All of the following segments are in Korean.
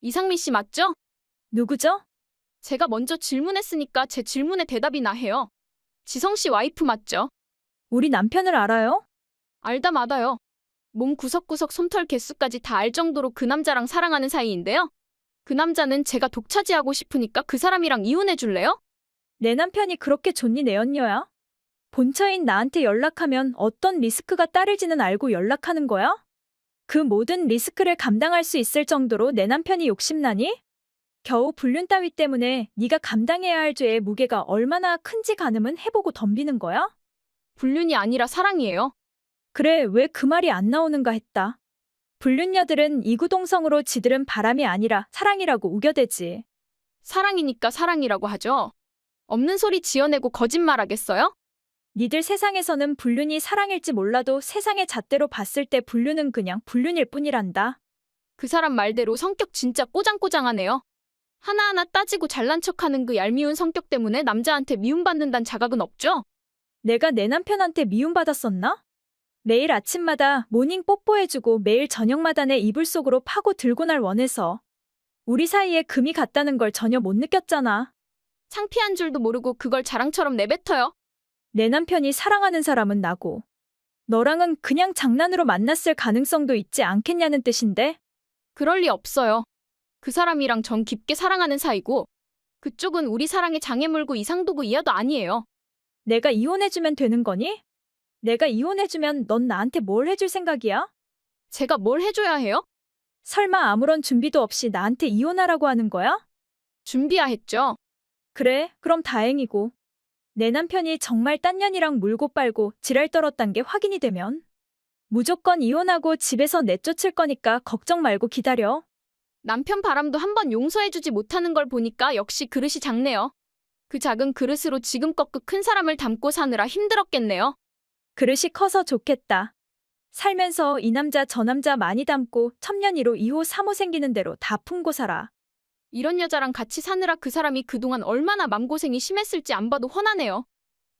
이상미 씨 맞죠? 누구죠? 제가 먼저 질문했으니까 제 질문에 대답이나 해요. 지성 씨 와이프 맞죠? 우리 남편을 알아요? 알다 마다요. 몸 구석구석 솜털 개수까지 다 알 정도로 그 남자랑 사랑하는 사이인데요. 그 남자는 제가 독차지하고 싶으니까 그 사람이랑 이혼해 줄래요? 내 남편이 그렇게 좋니 내 언녀야? 본처인 나한테 연락하면 어떤 리스크가 따를지는 알고 연락하는 거야? 그 모든 리스크를 감당할 수 있을 정도로 내 남편이 욕심나니? 겨우 불륜 따위 때문에 네가 감당해야 할 죄의 무게가 얼마나 큰지 가늠은 해보고 덤비는 거야? 불륜이 아니라 사랑이에요. 그래, 왜 그 말이 안 나오는가 했다. 불륜녀들은 이구동성으로 지들은 바람이 아니라 사랑이라고 우겨대지. 사랑이니까 사랑이라고 하죠. 없는 소리 지어내고 거짓말하겠어요? 니들 세상에서는 불륜이 사랑일지 몰라도 세상의 잣대로 봤을 때 불륜은 그냥 불륜일 뿐이란다. 그 사람 말대로 성격 진짜 꼬장꼬장하네요. 하나하나 따지고 잘난 척하는 그 얄미운 성격 때문에 남자한테 미움받는단 자각은 없죠? 내가 내 남편한테 미움받았었나? 매일 아침마다 모닝 뽀뽀해주고 매일 저녁마다 내 이불 속으로 파고 들고 날 원해서 우리 사이에 금이 갔다는 걸 전혀 못 느꼈잖아. 창피한 줄도 모르고 그걸 자랑처럼 내뱉어요. 내 남편이 사랑하는 사람은 나고 너랑은 그냥 장난으로 만났을 가능성도 있지 않겠냐는 뜻인데? 그럴 리 없어요. 그 사람이랑 전 깊게 사랑하는 사이고 그쪽은 우리 사랑에 장애 물고 이상도구 이하도 아니에요. 내가 이혼해주면 되는 거니? 내가 이혼해주면 넌 나한테 뭘 해줄 생각이야? 제가 뭘 해줘야 해요? 설마 아무런 준비도 없이 나한테 이혼하라고 하는 거야? 준비야 했죠. 그래, 그럼 다행이고. 내 남편이 정말 딴 년이랑 물고 빨고 지랄 떨었단 게 확인이 되면 무조건 이혼하고 집에서 내쫓을 거니까 걱정 말고 기다려. 남편 바람도 한번 용서해주지 못하는 걸 보니까 역시 그릇이 작네요. 그 작은 그릇으로 지금껏 그 큰 사람을 담고 사느라 힘들었겠네요. 그릇이 커서 좋겠다. 살면서 이 남자 저 남자 많이 담고 첨년 1호 2호 3호 생기는 대로 다 품고 살아. 이런 여자랑 같이 사느라 그 사람이 그동안 얼마나 맘고생이 심했을지 안 봐도 훤하네요.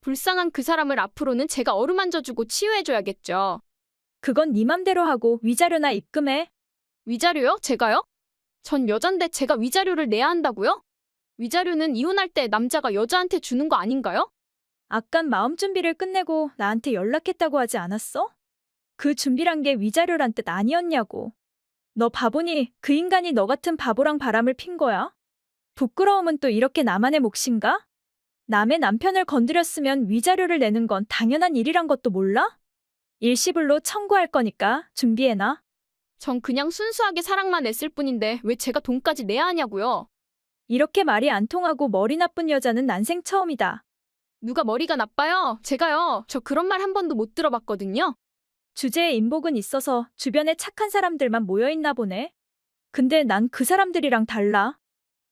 불쌍한 그 사람을 앞으로는 제가 어루만져주고 치유해줘야겠죠. 그건 네 맘대로 하고 위자료나 입금해. 위자료요? 제가요? 전 여잔데 제가 위자료를 내야 한다고요? 위자료는 이혼할 때 남자가 여자한테 주는 거 아닌가요? 아깐 마음 준비를 끝내고 나한테 연락했다고 하지 않았어? 그 준비란 게 위자료란 뜻 아니었냐고. 너 바보니 그 인간이 너 같은 바보랑 바람을 핀 거야? 부끄러움은 또 이렇게 나만의 몫인가? 남의 남편을 건드렸으면 위자료를 내는 건 당연한 일이란 것도 몰라? 일시불로 청구할 거니까 준비해놔. 전 그냥 순수하게 사랑만 했을 뿐인데 왜 제가 돈까지 내야 하냐고요. 이렇게 말이 안 통하고 머리 나쁜 여자는 난생 처음이다. 누가 머리가 나빠요? 제가요. 저 그런 말 한 번도 못 들어봤거든요. 주제에 인복은 있어서 주변에 착한 사람들만 모여있나 보네. 근데 난 그 사람들이랑 달라.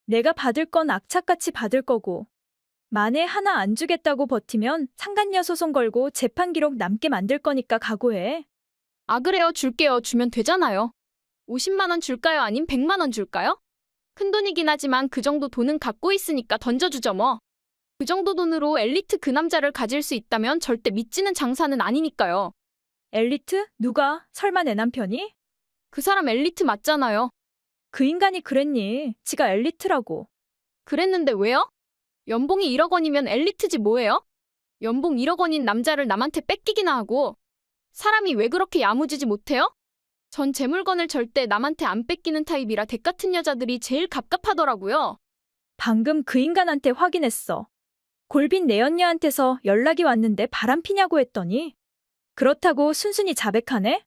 내가 받을 건 악착같이 받을 거고. 만에 하나 안 주겠다고 버티면 상간녀 소송 걸고 재판 기록 남게 만들 거니까 각오해. 아 그래요. 줄게요. 주면 되잖아요. 50만 원 줄까요? 아님 100만 원 줄까요? 큰돈이긴 하지만 그 정도 돈은 갖고 있으니까 던져주죠 뭐. 그 정도 돈으로 엘리트 그 남자를 가질 수 있다면 절대 믿지는 장사는 아니니까요. 엘리트? 누가? 설마 내 남편이? 그 사람 엘리트 맞잖아요. 그 인간이 그랬니? 지가 엘리트라고. 그랬는데 왜요? 연봉이 1억 원이면 엘리트지 뭐예요? 연봉 1억 원인 남자를 남한테 뺏기기나 하고 사람이 왜 그렇게 야무지지 못해요? 전 제 물건을 절대 남한테 안 뺏기는 타입이라 댁 같은 여자들이 제일 갑갑하더라고요. 방금 그 인간한테 확인했어. 골빈 내 언니한테서 연락이 왔는데 바람피냐고 했더니 그렇다고 순순히 자백하네?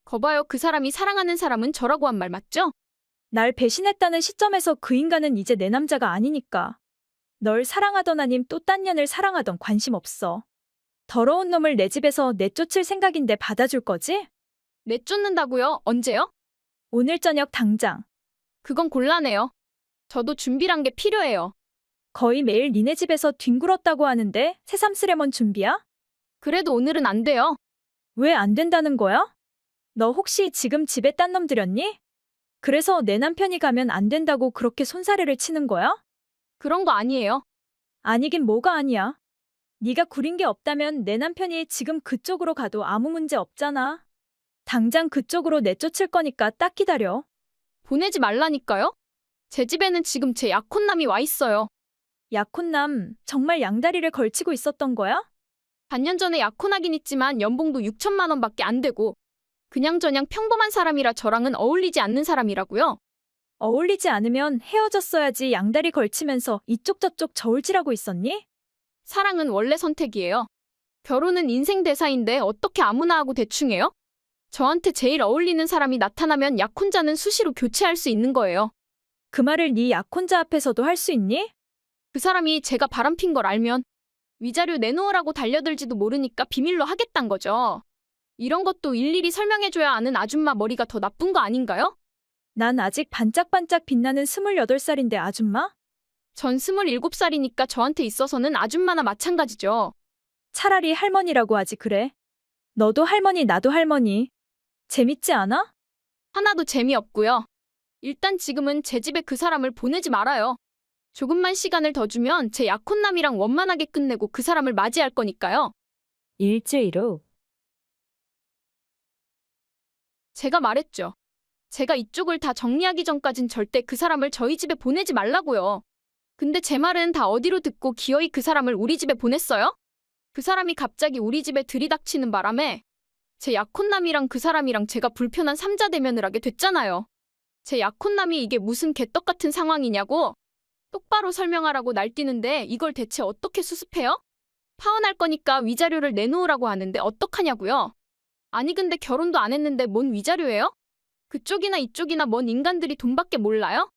거봐요. 그 사람이 사랑하는 사람은 저라고 한 말 맞죠? 날 배신했다는 시점에서 그 인간은 이제 내 남자가 아니니까. 널 사랑하던 아님 또 딴 년을 사랑하던 관심 없어. 더러운 놈을 내 집에서 내쫓을 생각인데 받아줄 거지? 내쫓는다고요? 언제요? 오늘 저녁 당장. 그건 곤란해요. 저도 준비란 게 필요해요. 거의 매일 니네 집에서 뒹굴었다고 하는데 새삼스레 뭔 준비야? 그래도 오늘은 안 돼요. 왜 안 된다는 거야? 너 혹시 지금 집에 딴 놈 들였니? 그래서 내 남편이 가면 안 된다고 그렇게 손사래를 치는 거야? 그런 거 아니에요. 아니긴 뭐가 아니야. 네가 구린 게 없다면 내 남편이 지금 그쪽으로 가도 아무 문제 없잖아. 당장 그쪽으로 내쫓을 거니까 딱 기다려. 보내지 말라니까요? 제 집에는 지금 제 약혼남이 와 있어요. 약혼남, 정말 양다리를 걸치고 있었던 거야? 반년 전에 약혼하긴 했지만 연봉도 6천만 원밖에 안 되고 그냥저냥 평범한 사람이라 저랑은 어울리지 않는 사람이라고요. 어울리지 않으면 헤어졌어야지 양다리 걸치면서 이쪽 저쪽 저울질하고 있었니? 사랑은 원래 선택이에요. 결혼은 인생 대사인데 어떻게 아무나 하고 대충 해요? 저한테 제일 어울리는 사람이 나타나면 약혼자는 수시로 교체할 수 있는 거예요. 그 말을 네 약혼자 앞에서도 할 수 있니? 그 사람이 제가 바람핀 걸 알면 위자료 내놓으라고 달려들지도 모르니까 비밀로 하겠단 거죠. 이런 것도 일일이 설명해줘야 아는 아줌마 머리가 더 나쁜 거 아닌가요? 난 아직 반짝반짝 빛나는 28살인데 아줌마? 전 27살이니까 저한테 있어서는 아줌마나 마찬가지죠. 차라리 할머니라고 하지 그래. 너도 할머니 나도 할머니. 재밌지 않아? 하나도 재미없고요. 일단 지금은 제 집에 그 사람을 보내지 말아요. 조금만 시간을 더 주면 제 약혼남이랑 원만하게 끝내고 그 사람을 맞이할 거니까요. 일주일 후. 제가 말했죠. 제가 이쪽을 다 정리하기 전까진 절대 그 사람을 저희 집에 보내지 말라고요. 근데 제 말은 다 어디로 듣고 기어이 그 사람을 우리 집에 보냈어요? 그 사람이 갑자기 우리 집에 들이닥치는 바람에 제 약혼남이랑 그 사람이랑 제가 불편한 삼자 대면을 하게 됐잖아요. 제 약혼남이 이게 무슨 개떡 같은 상황이냐고 똑바로 설명하라고 날뛰는데 이걸 대체 어떻게 수습해요? 파혼할 거니까 위자료를 내놓으라고 하는데 어떡하냐고요? 아니 근데 결혼도 안 했는데 뭔 위자료예요? 그쪽이나 이쪽이나 뭔 인간들이 돈밖에 몰라요?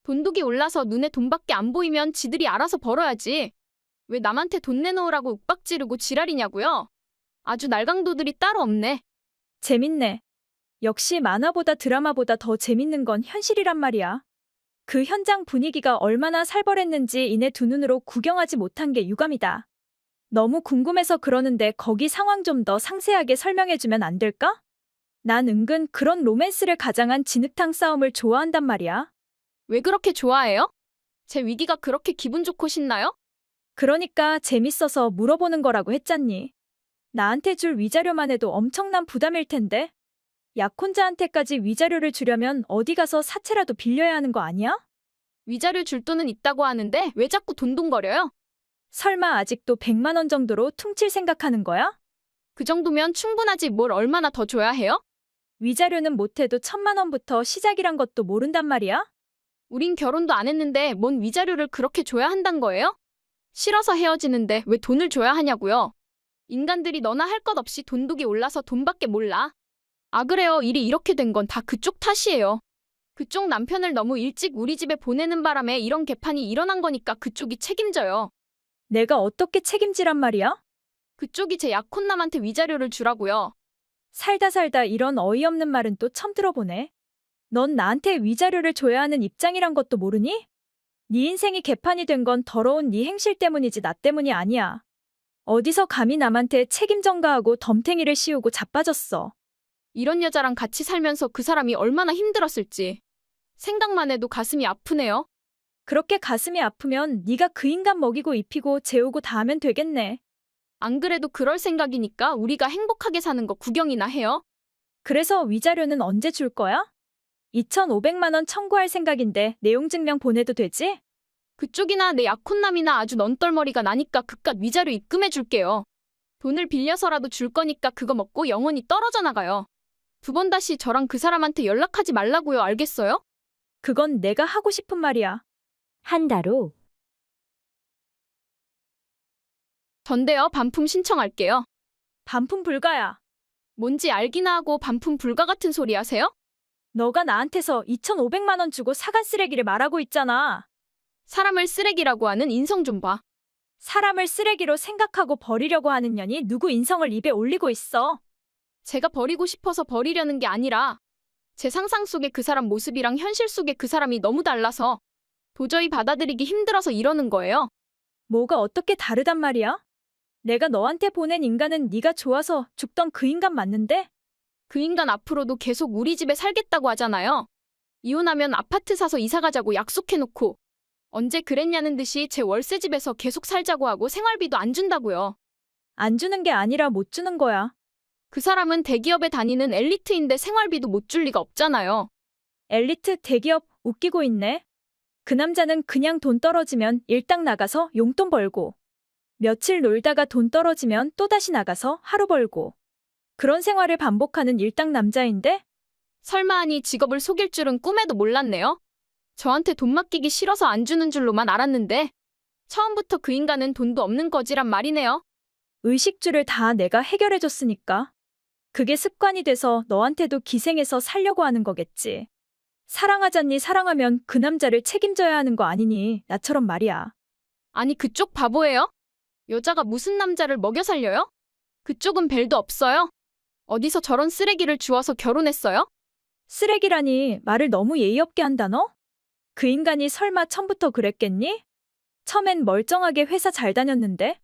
돈독이 올라서 눈에 돈밖에 안 보이면 지들이 알아서 벌어야지. 왜 남한테 돈 내놓으라고 윽박지르고 지랄이냐고요? 아주 날강도들이 따로 없네. 재밌네. 역시 만화보다 드라마보다 더 재밌는 건 현실이란 말이야. 그 현장 분위기가 얼마나 살벌했는지 이내 두 눈으로 구경하지 못한 게 유감이다. 너무 궁금해서 그러는데 거기 상황 좀 더 상세하게 설명해주면 안 될까? 난 은근 그런 로맨스를 가장한 진흙탕 싸움을 좋아한단 말이야. 왜 그렇게 좋아해요? 제 위기가 그렇게 기분 좋고 신나요? 그러니까 재밌어서 물어보는 거라고 했잖니. 나한테 줄 위자료만 해도 엄청난 부담일 텐데. 약혼자한테까지 위자료를 주려면 어디 가서 사채라도 빌려야 하는 거 아니야? 위자료 줄 돈은 있다고 하는데 왜 자꾸 돈돈거려요? 설마 아직도 100만 원 정도로 퉁칠 생각하는 거야? 그 정도면 충분하지 뭘 얼마나 더 줘야 해요? 위자료는 못해도 1,000만 원부터 시작이란 것도 모른단 말이야? 우린 결혼도 안 했는데 뭔 위자료를 그렇게 줘야 한단 거예요? 싫어서 헤어지는데 왜 돈을 줘야 하냐고요? 인간들이 너나 할 것 없이 돈독이 올라서 돈밖에 몰라. 아 그래요. 일이 이렇게 된 건 다 그쪽 탓이에요. 그쪽 남편을 너무 일찍 우리 집에 보내는 바람에 이런 개판이 일어난 거니까 그쪽이 책임져요. 내가 어떻게 책임지란 말이야? 그쪽이 제 약혼남한테 위자료를 주라고요. 살다 살다 이런 어이없는 말은 또 처음 들어보네. 넌 나한테 위자료를 줘야 하는 입장이란 것도 모르니? 네 인생이 개판이 된 건 더러운 네 행실 때문이지 나 때문이 아니야. 어디서 감히 남한테 책임 전가하고 덤탱이를 씌우고 자빠졌어. 이런 여자랑 같이 살면서 그 사람이 얼마나 힘들었을지. 생각만 해도 가슴이 아프네요. 그렇게 가슴이 아프면 네가 그 인간 먹이고 입히고 재우고 다 하면 되겠네. 안 그래도 그럴 생각이니까 우리가 행복하게 사는 거 구경이나 해요. 그래서 위자료는 언제 줄 거야? 2,500만 원 청구할 생각인데 내용 증명 보내도 되지? 그쪽이나 내 약혼남이나 아주 넌떨머리가 나니까 그깟 위자료 입금해 줄게요. 돈을 빌려서라도 줄 거니까 그거 먹고 영원히 떨어져 나가요. 두 번 다시 저랑 그 사람한테 연락하지 말라고요. 알겠어요? 그건 내가 하고 싶은 말이야. 한 달 후. 전데요. 반품 신청할게요. 반품 불가야. 뭔지 알기나 하고 반품 불가 같은 소리 하세요? 너가 나한테서 2,500만 원 주고 사간 쓰레기를 말하고 있잖아. 사람을 쓰레기라고 하는 인성 좀 봐. 사람을 쓰레기로 생각하고 버리려고 하는 년이 누구 인성을 입에 올리고 있어. 제가 버리고 싶어서 버리려는 게 아니라 제 상상 속의 그 사람 모습이랑 현실 속의 그 사람이 너무 달라서 도저히 받아들이기 힘들어서 이러는 거예요. 뭐가 어떻게 다르단 말이야? 내가 너한테 보낸 인간은 네가 좋아서 죽던 그 인간 맞는데? 그 인간 앞으로도 계속 우리 집에 살겠다고 하잖아요. 이혼하면 아파트 사서 이사 가자고 약속해놓고 언제 그랬냐는 듯이 제 월세집에서 계속 살자고 하고 생활비도 안 준다고요. 안 주는 게 아니라 못 주는 거야. 그 사람은 대기업에 다니는 엘리트인데 생활비도 못 줄 리가 없잖아요. 엘리트 대기업 웃기고 있네. 그 남자는 그냥 돈 떨어지면 일당 나가서 용돈 벌고, 며칠 놀다가 돈 떨어지면 또다시 나가서 하루 벌고, 그런 생활을 반복하는 일당 남자인데? 설마 하니 직업을 속일 줄은 꿈에도 몰랐네요. 저한테 돈 맡기기 싫어서 안 주는 줄로만 알았는데 처음부터 그 인간은 돈도 없는 거지란 말이네요. 의식주를 다 내가 해결해줬으니까. 그게 습관이 돼서 너한테도 기생해서 살려고 하는 거겠지. 사랑하잖니. 사랑하면 그 남자를 책임져야 하는 거 아니니. 나처럼 말이야. 아니 그쪽 바보예요? 여자가 무슨 남자를 먹여 살려요? 그쪽은 벨도 없어요. 어디서 저런 쓰레기를 주워서 결혼했어요? 쓰레기라니. 말을 너무 예의 없게 한다 너? 그 인간이 설마 처음부터 그랬겠니? 처음엔 멀쩡하게 회사 잘 다녔는데?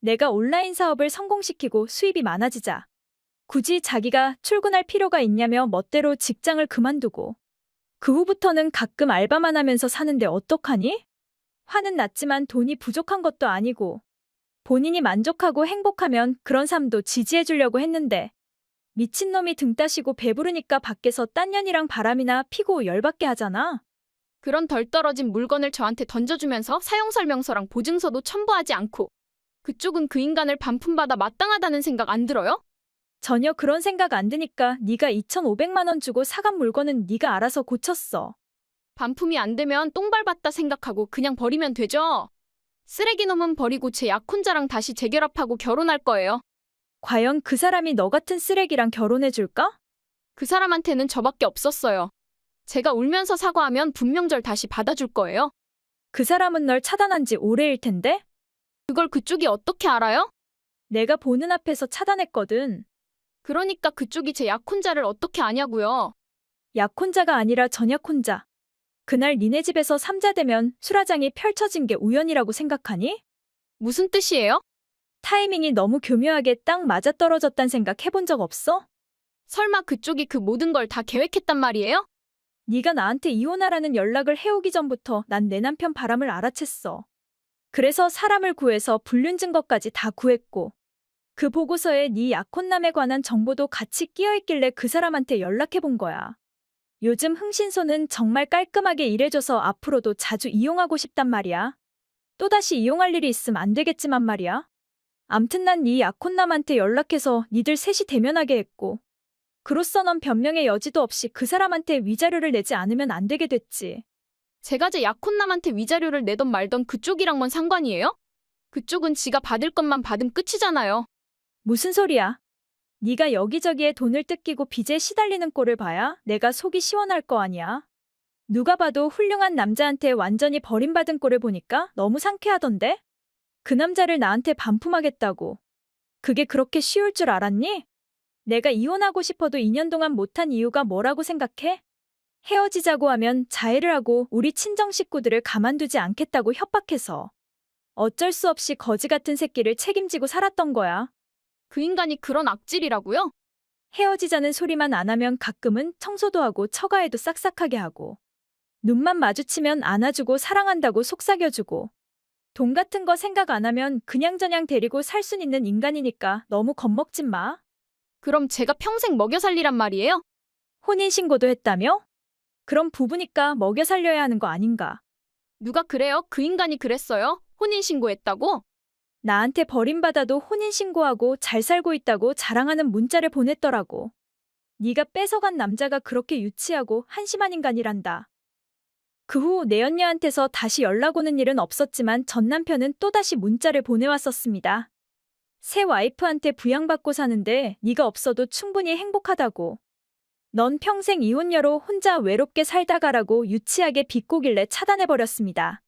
내가 온라인 사업을 성공시키고 수입이 많아지자 굳이 자기가 출근할 필요가 있냐며 멋대로 직장을 그만두고 그 후부터는 가끔 알바만 하면서 사는데 어떡하니? 화는 났지만 돈이 부족한 것도 아니고 본인이 만족하고 행복하면 그런 삶도 지지해 주려고 했는데 미친놈이 등 따시고 배부르니까 밖에서 딴 년이랑 바람이나 피고 열받게 하잖아. 그런 덜 떨어진 물건을 저한테 던져주면서 사용설명서랑 보증서도 첨부하지 않고 그쪽은 그 인간을 반품받아 마땅하다는 생각 안 들어요? 전혀 그런 생각 안 드니까 네가 2,500만 원 주고 사간 물건은 네가 알아서 고쳤어. 반품이 안 되면 똥 밟았다 생각하고 그냥 버리면 되죠. 쓰레기 놈은 버리고 제 약혼자랑 다시 재결합하고 결혼할 거예요. 과연 그 사람이 너 같은 쓰레기랑 결혼해 줄까? 그 사람한테는 저밖에 없었어요. 제가 울면서 사과하면 분명절 다시 받아줄 거예요. 그 사람은 널 차단한 지 오래일 텐데? 그걸 그쪽이 어떻게 알아요? 내가 보는 앞에서 차단했거든. 그러니까 그쪽이 제 약혼자를 어떻게 아냐고요. 약혼자가 아니라 전약혼자. 그날 니네 집에서 삼자되면 수라장이 펼쳐진 게 우연이라고 생각하니? 무슨 뜻이에요? 타이밍이 너무 교묘하게 딱 맞아떨어졌단 생각 해본 적 없어? 설마 그쪽이 그 모든 걸 다 계획했단 말이에요? 네가 나한테 이혼하라는 연락을 해오기 전부터 난 내 남편 바람을 알아챘어. 그래서 사람을 구해서 불륜 증거까지 다 구했고 그 보고서에 네 약혼남에 관한 정보도 같이 끼어있길래 그 사람한테 연락해본 거야. 요즘 흥신소는 정말 깔끔하게 일해줘서 앞으로도 자주 이용하고 싶단 말이야. 또다시 이용할 일이 있으면 안 되겠지만 말이야. 암튼 난 네 약혼남한테 연락해서 니들 셋이 대면하게 했고 그로써 넌 변명의 여지도 없이 그 사람한테 위자료를 내지 않으면 안 되게 됐지. 제가 제 약혼남한테 위자료를 내던 말던 그쪽이랑 뭔 상관이에요? 그쪽은 지가 받을 것만 받으면 끝이잖아요. 무슨 소리야? 네가 여기저기에 돈을 뜯기고 빚에 시달리는 꼴을 봐야 내가 속이 시원할 거 아니야. 누가 봐도 훌륭한 남자한테 완전히 버림받은 꼴을 보니까 너무 상쾌하던데? 그 남자를 나한테 반품하겠다고. 그게 그렇게 쉬울 줄 알았니? 내가 이혼하고 싶어도 2년 동안 못한 이유가 뭐라고 생각해? 헤어지자고 하면 자해를 하고 우리 친정 식구들을 가만두지 않겠다고 협박해서 어쩔 수 없이 거지 같은 새끼를 책임지고 살았던 거야. 그 인간이 그런 악질이라고요? 헤어지자는 소리만 안 하면 가끔은 청소도 하고 처가에도 싹싹하게 하고 눈만 마주치면 안아주고 사랑한다고 속삭여주고 돈 같은 거 생각 안 하면 그냥저냥 데리고 살 순 있는 인간이니까 너무 겁먹지 마. 그럼 제가 평생 먹여 살리란 말이에요? 혼인신고도 했다며? 그럼 부부니까 먹여 살려야 하는 거 아닌가? 누가 그래요? 그 인간이 그랬어요? 혼인신고했다고? 나한테 버림받아도 혼인신고하고 잘 살고 있다고 자랑하는 문자를 보냈더라고. 네가 뺏어간 남자가 그렇게 유치하고 한심한 인간이란다. 그 후 내 언니한테서 다시 연락 오는 일은 없었지만 전 남편은 또다시 문자를 보내왔었습니다. 새 와이프한테 부양받고 사는데 네가 없어도 충분히 행복하다고. 넌 평생 이혼녀로 혼자 외롭게 살다가라고 유치하게 비꼬길래 차단해버렸습니다.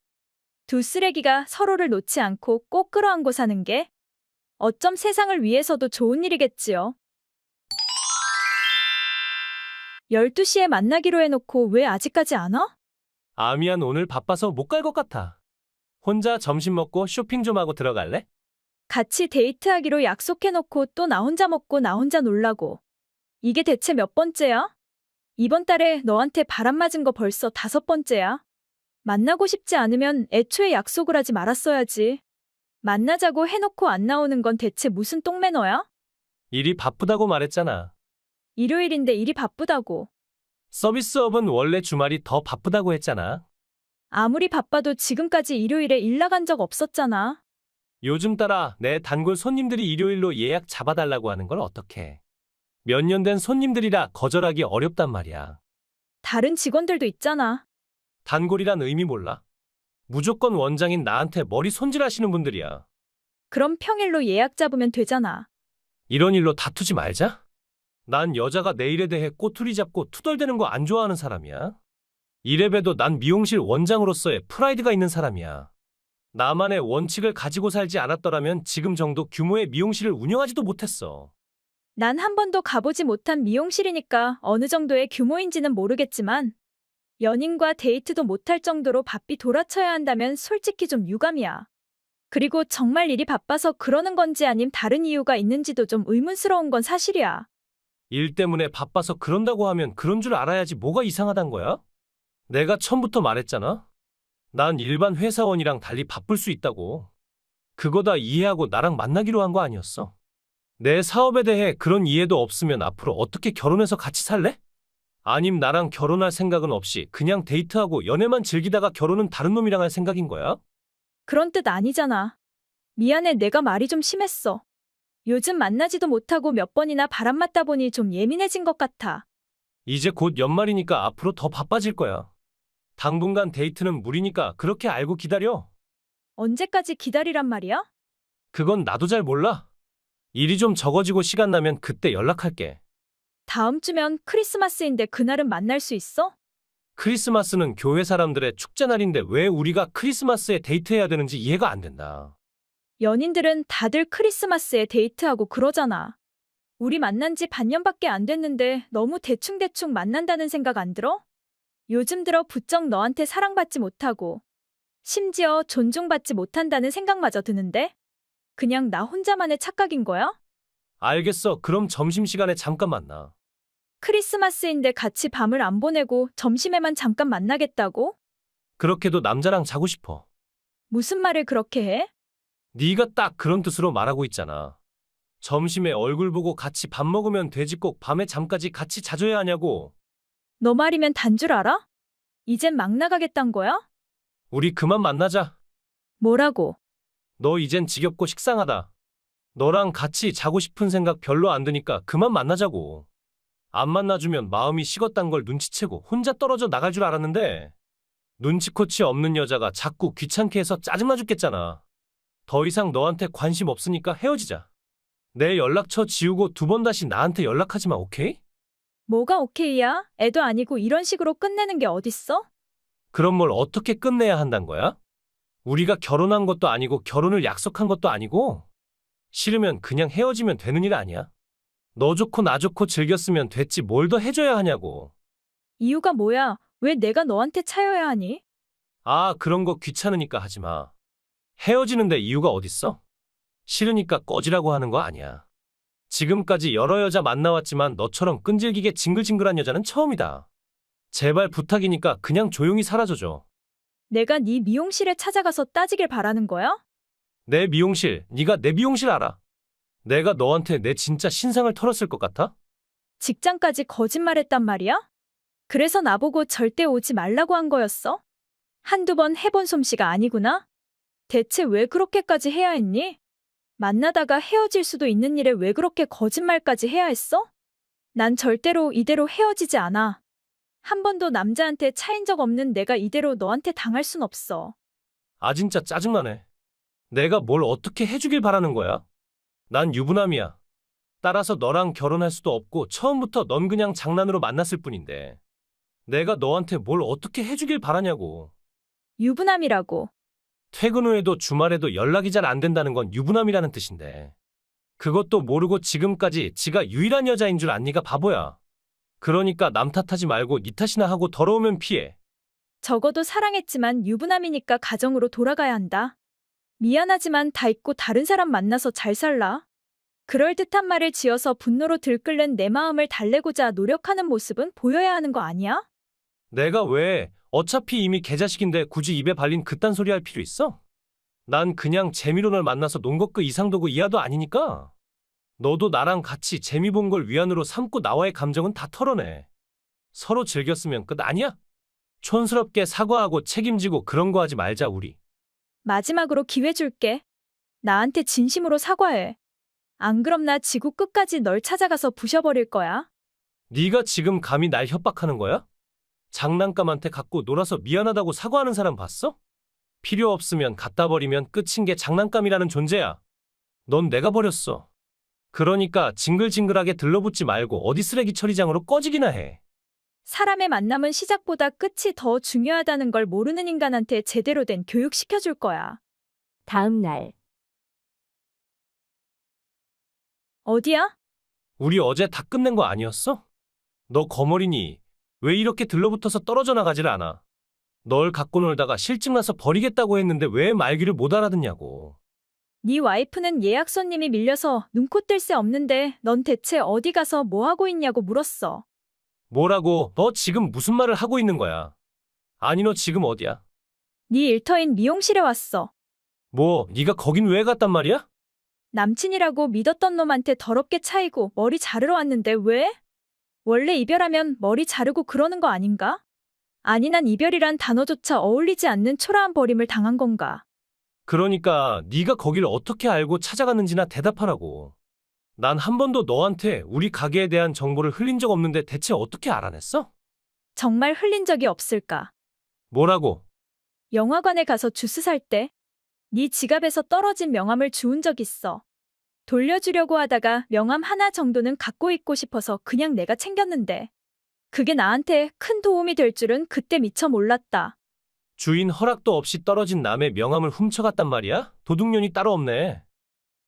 두 쓰레기가 서로를 놓지 않고 꼭 끌어안고 사는 게 어쩜 세상을 위해서도 좋은 일이겠지요. 12시에 만나기로 해놓고 왜 아직까지 안 와? 아, 미안. 오늘 바빠서 못 갈 것 같아. 혼자 점심 먹고 쇼핑 좀 하고 들어갈래? 같이 데이트하기로 약속해놓고 또 나 혼자 먹고 나 혼자 놀라고. 이게 대체 몇 번째야? 이번 달에 너한테 바람 맞은 거 벌써 5번째야. 만나고 싶지 않으면 애초에 약속을 하지 말았어야지. 만나자고 해놓고 안 나오는 건 대체 무슨 똥매너야? 일이 바쁘다고 말했잖아. 일요일인데 일이 바쁘다고. 서비스업은 원래 주말이 더 바쁘다고 했잖아. 아무리 바빠도 지금까지 일요일에 일 나간 적 없었잖아. 요즘 따라 내 단골 손님들이 일요일로 예약 잡아달라고 하는 걸 어떡해. 몇 년 된 손님들이라 거절하기 어렵단 말이야. 다른 직원들도 있잖아. 단골이란 의미 몰라? 무조건 원장인 나한테 머리 손질하시는 분들이야. 그럼 평일로 예약 잡으면 되잖아. 이런 일로 다투지 말자. 난 여자가 내 일에 대해 꼬투리 잡고 투덜대는 거 안 좋아하는 사람이야. 이래봬도 난 미용실 원장으로서의 프라이드가 있는 사람이야. 나만의 원칙을 가지고 살지 않았더라면 지금 정도 규모의 미용실을 운영하지도 못했어. 난 한 번도 가보지 못한 미용실이니까 어느 정도의 규모인지는 모르겠지만 연인과 데이트도 못할 정도로 바삐 돌아쳐야 한다면 솔직히 좀 유감이야. 그리고 정말 일이 바빠서 그러는 건지 아님 다른 이유가 있는지도 좀 의문스러운 건 사실이야. 일 때문에 바빠서 그런다고 하면 그런 줄 알아야지 뭐가 이상하단 거야? 내가 처음부터 말했잖아. 난 일반 회사원이랑 달리 바쁠 수 있다고. 그거 다 이해하고 나랑 만나기로 한 거 아니었어? 내 사업에 대해 그런 이해도 없으면 앞으로 어떻게 결혼해서 같이 살래? 아님 나랑 결혼할 생각은 없이 그냥 데이트하고 연애만 즐기다가 결혼은 다른 놈이랑 할 생각인 거야? 그런 뜻 아니잖아. 미안해, 내가 말이 좀 심했어. 요즘 만나지도 못하고 몇 번이나 바람 맞다 보니 좀 예민해진 것 같아. 이제 곧 연말이니까 앞으로 더 바빠질 거야. 당분간 데이트는 무리니까 그렇게 알고 기다려. 언제까지 기다리란 말이야? 그건 나도 잘 몰라. 일이 좀 적어지고 시간 나면 그때 연락할게. 다음 주면 크리스마스인데 그날은 만날 수 있어? 크리스마스는 교회 사람들의 축제날인데 왜 우리가 크리스마스에 데이트해야 되는지 이해가 안 된다. 연인들은 다들 크리스마스에 데이트하고 그러잖아. 우리 만난 지 반년밖에 안 됐는데 너무 대충대충 만난다는 생각 안 들어? 요즘 들어 부쩍 너한테 사랑받지 못하고 심지어 존중받지 못한다는 생각마저 드는데? 그냥 나 혼자만의 착각인 거야? 알겠어. 그럼 점심시간에 잠깐 만나. 크리스마스인데 같이 밤을 안 보내고 점심에만 잠깐 만나겠다고? 그렇게도 남자랑 자고 싶어. 무슨 말을 그렇게 해? 네가 딱 그런 뜻으로 말하고 있잖아. 점심에 얼굴 보고 같이 밥 먹으면 되지 꼭 밤에 잠까지 같이 자줘야 하냐고. 너 말이면 단 줄 알아? 이젠 막 나가겠단 거야? 우리 그만 만나자. 뭐라고? 너 이젠 지겹고 식상하다. 너랑 같이 자고 싶은 생각 별로 안 드니까 그만 만나자고. 안 만나주면 마음이 식었단 걸 눈치채고 혼자 떨어져 나갈 줄 알았는데 눈치코치 없는 여자가 자꾸 귀찮게 해서 짜증나 죽겠잖아. 더 이상 너한테 관심 없으니까 헤어지자. 내 연락처 지우고 두 번 다시 나한테 연락하지 마, 오케이? 뭐가 오케이야? 애도 아니고 이런 식으로 끝내는 게 어딨어? 그럼 뭘 어떻게 끝내야 한단 거야? 우리가 결혼한 것도 아니고 결혼을 약속한 것도 아니고 싫으면 그냥 헤어지면 되는 일 아니야? 너 좋고 나 좋고 즐겼으면 됐지 뭘 더 해줘야 하냐고. 이유가 뭐야? 왜 내가 너한테 차여야 하니? 아, 그런 거 귀찮으니까 하지 마. 헤어지는데 이유가 어딨어? 싫으니까 꺼지라고 하는 거 아니야. 지금까지 여러 여자 만나왔지만 너처럼 끈질기게 징글징글한 여자는 처음이다. 제발 부탁이니까 그냥 조용히 사라져줘. 내가 네 미용실에 찾아가서 따지길 바라는 거야? 내 미용실, 네가 내 미용실 알아. 내가 너한테 내 진짜 신상을 털었을 것 같아? 직장까지 거짓말했단 말이야? 그래서 나보고 절대 오지 말라고 한 거였어? 한두 번 해본 솜씨가 아니구나? 대체 왜 그렇게까지 해야 했니? 만나다가 헤어질 수도 있는 일에 왜 그렇게 거짓말까지 해야 했어? 난 절대로 이대로 헤어지지 않아. 한 번도 남자한테 차인 적 없는 내가 이대로 너한테 당할 순 없어. 아, 진짜 짜증나네. 내가 뭘 어떻게 해주길 바라는 거야? 난 유부남이야. 따라서 너랑 결혼할 수도 없고 처음부터 넌 그냥 장난으로 만났을 뿐인데 내가 너한테 뭘 어떻게 해주길 바라냐고. 유부남이라고. 퇴근 후에도 주말에도 연락이 잘 안 된다는 건 유부남이라는 뜻인데 그것도 모르고 지금까지 지가 유일한 여자인 줄 안 니가 바보야. 그러니까 남 탓하지 말고 니 탓이나 하고 더러우면 피해. 적어도 사랑했지만 유부남이니까 가정으로 돌아가야 한다. 미안하지만 다 잊고 다른 사람 만나서 잘 살라. 그럴듯한 말을 지어서 분노로 들끓는 내 마음을 달래고자 노력하는 모습은 보여야 하는 거 아니야? 내가 왜 어차피 이미 개자식인데 굳이 입에 발린 그딴 소리 할 필요 있어? 난 그냥 재미로 널 만나서 논 것 그 이상도 그 이하도 아니니까. 너도 나랑 같이 재미 본 걸 위안으로 삼고 나와의 감정은 다 털어내. 서로 즐겼으면 끝 아니야? 촌스럽게 사과하고 책임지고 그런 거 하지 말자, 우리. 마지막으로 기회 줄게. 나한테 진심으로 사과해. 안 그럼 나 지구 끝까지 널 찾아가서 부셔버릴 거야. 네가 지금 감히 날 협박하는 거야? 장난감한테 갖고 놀아서 미안하다고 사과하는 사람 봤어? 필요 없으면 갖다 버리면 끝인 게 장난감이라는 존재야. 넌 내가 버렸어. 그러니까 징글징글하게 들러붙지 말고 어디 쓰레기 처리장으로 꺼지기나 해. 사람의 만남은 시작보다 끝이 더 중요하다는 걸 모르는 인간한테 제대로 된 교육 시켜줄 거야. 다음 날, 어디야? 우리 어제 다 끝낸 거 아니었어? 너 거머리니 왜 이렇게 들러붙어서 떨어져 나가질 않아? 널 갖고 놀다가 실증나서 버리겠다고 했는데 왜 말귀를 못 알아듣냐고. 네 와이프는 예약 손님이 밀려서 눈코 뜰 새 없는데 넌 대체 어디 가서 뭐 하고 있냐고 물었어. 뭐라고? 너 지금 무슨 말을 하고 있는 거야? 아니 너 지금 어디야? 네 일터인 미용실에 왔어. 뭐 네가 거긴 왜 갔단 말이야? 남친이라고 믿었던 놈한테 더럽게 차이고 머리 자르러 왔는데 왜? 원래 이별하면 머리 자르고 그러는 거 아닌가? 아니 난 이별이란 단어조차 어울리지 않는 초라한 버림을 당한 건가? 그러니까 네가 거길 어떻게 알고 찾아갔는지나 대답하라고. 난 한 번도 너한테 우리 가게에 대한 정보를 흘린 적 없는데 대체 어떻게 알아냈어? 정말 흘린 적이 없을까? 뭐라고? 영화관에 가서 주스 살 때 네 지갑에서 떨어진 명함을 주운 적 있어. 돌려주려고 하다가 명함 하나 정도는 갖고 있고 싶어서 그냥 내가 챙겼는데 그게 나한테 큰 도움이 될 줄은 그때 미처 몰랐다. 주인 허락도 없이 떨어진 남의 명함을 훔쳐갔단 말이야? 도둑년이 따로 없네.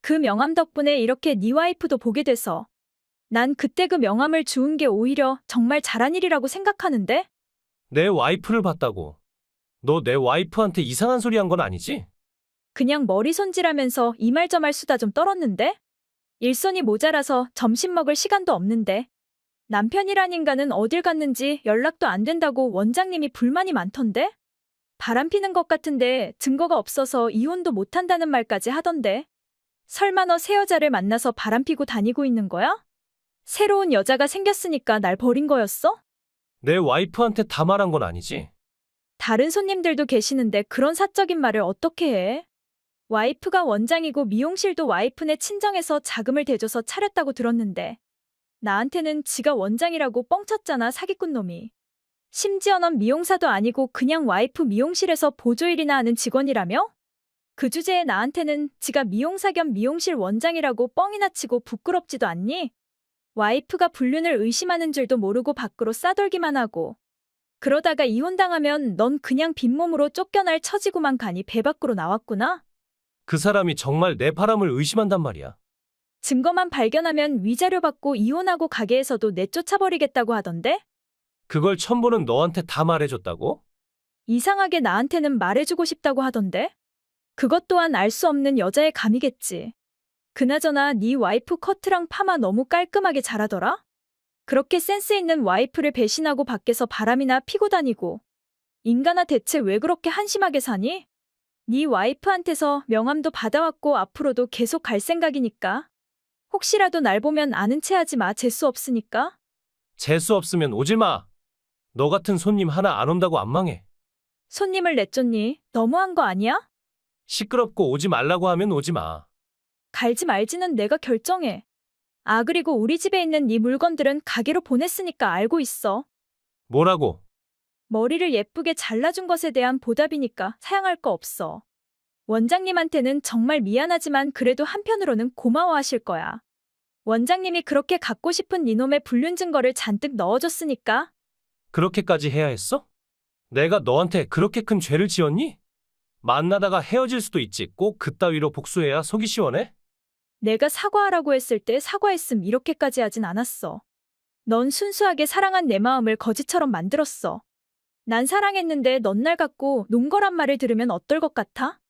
그 명함 덕분에 이렇게 네 와이프도 보게 돼서 난 그때 그 명함을 주운 게 오히려 정말 잘한 일이라고 생각하는데? 내 와이프를 봤다고. 너 내 와이프한테 이상한 소리 한 건 아니지? 그냥 머리 손질하면서 이 말 저 말 수다 좀 떨었는데? 일손이 모자라서 점심 먹을 시간도 없는데 남편이란 인간은 어딜 갔는지 연락도 안 된다고 원장님이 불만이 많던데? 바람 피는 것 같은데 증거가 없어서 이혼도 못 한다는 말까지 하던데? 설마 너 새 여자를 만나서 바람 피고 다니고 있는 거야? 새로운 여자가 생겼으니까 날 버린 거였어? 내 와이프한테 다 말한 건 아니지? 다른 손님들도 계시는데 그런 사적인 말을 어떻게 해? 와이프가 원장이고 미용실도 와이프네 친정에서 자금을 대줘서 차렸다고 들었는데 나한테는 지가 원장이라고 뻥쳤잖아 사기꾼 놈이. 심지어 넌 미용사도 아니고 그냥 와이프 미용실에서 보조일이나 하는 직원이라며? 그 주제에 나한테는 지가 미용사 겸 미용실 원장이라고 뻥이나 치고 부끄럽지도 않니? 와이프가 불륜을 의심하는 줄도 모르고 밖으로 싸돌기만 하고 그러다가 이혼당하면 넌 그냥 빈몸으로 쫓겨날 처지고만 가니 배 밖으로 나왔구나? 그 사람이 정말 내 바람을 의심한단 말이야. 증거만 발견하면 위자료 받고 이혼하고 가게에서도 내쫓아버리겠다고 하던데? 그걸 첨보는 너한테 다 말해줬다고? 이상하게 나한테는 말해주고 싶다고 하던데? 그것 또한 알 수 없는 여자의 감이겠지. 그나저나 네 와이프 커트랑 파마 너무 깔끔하게 잘하더라? 그렇게 센스 있는 와이프를 배신하고 밖에서 바람이나 피고 다니고 인간아 대체 왜 그렇게 한심하게 사니? 네 와이프한테서 명함도 받아왔고 앞으로도 계속 갈 생각이니까 혹시라도 날 보면 아는 체 하지 마. 재수 없으니까. 재수 없으면 오지 마. 너 같은 손님 하나 안 온다고 안 망해. 손님을 내쫓니? 너무한 거 아니야? 시끄럽고 오지 말라고 하면 오지 마. 갈지 말지는 내가 결정해. 아 그리고 우리 집에 있는 네 물건들은 가게로 보냈으니까 알고 있어. 뭐라고? 머리를 예쁘게 잘라준 것에 대한 보답이니까 사양할 거 없어. 원장님한테는 정말 미안하지만 그래도 한편으로는 고마워하실 거야. 원장님이 그렇게 갖고 싶은 니놈의 불륜 증거를 잔뜩 넣어줬으니까. 그렇게까지 해야 했어? 내가 너한테 그렇게 큰 죄를 지었니? 만나다가 헤어질 수도 있지. 꼭 그따위로 복수해야 속이 시원해? 내가 사과하라고 했을 때 사과했음 이렇게까지 하진 않았어. 넌 순수하게 사랑한 내 마음을 거지처럼 만들었어. 난 사랑했는데 넌 날 갖고 논 거란 말을 들으면 어떨 것 같아?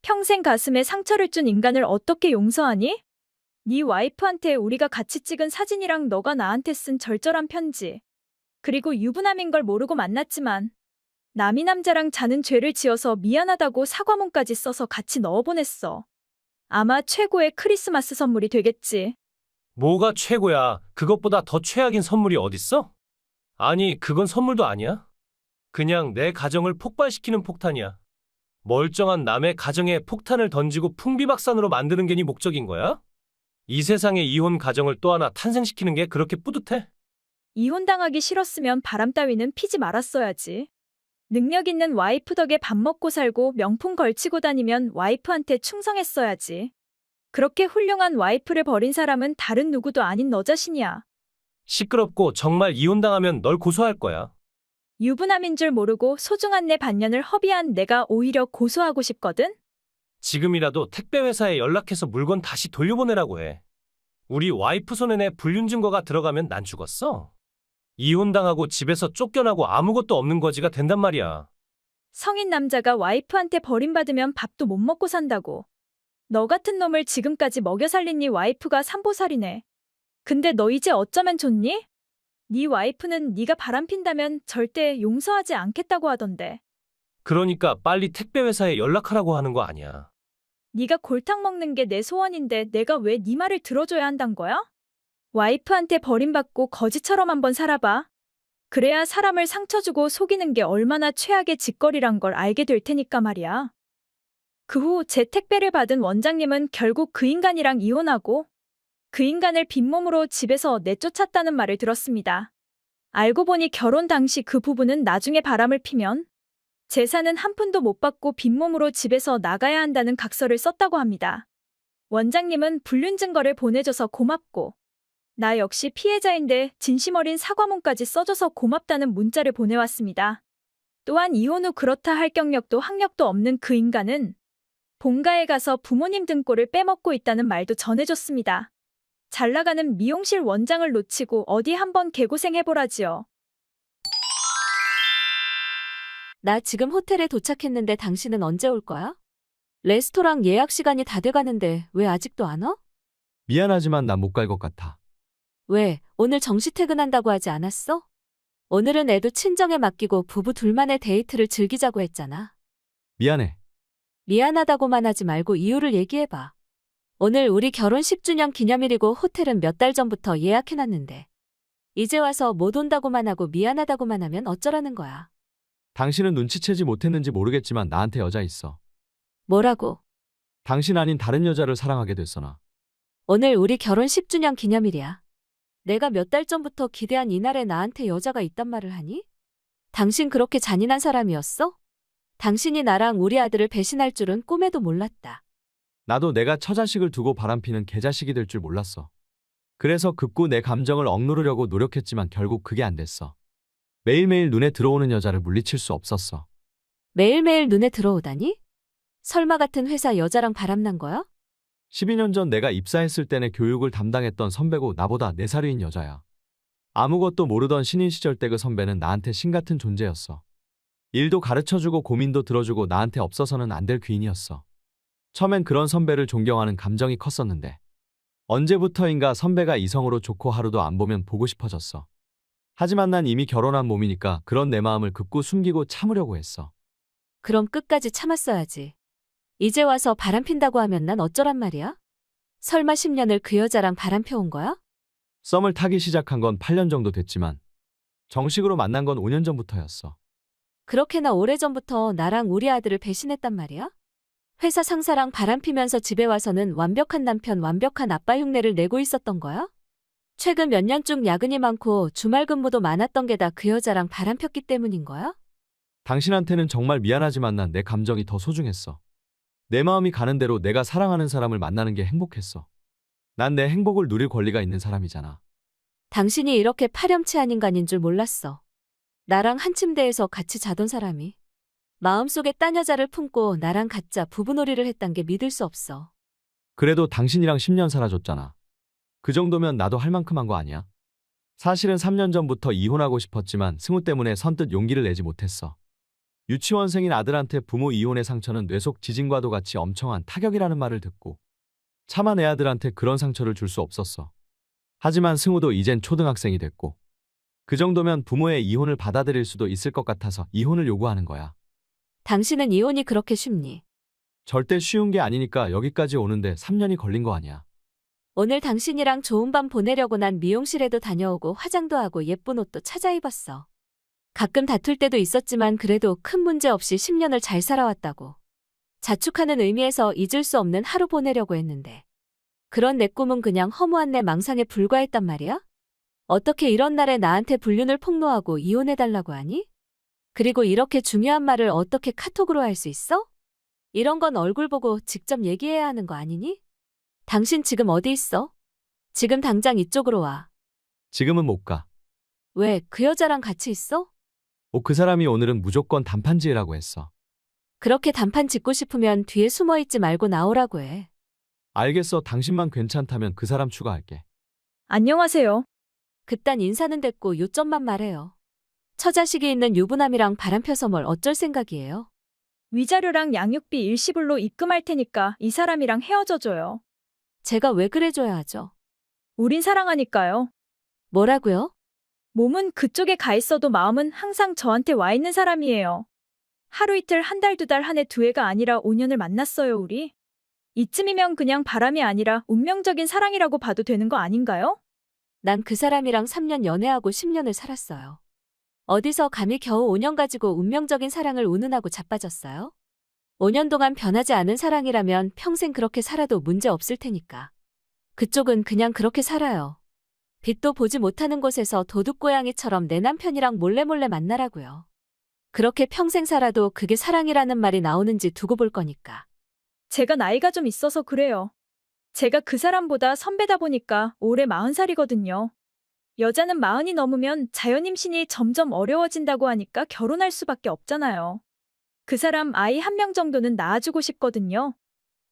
평생 가슴에 상처를 준 인간을 어떻게 용서하니? 네 와이프한테 우리가 같이 찍은 사진이랑 너가 나한테 쓴 절절한 편지. 그리고 유부남인 걸 모르고 만났지만 남이 남자랑 자는 죄를 지어서 미안하다고 사과문까지 써서 같이 넣어보냈어. 아마 최고의 크리스마스 선물이 되겠지. 뭐가 최고야? 그것보다 더 최악인 선물이 어딨어? 아니, 그건 선물도 아니야? 그냥 내 가정을 폭발시키는 폭탄이야. 멀쩡한 남의 가정에 폭탄을 던지고 풍비박산으로 만드는 게 네 목적인 거야? 이 세상에 이혼 가정을 또 하나 탄생시키는 게 그렇게 뿌듯해? 이혼당하기 싫었으면 바람 따위는 피지 말았어야지. 능력 있는 와이프 덕에 밥 먹고 살고 명품 걸치고 다니면 와이프한테 충성했어야지. 그렇게 훌륭한 와이프를 버린 사람은 다른 누구도 아닌 너 자신이야. 시끄럽고 정말 이혼당하면 널 고소할 거야. 유부남인 줄 모르고 소중한 내 반년을 허비한 내가 오히려 고소하고 싶거든? 지금이라도 택배회사에 연락해서 물건 다시 돌려보내라고 해. 우리 와이프 손에 내 불륜 증거가 들어가면 난 죽었어. 이혼당하고 집에서 쫓겨나고 아무것도 없는 거지가 된단 말이야. 성인 남자가 와이프한테 버림받으면 밥도 못 먹고 산다고. 너 같은 놈을 지금까지 먹여 살린 네 와이프가 삼보살이네. 근데 너 이제 어쩌면 좋니? 네 와이프는 네가 바람핀다면 절대 용서하지 않겠다고 하던데. 그러니까 빨리 택배회사에 연락하라고 하는 거 아니야. 네가 골탕 먹는 게 내 소원인데 내가 왜 네 말을 들어줘야 한단 거야? 와이프한테 버림받고 거지처럼 한번 살아봐. 그래야 사람을 상처 주고 속이는 게 얼마나 최악의 짓거리란 걸 알게 될 테니까 말이야. 그 후 제 택배를 받은 원장님은 결국 그 인간이랑 이혼하고 그 인간을 빈몸으로 집에서 내쫓았다는 말을 들었습니다. 알고 보니 결혼 당시 그 부부는 나중에 바람을 피면 재산은 한 푼도 못 받고 빈몸으로 집에서 나가야 한다는 각서를 썼다고 합니다. 원장님은 불륜 증거를 보내줘서 고맙고 나 역시 피해자인데 진심 어린 사과문까지 써줘서 고맙다는 문자를 보내왔습니다. 또한 이혼 후 그렇다 할 경력도 학력도 없는 그 인간은 본가에 가서 부모님 등골을 빼먹고 있다는 말도 전해줬습니다. 잘 나가는 미용실 원장을 놓치고 어디 한번 개고생해보라지요. 나 지금 호텔에 도착했는데 당신은 언제 올 거야? 레스토랑 예약 시간이 다 돼가는데 왜 아직도 안 와? 미안하지만 난 못 갈 것 같아. 왜, 오늘 정시 퇴근한다고 하지 않았어? 오늘은 애도 친정에 맡기고 부부 둘만의 데이트를 즐기자고 했잖아. 미안해. 미안하다고만 하지 말고 이유를 얘기해봐. 오늘 우리 결혼 10주년 기념일이고 호텔은 몇 달 전부터 예약해놨는데. 이제 와서 못 온다고만 하고 미안하다고만 하면 어쩌라는 거야. 당신은 눈치채지 못했는지 모르겠지만 나한테 여자 있어. 뭐라고? 당신 아닌 다른 여자를 사랑하게 됐어 나. 오늘 우리 결혼 10주년 기념일이야. 내가 몇 달 전부터 기대한 이날에 나한테 여자가 있단 말을 하니? 당신 그렇게 잔인한 사람이었어? 당신이 나랑 우리 아들을 배신할 줄은 꿈에도 몰랐다. 나도 내가 처자식을 두고 바람피는 개자식이 될 줄 몰랐어. 그래서 급고 내 감정을 억누르려고 노력했지만 결국 그게 안 됐어. 매일매일 눈에 들어오는 여자를 물리칠 수 없었어. 매일매일 눈에 들어오다니? 설마 같은 회사 여자랑 바람난 거야? 12년 전 내가 입사했을 때내 교육을 담당했던 선배고 나보다 4살 위인 여자야. 아무것도 모르던 신인 시절 때 그 선배는 나한테 신 같은 존재였어. 일도 가르쳐주고 고민도 들어주고 나한테 없어서는 안 될 귀인이었어. 처음엔 그런 선배를 존경하는 감정이 컸었는데 언제부터인가 선배가 이성으로 좋고 하루도 안 보면 보고 싶어졌어. 하지만 난 이미 결혼한 몸이니까 그런 내 마음을 극구 숨기고 참으려고 했어. 그럼 끝까지 참았어야지. 이제 와서 바람핀다고 하면 난 어쩌란 말이야? 설마 10년을 그 여자랑 바람펴온 거야? 썸을 타기 시작한 건 8년 정도 됐지만 정식으로 만난 건 5년 전부터였어. 그렇게나 오래전부터 나랑 우리 아들을 배신했단 말이야? 회사 상사랑 바람피면서 집에 와서는 완벽한 남편, 완벽한 아빠 흉내를 내고 있었던 거야? 최근 몇 년 쭉 야근이 많고 주말 근무도 많았던 게 다 그 여자랑 바람폈기 때문인 거야? 당신한테는 정말 미안하지만 난 내 감정이 더 소중했어. 내 마음이 가는 대로 내가 사랑하는 사람을 만나는 게 행복했어. 난 내 행복을 누릴 권리가 있는 사람이잖아. 당신이 이렇게 파렴치한 인간인 줄 몰랐어. 나랑 한 침대에서 같이 자던 사람이 마음속에 딴 여자를 품고 나랑 가짜 부부놀이를 했단 게 믿을 수 없어. 그래도 당신이랑 10년 살아줬잖아. 그 정도면 나도 할 만큼 한 거 아니야? 사실은 3년 전부터 이혼하고 싶었지만 승우 때문에 선뜻 용기를 내지 못했어. 유치원생인 아들한테 부모 이혼의 상처는 뇌속 지진과도 같이 엄청한 타격이라는 말을 듣고 차마 내 아들한테 그런 상처를 줄 수 없었어. 하지만 승우도 이젠 초등학생이 됐고 그 정도면 부모의 이혼을 받아들일 수도 있을 것 같아서 이혼을 요구하는 거야. 당신은 이혼이 그렇게 쉽니? 절대 쉬운 게 아니니까 여기까지 오는데 3년이 걸린 거 아니야. 오늘 당신이랑 좋은 밤 보내려고 난 미용실에도 다녀오고 화장도 하고 예쁜 옷도 찾아 입었어. 가끔 다툴 때도 있었지만 그래도 큰 문제 없이 10년을 잘 살아왔다고. 자축하는 의미에서 잊을 수 없는 하루 보내려고 했는데. 그런 내 꿈은 그냥 허무한 내 망상에 불과했단 말이야? 어떻게 이런 날에 나한테 불륜을 폭로하고 이혼해달라고 하니? 그리고 이렇게 중요한 말을 어떻게 카톡으로 할 수 있어? 이런 건 얼굴 보고 직접 얘기해야 하는 거 아니니? 당신 지금 어디 있어? 지금 당장 이쪽으로 와. 지금은 못 가. 왜, 그 여자랑 같이 있어? 그 사람이 오늘은 무조건 단판 지으라고 했어. 그렇게 단판 짓고 싶으면 뒤에 숨어 있지 말고 나오라고 해. 알겠어. 당신만 괜찮다면 그 사람 추가할게. 안녕하세요. 그딴 인사는 됐고 요점만 말해요. 처자식이 있는 유부남이랑 바람펴서 뭘 어쩔 생각이에요? 위자료랑 양육비 일시불로 입금할 테니까 이 사람이랑 헤어져줘요. 제가 왜 그래줘야 하죠? 우린 사랑하니까요. 뭐라고요? 몸은 그쪽에 가 있어도 마음은 항상 저한테 와 있는 사람이에요. 하루 이틀 한 달 두 달 한 해 두 해가 아니라 5년을 만났어요, 우리. 이쯤이면 그냥 바람이 아니라 운명적인 사랑이라고 봐도 되는 거 아닌가요? 난 그 사람이랑 3년 연애하고 10년을 살았어요. 어디서 감히 겨우 5년 가지고 운명적인 사랑을 운운하고 자빠졌어요? 5년 동안 변하지 않은 사랑이라면 평생 그렇게 살아도 문제 없을 테니까. 그쪽은 그냥 그렇게 살아요. 빛도 보지 못하는 곳에서 도둑고양이처럼 내 남편이랑 몰래 만나라고요. 그렇게 평생 살아도 그게 사랑이라는 말이 나오는지 두고 볼 거니까. 제가 나이가 좀 있어서 그래요. 제가 그 사람보다 선배다 보니까 올해 40살이거든요. 여자는 40이 넘으면 자연임신이 점점 어려워진다고 하니까 결혼할 수밖에 없잖아요. 그 사람 아이 한 명 정도는 낳아주고 싶거든요.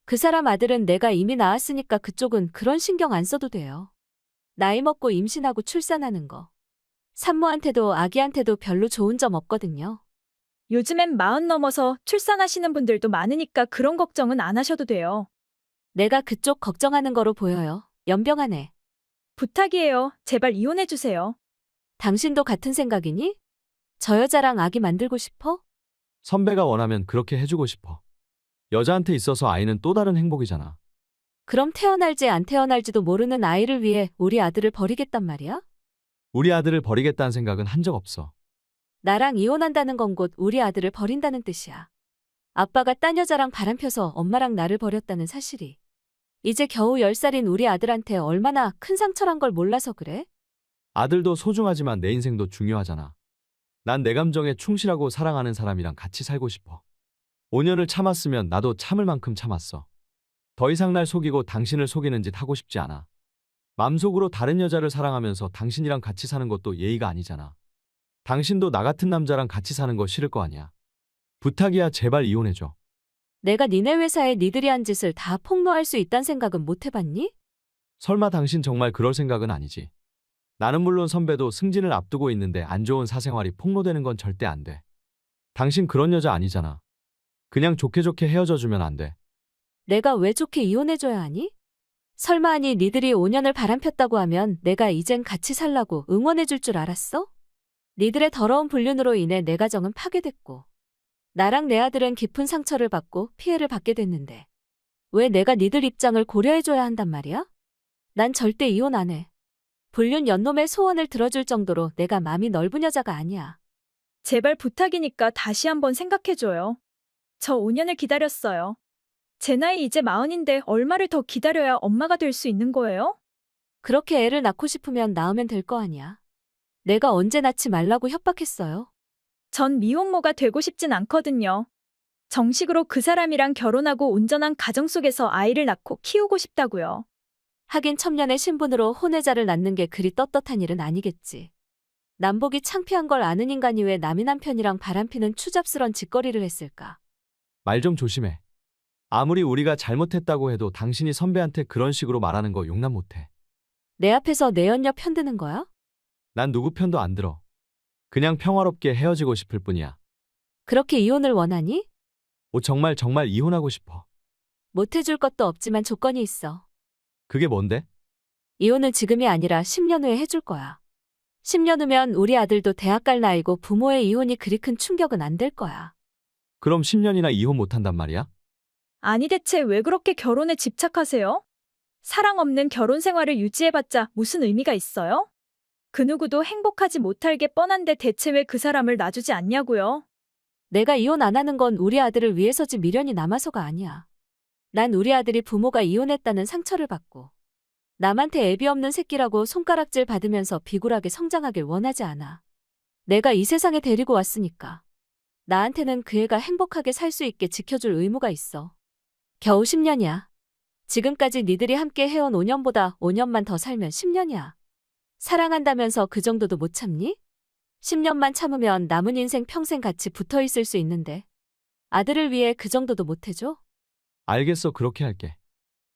그 사람 아들은 내가 이미 낳았으니까 그쪽은 그런 신경 안 써도 돼요. 나이 먹고 임신하고 출산하는 거. 산모한테도 아기한테도 별로 좋은 점 없거든요. 요즘엔 40 넘어서 출산하시는 분들도 많으니까 그런 걱정은 안 하셔도 돼요. 내가 그쪽 걱정하는 거로 보여요. 연병하네. 부탁이에요. 제발 이혼해주세요. 당신도 같은 생각이니? 저 여자랑 아기 만들고 싶어? 선배가 원하면 그렇게 해주고 싶어. 여자한테 있어서 아이는 또 다른 행복이잖아. 그럼 태어날지 안 태어날지도 모르는 아이를 위해 우리 아들을 버리겠단 말이야? 우리 아들을 버리겠다는 생각은 한 적 없어. 나랑 이혼한다는 건 곧 우리 아들을 버린다는 뜻이야. 아빠가 딴 여자랑 바람펴서 엄마랑 나를 버렸다는 사실이. 이제 겨우 10살인 우리 아들한테 얼마나 큰 상처란 걸 몰라서 그래? 아들도 소중하지만 내 인생도 중요하잖아. 난 내 감정에 충실하고 사랑하는 사람이랑 같이 살고 싶어. 5년을 참았으면 나도 참을 만큼 참았어. 더 이상 날 속이고 당신을 속이는 짓 하고 싶지 않아. 맘속으로 다른 여자를 사랑하면서 당신이랑 같이 사는 것도 예의가 아니잖아. 당신도 나 같은 남자랑 같이 사는 거 싫을 거 아니야. 부탁이야, 제발 이혼해줘. 내가 니네 회사에 니들이 한 짓을 다 폭로할 수 있단 생각은 못 해봤니? 설마 당신 정말 그럴 생각은 아니지. 나는 물론 선배도 승진을 앞두고 있는데 안 좋은 사생활이 폭로되는 건 절대 안 돼. 당신 그런 여자 아니잖아. 그냥 좋게 좋게 헤어져주면 안 돼. 내가 왜 좋게 이혼해줘야 하니? 설마 아니 니들이 5년을 바람폈다고 하면 내가 이젠 같이 살라고 응원해줄 줄 알았어? 니들의 더러운 불륜으로 인해 내 가정은 파괴됐고 나랑 내 아들은 깊은 상처를 받고 피해를 받게 됐는데 왜 내가 니들 입장을 고려해줘야 한단 말이야? 난 절대 이혼 안 해. 불륜 연놈의 소원을 들어줄 정도로 내가 마음이 넓은 여자가 아니야. 제발 부탁이니까 다시 한번 생각해줘요. 저 5년을 기다렸어요. 제 나이 이제 40인데 얼마를 더 기다려야 엄마가 될 수 있는 거예요? 그렇게 애를 낳고 싶으면 낳으면 될 거 아니야. 내가 언제 낳지 말라고 협박했어요. 전 미혼모가 되고 싶진 않거든요. 정식으로 그 사람이랑 결혼하고 온전한 가정 속에서 아이를 낳고 키우고 싶다고요. 하긴 첩년의 신분으로 혼외자를 낳는 게 그리 떳떳한 일은 아니겠지. 남보기 창피한 걸 아는 인간이 왜 남의 남편이랑 바람피는 추잡스런 짓거리를 했을까? 말 좀 조심해. 아무리 우리가 잘못했다고 해도 당신이 선배한테 그런 식으로 말하는 거 용납 못해. 내 앞에서 내 연녀 편드는 거야? 난 누구 편도 안 들어. 그냥 평화롭게 헤어지고 싶을 뿐이야. 그렇게 이혼을 원하니? 정말 이혼하고 싶어. 못해줄 것도 없지만 조건이 있어. 그게 뭔데? 이혼은 지금이 아니라 10년 후에 해줄 거야. 10년 후면 우리 아들도 대학 갈 나이고 부모의 이혼이 그리 큰 충격은 안 될 거야. 그럼 10년이나 이혼 못한단 말이야? 아니 대체 왜 그렇게 결혼에 집착하세요? 사랑 없는 결혼 생활을 유지해봤자 무슨 의미가 있어요? 그 누구도 행복하지 못할 게 뻔한데 대체 왜 그 사람을 놔주지 않냐고요? 내가 이혼 안 하는 건 우리 아들을 위해서지 미련이 남아서가 아니야. 난 우리 아들이 부모가 이혼했다는 상처를 받고 남한테 애비 없는 새끼라고 손가락질 받으면서 비굴하게 성장하길 원하지 않아. 내가 이 세상에 데리고 왔으니까. 나한테는 그 애가 행복하게 살 수 있게 지켜줄 의무가 있어. 겨우 10년이야. 지금까지 니들이 함께 해온 5년보다 5년만 더 살면 10년이야. 사랑한다면서 그 정도도 못 참니? 10년만 참으면 남은 인생 평생 같이 붙어 있을 수 있는데. 아들을 위해 그 정도도 못 해줘? 알겠어, 그렇게 할게.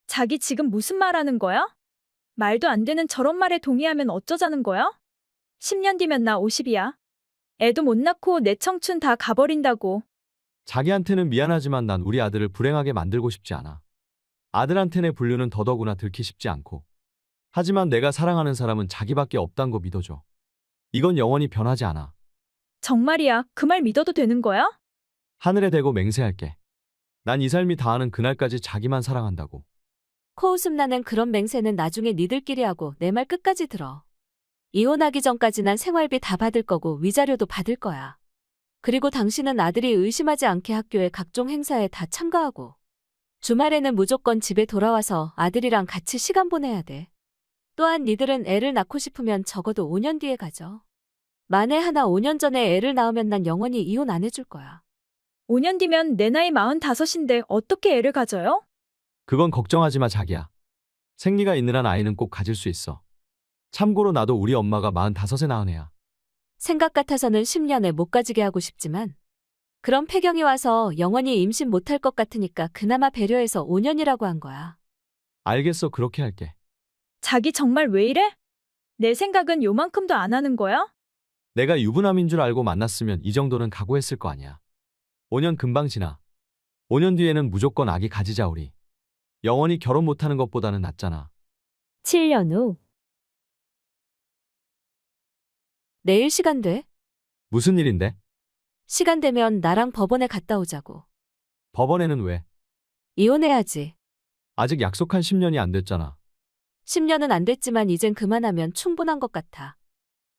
자기 지금 무슨 말 하는 거야? 말도 안 되는 저런 말에 동의하면 어쩌자는 거야? 10년 뒤면 나 50이야. 애도 못 낳고 내 청춘 다 가버린다고. 자기한테는 미안하지만 난 우리 아들을 불행하게 만들고 싶지 않아. 아들한테 내 분류는 더더구나 들키 싶지 않고. 하지만 내가 사랑하는 사람은 자기밖에 없단 거 믿어줘. 이건 영원히 변하지 않아. 정말이야. 그 말 믿어도 되는 거야? 하늘에 대고 맹세할게. 난 이 삶이 다하는 그날까지 자기만 사랑한다고. 코웃음 나는 그런 맹세는 나중에 니들끼리 하고 내 말 끝까지 들어. 이혼하기 전까지 난 생활비 다 받을 거고 위자료도 받을 거야. 그리고 당신은 아들이 의심하지 않게 학교의 각종 행사에 다 참가하고 주말에는 무조건 집에 돌아와서 아들이랑 같이 시간 보내야 돼. 또한 니들은 애를 낳고 싶으면 적어도 5년 뒤에 가져. 만에 하나 5년 전에 애를 낳으면 난 영원히 이혼 안 해줄 거야. 5년 뒤면 내 나이 45인데 어떻게 애를 가져요? 그건 걱정하지 마, 자기야. 생리가 있는 한 아이는 꼭 가질 수 있어. 참고로 나도 우리 엄마가 45에 낳은 애야. 생각 같아서는 10년에 못 가지게 하고 싶지만 그런 폐경이 와서 영원히 임신 못할 것 같으니까 그나마 배려해서 5년이라고 한 거야. 알겠어, 그렇게 할게. 자기 정말 왜 이래? 내 생각은 요만큼도 안 하는 거야? 내가 유부남인 줄 알고 만났으면 이 정도는 각오했을 거 아니야. 5년 금방 지나. 5년 뒤에는 무조건 아기 가지자, 우리. 영원히 결혼 못하는 것보다는 낫잖아. 7년 후. 내일 시간 돼? 무슨 일인데? 시간 되면 나랑 법원에 갔다 오자고. 법원에는 왜? 이혼해야지. 아직 약속한 10년이 안 됐잖아. 10년은 안 됐지만 이젠 그만하면 충분한 것 같아.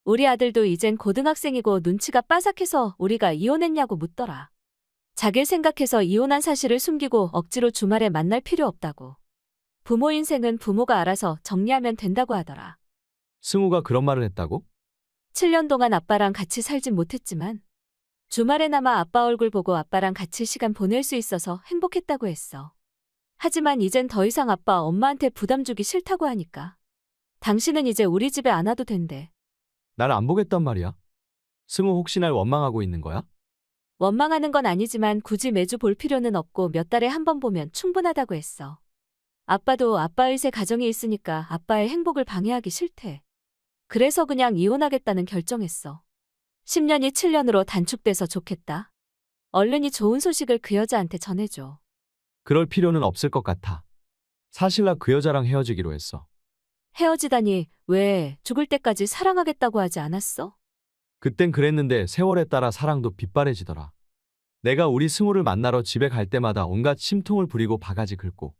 우리 아들도 이젠 고등학생이고 눈치가 빠삭해서 우리가 이혼했냐고 묻더라. 자길 생각해서 이혼한 사실을 숨기고 억지로 주말에 만날 필요 없다고. 부모 인생은 부모가 알아서 정리하면 된다고 하더라. 승우가 그런 말을 했다고? 7년 동안 아빠랑 같이 살진 못했지만 주말에나마 아빠 얼굴 보고 아빠랑 같이 시간 보낼 수 있어서 행복했다고 했어. 하지만 이젠 더 이상 아빠 엄마한테 부담 주기 싫다고 하니까. 당신은 이제 우리 집에 안 와도 된대. 날 안 보겠단 말이야? 승우 혹시 날 원망하고 있는 거야? 원망하는 건 아니지만 굳이 매주 볼 필요는 없고 몇 달에 한 번 보면 충분하다고 했어. 아빠도 아빠의 새 가정이 있으니까 아빠의 행복을 방해하기 싫대. 그래서 그냥 이혼하겠다는 결정했어. 10년이 7년으로 단축돼서 좋겠다. 얼른 이 좋은 소식을 그 여자한테 전해줘. 그럴 필요는 없을 것 같아. 사실 나 그 여자랑 헤어지기로 했어. 헤어지다니 왜 죽을 때까지 사랑하겠다고 하지 않았어? 그땐 그랬는데 세월에 따라 사랑도 빗바래지더라. 내가 우리 승우를 만나러 집에 갈 때마다 온갖 심통을 부리고 바가지 긁고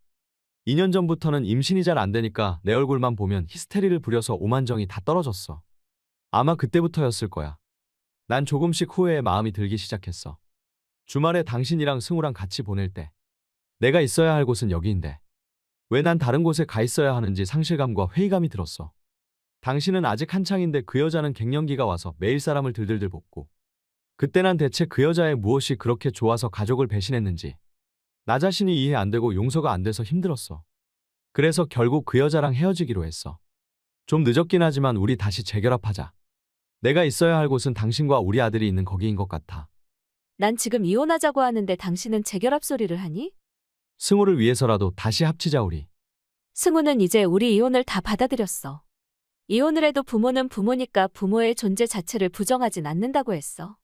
2년 전부터는 임신이 잘 안 되니까 내 얼굴만 보면 히스테리를 부려서 오만정이 다 떨어졌어. 아마 그때부터였을 거야. 난 조금씩 후회의 마음이 들기 시작했어. 주말에 당신이랑 승우랑 같이 보낼 때 내가 있어야 할 곳은 여기인데 왜 난 다른 곳에 가 있어야 하는지 상실감과 회의감이 들었어. 당신은 아직 한창인데 그 여자는 갱년기가 와서 매일 사람을 들들들 볶고 그때 난 대체 그 여자의 무엇이 그렇게 좋아서 가족을 배신했는지 나 자신이 이해 안 되고 용서가 안 돼서 힘들었어. 그래서 결국 그 여자랑 헤어지기로 했어. 좀 늦었긴 하지만 우리 다시 재결합하자. 내가 있어야 할 곳은 당신과 우리 아들이 있는 거기인 것 같아. 난 지금 이혼하자고 하는데 당신은 재결합 소리를 하니? 승우를 위해서라도 다시 합치자, 우리. 승우는 이제 우리 이혼을 다 받아들였어. 이혼을 해도 부모는 부모니까 부모의 존재 자체를 부정하진 않는다고 했어.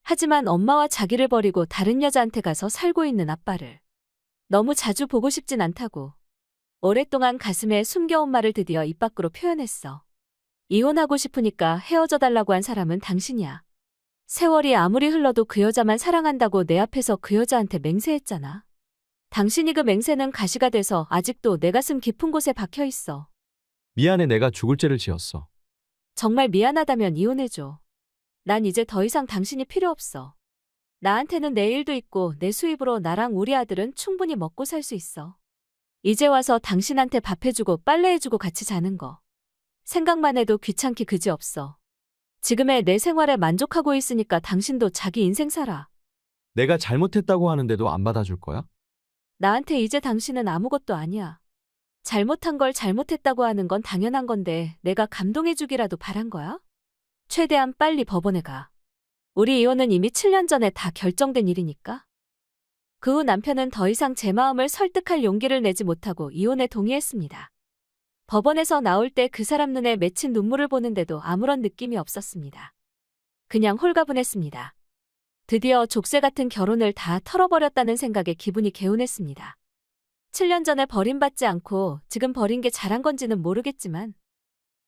하지만 엄마와 자기를 버리고 다른 여자한테 가서 살고 있는 아빠를 너무 자주 보고 싶진 않다고. 오랫동안 가슴에 숨겨온 말을 드디어 입 밖으로 표현했어. 이혼하고 싶으니까 헤어져 달라고 한 사람은 당신이야. 세월이 아무리 흘러도 그 여자만 사랑한다고 내 앞에서 그 여자한테 맹세했잖아. 당신이 그 맹세는 가시가 돼서 아직도 내 가슴 깊은 곳에 박혀 있어. 미안해, 내가 죽을 죄를 지었어. 정말 미안하다면 이혼해줘. 난 이제 더 이상 당신이 필요 없어. 나한테는 내 일도 있고 내 수입으로 나랑 우리 아들은 충분히 먹고 살 수 있어. 이제 와서 당신한테 밥 해주고 빨래해주고 같이 자는 거. 생각만 해도 귀찮기 그지없어. 지금의 내 생활에 만족하고 있으니까 당신도 자기 인생 살아. 내가 잘못했다고 하는데도 안 받아줄 거야? 나한테 이제 당신은 아무것도 아니야. 잘못한 걸 잘못했다고 하는 건 당연한 건데 내가 감동해주기라도 바란 거야? 최대한 빨리 법원에 가. 우리 이혼은 이미 7년 전에 다 결정된 일이니까. 그 후 남편은 더 이상 제 마음을 설득할 용기를 내지 못하고 이혼에 동의했습니다. 법원에서 나올 때 그 사람 눈에 맺힌 눈물을 보는데도 아무런 느낌이 없었습니다. 그냥 홀가분했습니다. 드디어 족쇄 같은 결혼을 다 털어버렸다는 생각에 기분이 개운했습니다. 7년 전에 버림받지 않고 지금 버린 게 잘한 건지는 모르겠지만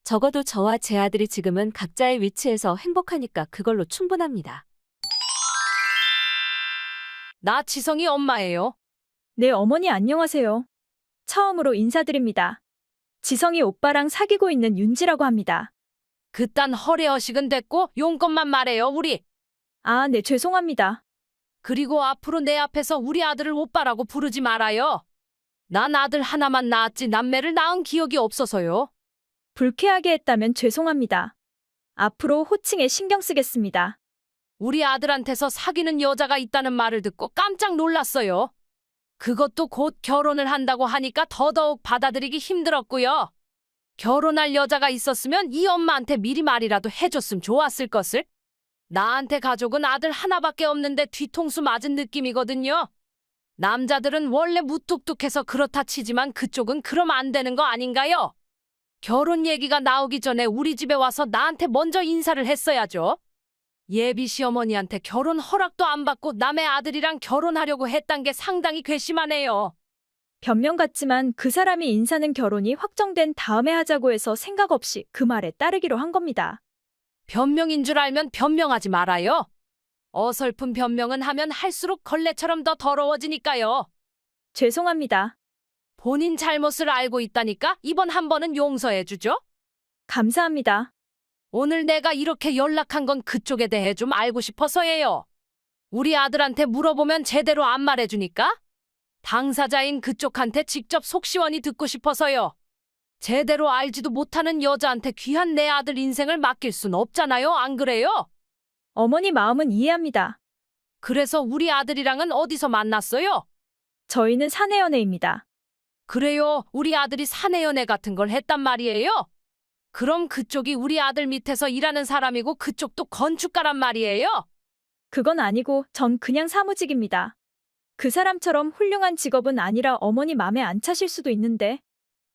적어도 저와 제 아들이 지금은 각자의 위치에서 행복하니까 그걸로 충분합니다. 나 지성이 엄마예요. 네, 어머니 안녕하세요. 처음으로 인사드립니다. 지성이 오빠랑 사귀고 있는 윤지라고 합니다. 그딴 허례허식은 됐고 용건만 말해요, 우리. 아, 네, 죄송합니다. 그리고 앞으로 내 앞에서 우리 아들을 오빠라고 부르지 말아요. 난 아들 하나만 낳았지 남매를 낳은 기억이 없어서요. 불쾌하게 했다면 죄송합니다. 앞으로 호칭에 신경 쓰겠습니다. 우리 아들한테서 사귀는 여자가 있다는 말을 듣고 깜짝 놀랐어요. 그것도 곧 결혼을 한다고 하니까 더더욱 받아들이기 힘들었고요. 결혼할 여자가 있었으면 이 엄마한테 미리 말이라도 해줬으면 좋았을 것을. 나한테 가족은 아들 하나밖에 없는데 뒤통수 맞은 느낌이거든요. 남자들은 원래 무뚝뚝해서 그렇다 치지만 그쪽은 그럼 안 되는 거 아닌가요? 결혼 얘기가 나오기 전에 우리 집에 와서 나한테 먼저 인사를 했어야죠. 예비 시어머니한테 결혼 허락도 안 받고 남의 아들이랑 결혼하려고 했단 게 상당히 괘씸하네요. 변명 같지만 그 사람이 인사는 결혼이 확정된 다음에 하자고 해서 생각 없이 그 말에 따르기로 한 겁니다. 변명인 줄 알면 변명하지 말아요. 어설픈 변명은 하면 할수록 걸레처럼 더 더러워지니까요. 죄송합니다. 본인 잘못을 알고 있다니까 이번 한 번은 용서해 주죠. 감사합니다. 오늘 내가 이렇게 연락한 건 그쪽에 대해 좀 알고 싶어서예요. 우리 아들한테 물어보면 제대로 안 말해주니까 당사자인 그쪽한테 직접 속 시원히 듣고 싶어서요. 제대로 알지도 못하는 여자한테 귀한 내 아들 인생을 맡길 순 없잖아요, 안 그래요? 어머니 마음은 이해합니다. 그래서 우리 아들이랑은 어디서 만났어요? 저희는 사내연애입니다. 그래요, 우리 아들이 사내연애 같은 걸 했단 말이에요? 그럼 그쪽이 우리 아들 밑에서 일하는 사람이고 그쪽도 건축가란 말이에요? 그건 아니고 전 그냥 사무직입니다. 그 사람처럼 훌륭한 직업은 아니라 어머니 맘에 안 차실 수도 있는데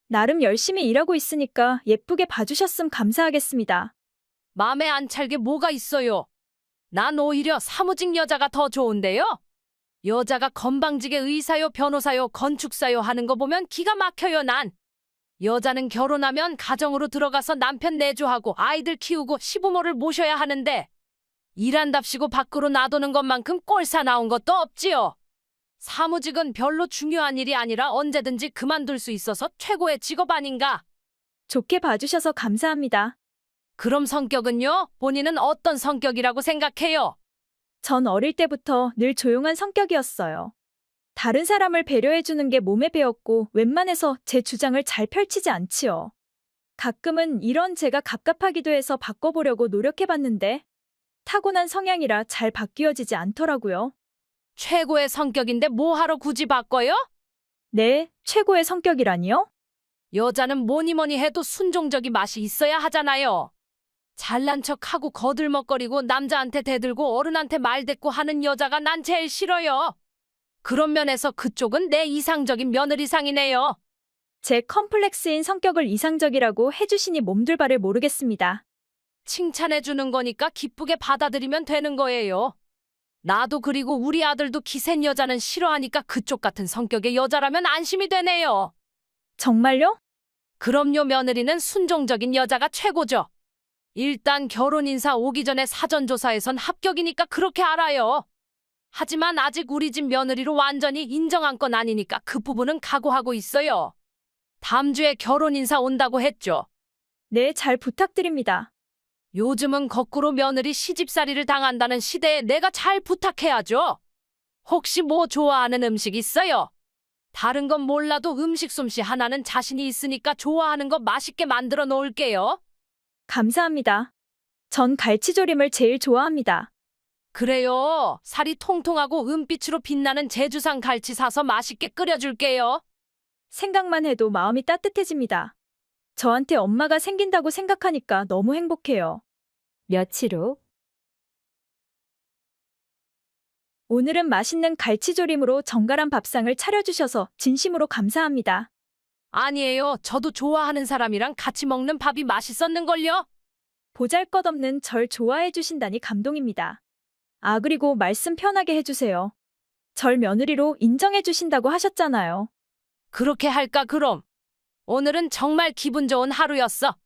나름 열심히 일하고 있으니까 예쁘게 봐주셨음 감사하겠습니다. 마음에 안 찰게 뭐가 있어요? 난 오히려 사무직 여자가 더 좋은데요? 여자가 건방지게 의사요, 변호사요, 건축사요 하는 거 보면 기가 막혀요, 난. 여자는 결혼하면 가정으로 들어가서 남편 내조하고 아이들 키우고 시부모를 모셔야 하는데 일한답시고 밖으로 놔두는 것만큼 꼴사 나온 것도 없지요. 사무직은 별로 중요한 일이 아니라 언제든지 그만둘 수 있어서 최고의 직업 아닌가? 좋게 봐주셔서 감사합니다. 그럼 성격은요? 본인은 어떤 성격이라고 생각해요? 전 어릴 때부터 늘 조용한 성격이었어요. 다른 사람을 배려해주는 게 몸에 배었고 웬만해서 제 주장을 잘 펼치지 않지요. 가끔은 이런 제가 갑갑하기도 해서 바꿔보려고 노력해봤는데 타고난 성향이라 잘 바뀌어지지 않더라고요. 최고의 성격인데 뭐하러 굳이 바꿔요? 네, 최고의 성격이라니요? 여자는 뭐니 해도 순종적인 맛이 있어야 하잖아요. 잘난 척하고 거들먹거리고 남자한테 대들고 어른한테 말대꾸 하는 여자가 난 제일 싫어요. 그런 면에서 그쪽은 내 이상적인 며느리상이네요. 제 컴플렉스인 성격을 이상적이라고 해주시니 몸둘 바를 모르겠습니다. 칭찬해주는 거니까 기쁘게 받아들이면 되는 거예요. 나도 그리고 우리 아들도 기센 여자는 싫어하니까 그쪽 같은 성격의 여자라면 안심이 되네요. 정말요? 그럼요, 며느리는 순종적인 여자가 최고죠. 일단 결혼 인사 오기 전에 사전조사에선 합격이니까 그렇게 알아요. 하지만 아직 우리 집 며느리로 완전히 인정한 건 아니니까 그 부분은 각오하고 있어요. 다음 주에 결혼 인사 온다고 했죠. 네, 잘 부탁드립니다. 요즘은 거꾸로 며느리 시집살이를 당한다는 시대에 내가 잘 부탁해야죠. 혹시 뭐 좋아하는 음식 있어요? 다른 건 몰라도 음식 솜씨 하나는 자신이 있으니까 좋아하는 거 맛있게 만들어 놓을게요. 감사합니다. 전 갈치조림을 제일 좋아합니다. 그래요. 살이 통통하고 은빛으로 빛나는 제주산 갈치 사서 맛있게 끓여줄게요. 생각만 해도 마음이 따뜻해집니다. 저한테 엄마가 생긴다고 생각하니까 너무 행복해요. 며칠 후. 오늘은 맛있는 갈치조림으로 정갈한 밥상을 차려주셔서 진심으로 감사합니다. 아니에요. 저도 좋아하는 사람이랑 같이 먹는 밥이 맛있었는걸요. 보잘것없는 절 좋아해 주신다니 감동입니다. 아, 그리고 말씀 편하게 해주세요. 절 며느리로 인정해 주신다고 하셨잖아요. 그렇게 할까 그럼. 오늘은 정말 기분 좋은 하루였어.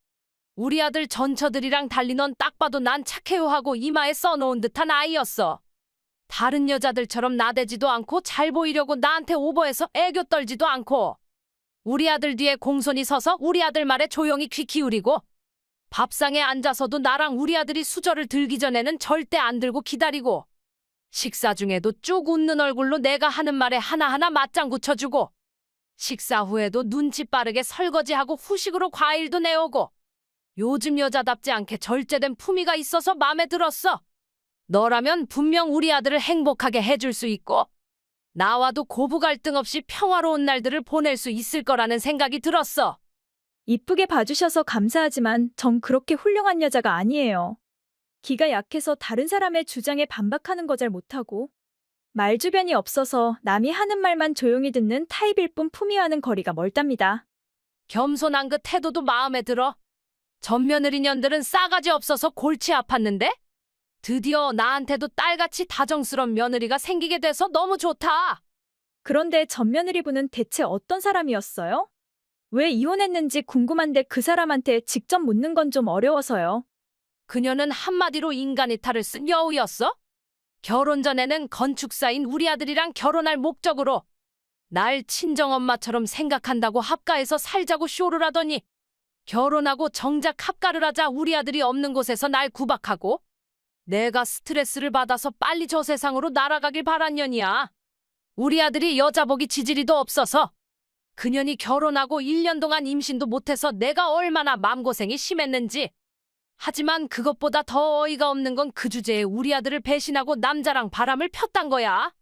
우리 아들 전처들이랑 달리 넌 딱 봐도 난 착해요 하고 이마에 써놓은 듯한 아이였어. 다른 여자들처럼 나대지도 않고 잘 보이려고 나한테 오버해서 애교 떨지도 않고 우리 아들 뒤에 공손히 서서 우리 아들 말에 조용히 귀 기울이고 밥상에 앉아서도 나랑 우리 아들이 수저를 들기 전에는 절대 안 들고 기다리고 식사 중에도 쭉 웃는 얼굴로 내가 하는 말에 하나하나 맞장구 쳐주고 식사 후에도 눈치 빠르게 설거지하고 후식으로 과일도 내오고 요즘 여자답지 않게 절제된 품위가 있어서 마음에 들었어. 너라면 분명 우리 아들을 행복하게 해줄 수 있고 나와도 고부 갈등 없이 평화로운 날들을 보낼 수 있을 거라는 생각이 들었어. 이쁘게 봐주셔서 감사하지만 전 그렇게 훌륭한 여자가 아니에요. 기가 약해서 다른 사람의 주장에 반박하는 거 잘 못하고 말주변이 없어서 남이 하는 말만 조용히 듣는 타입일 뿐 품위와는 거리가 멀답니다. 겸손한 그 태도도 마음에 들어. 전 며느리년들은 싸가지 없어서 골치 아팠는데 드디어 나한테도 딸같이 다정스런 며느리가 생기게 돼서 너무 좋다. 그런데 전 며느리분은 대체 어떤 사람이었어요? 왜 이혼했는지 궁금한데 그 사람한테 직접 묻는 건 좀 어려워서요. 그녀는 한마디로 인간의 탈을 쓴 여우였어. 결혼 전에는 건축사인 우리 아들이랑 결혼할 목적으로 날 친정엄마처럼 생각한다고 합가해서 살자고 쇼를 하더니 결혼하고 정작 합가를 하자 우리 아들이 없는 곳에서 날 구박하고 내가 스트레스를 받아서 빨리 저 세상으로 날아가길 바란 년이야. 우리 아들이 여자복이 지지리도 없어서 그년이 결혼하고 1년 동안 임신도 못해서 내가 얼마나 마음고생이 심했는지. 하지만 그것보다 더 어이가 없는 건 그 주제에 우리 아들을 배신하고 남자랑 바람을 폈단 거야.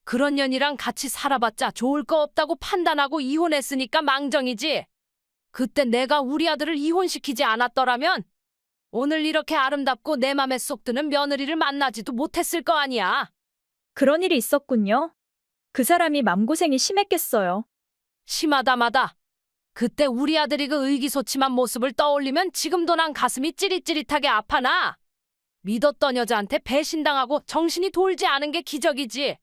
그런 년이랑 같이 살아봤자 좋을 거 없다고 판단하고 이혼했으니까 망정이지. 그때 내가 우리 아들을 이혼시키지 않았더라면 오늘 이렇게 아름답고 내 맘에 쏙 드는 며느리를 만나지도 못했을 거 아니야. 그런 일이 있었군요. 그 사람이 맘고생이 심했겠어요. 심하다마다. 그때 우리 아들이 그 의기소침한 모습을 떠올리면 지금도 난 가슴이 찌릿찌릿하게 아파나. 믿었던 여자한테 배신당하고 정신이 돌지 않은 게 기적이지.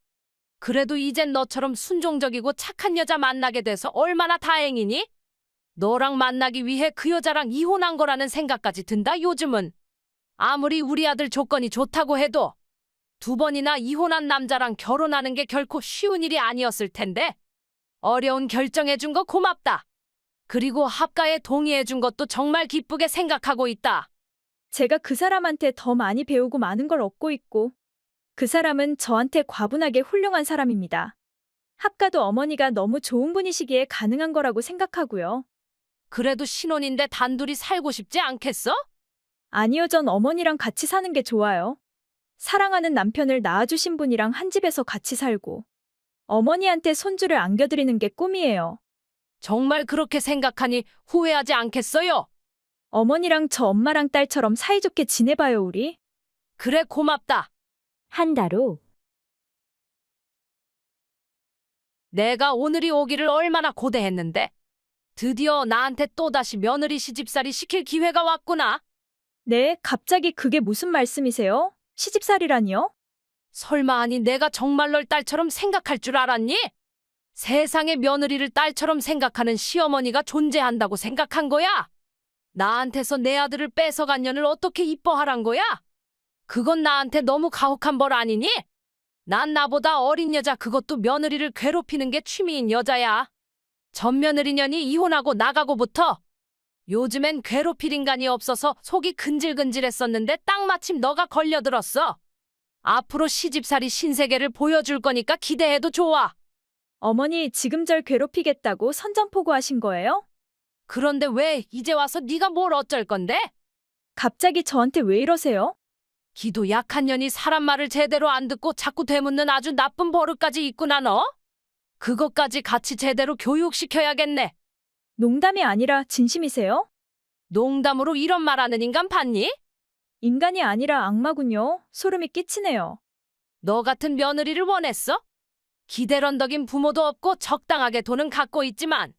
그래도 이젠 너처럼 순종적이고 착한 여자 만나게 돼서 얼마나 다행이니? 너랑 만나기 위해 그 여자랑 이혼한 거라는 생각까지 든다 요즘은. 아무리 우리 아들 조건이 좋다고 해도 2번이나 이혼한 남자랑 결혼하는 게 결코 쉬운 일이 아니었을 텐데. 어려운 결정해준 거 고맙다. 그리고 합가에 동의해준 것도 정말 기쁘게 생각하고 있다. 제가 그 사람한테 더 많이 배우고 많은 걸 얻고 있고 그 사람은 저한테 과분하게 훌륭한 사람입니다. 합가도 어머니가 너무 좋은 분이시기에 가능한 거라고 생각하고요. 그래도 신혼인데 단둘이 살고 싶지 않겠어? 아니요, 전 어머니랑 같이 사는 게 좋아요. 사랑하는 남편을 낳아주신 분이랑 한 집에서 같이 살고 어머니한테 손주를 안겨드리는 게 꿈이에요. 정말 그렇게 생각하니 후회하지 않겠어요? 어머니랑 저 엄마랑 딸처럼 사이좋게 지내봐요, 우리. 그래, 고맙다. 한 달 후. 내가 오늘이 오기를 얼마나 고대했는데 드디어 나한테 또다시 며느리 시집살이 시킬 기회가 왔구나. 네, 갑자기 그게 무슨 말씀이세요? 시집살이라니요? 설마 아니 내가 정말 널 딸처럼 생각할 줄 알았니? 세상에 며느리를 딸처럼 생각하는 시어머니가 존재한다고 생각한 거야? 나한테서 내 아들을 뺏어간 년을 어떻게 이뻐하란 거야? 그건 나한테 너무 가혹한 벌 아니니? 난 나보다 어린 여자, 그것도 며느리를 괴롭히는 게 취미인 여자야. 전 며느리년이 이혼하고 나가고부터 요즘엔 괴롭힐 인간이 없어서 속이 근질근질했었는데 딱 마침 너가 걸려들었어. 앞으로 시집살이 신세계를 보여줄 거니까 기대해도 좋아. 어머니 지금 절 괴롭히겠다고 선전포고하신 거예요? 그런데 왜 이제 와서 네가 뭘 어쩔 건데? 갑자기 저한테 왜 이러세요? 기도 약한 년이 사람 말을 제대로 안 듣고 자꾸 되묻는 아주 나쁜 버릇까지 있구나 너? 그것까지 같이 제대로 교육시켜야겠네. 농담이 아니라 진심이세요? 농담으로 이런 말하는 인간 봤니? 인간이 아니라 악마군요. 소름이 끼치네요. 너 같은 며느리를 원했어? 기대런덕인 부모도 없고 적당하게 돈은 갖고 있지만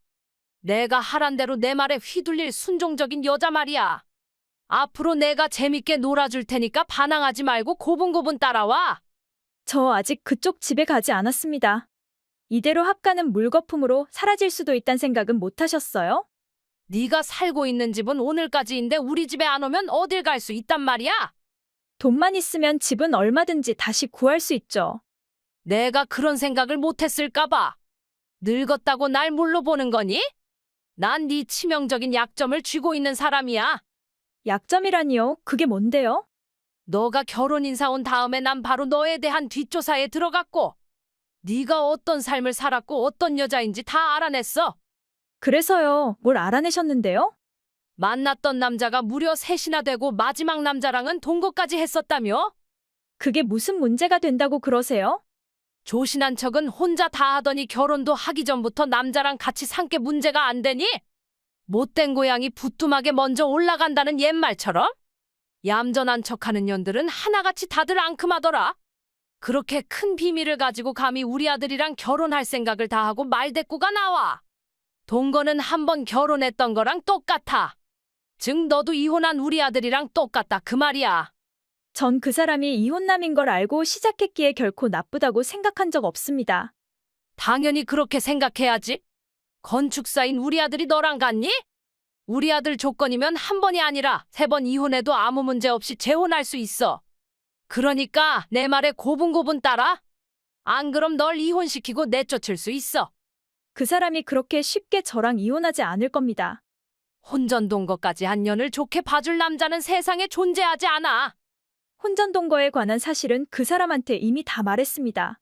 내가 하란 대로 내 말에 휘둘릴 순종적인 여자 말이야. 앞으로 내가 재밌게 놀아줄 테니까 반항하지 말고 고분고분 따라와. 저 아직 그쪽 집에 가지 않았습니다. 이대로 합가는 물거품으로 사라질 수도 있단 생각은 못 하셨어요? 네가 살고 있는 집은 오늘까지인데 우리 집에 안 오면 어딜 갈 수 있단 말이야. 돈만 있으면 집은 얼마든지 다시 구할 수 있죠. 내가 그런 생각을 못했을까 봐. 늙었다고 날 물로 보는 거니? 난 네 치명적인 약점을 쥐고 있는 사람이야. 약점이라니요? 그게 뭔데요? 너가 결혼 인사 온 다음에 난 바로 너에 대한 뒷조사에 들어갔고 네가 어떤 삶을 살았고 어떤 여자인지 다 알아냈어. 그래서요. 뭘 알아내셨는데요? 만났던 남자가 무려 셋이나 되고 마지막 남자랑은 동거까지 했었다며? 그게 무슨 문제가 된다고 그러세요? 조신한 척은 혼자 다 하더니 결혼도 하기 전부터 남자랑 같이 산 게 문제가 안 되니? 못된 고양이 부뚜막에 먼저 올라간다는 옛말처럼? 얌전한 척하는 년들은 하나같이 다들 앙큼하더라. 그렇게 큰 비밀을 가지고 감히 우리 아들이랑 결혼할 생각을 다 하고 말대꾸가 나와. 동거는 한 번 결혼했던 거랑 똑같아. 즉 너도 이혼한 우리 아들이랑 똑같다 그 말이야. 전 그 사람이 이혼남인 걸 알고 시작했기에 결코 나쁘다고 생각한 적 없습니다. 당연히 그렇게 생각해야지. 건축사인 우리 아들이 너랑 같니? 우리 아들 조건이면 한 번이 아니라 3번 이혼해도 아무 문제 없이 재혼할 수 있어. 그러니까 내 말에 고분고분 따라. 안 그럼 널 이혼시키고 내쫓을 수 있어. 그 사람이 그렇게 쉽게 저랑 이혼하지 않을 겁니다. 혼전동거까지 한 년을 좋게 봐줄 남자는 세상에 존재하지 않아. 혼전동거에 관한 사실은 그 사람한테 이미 다 말했습니다.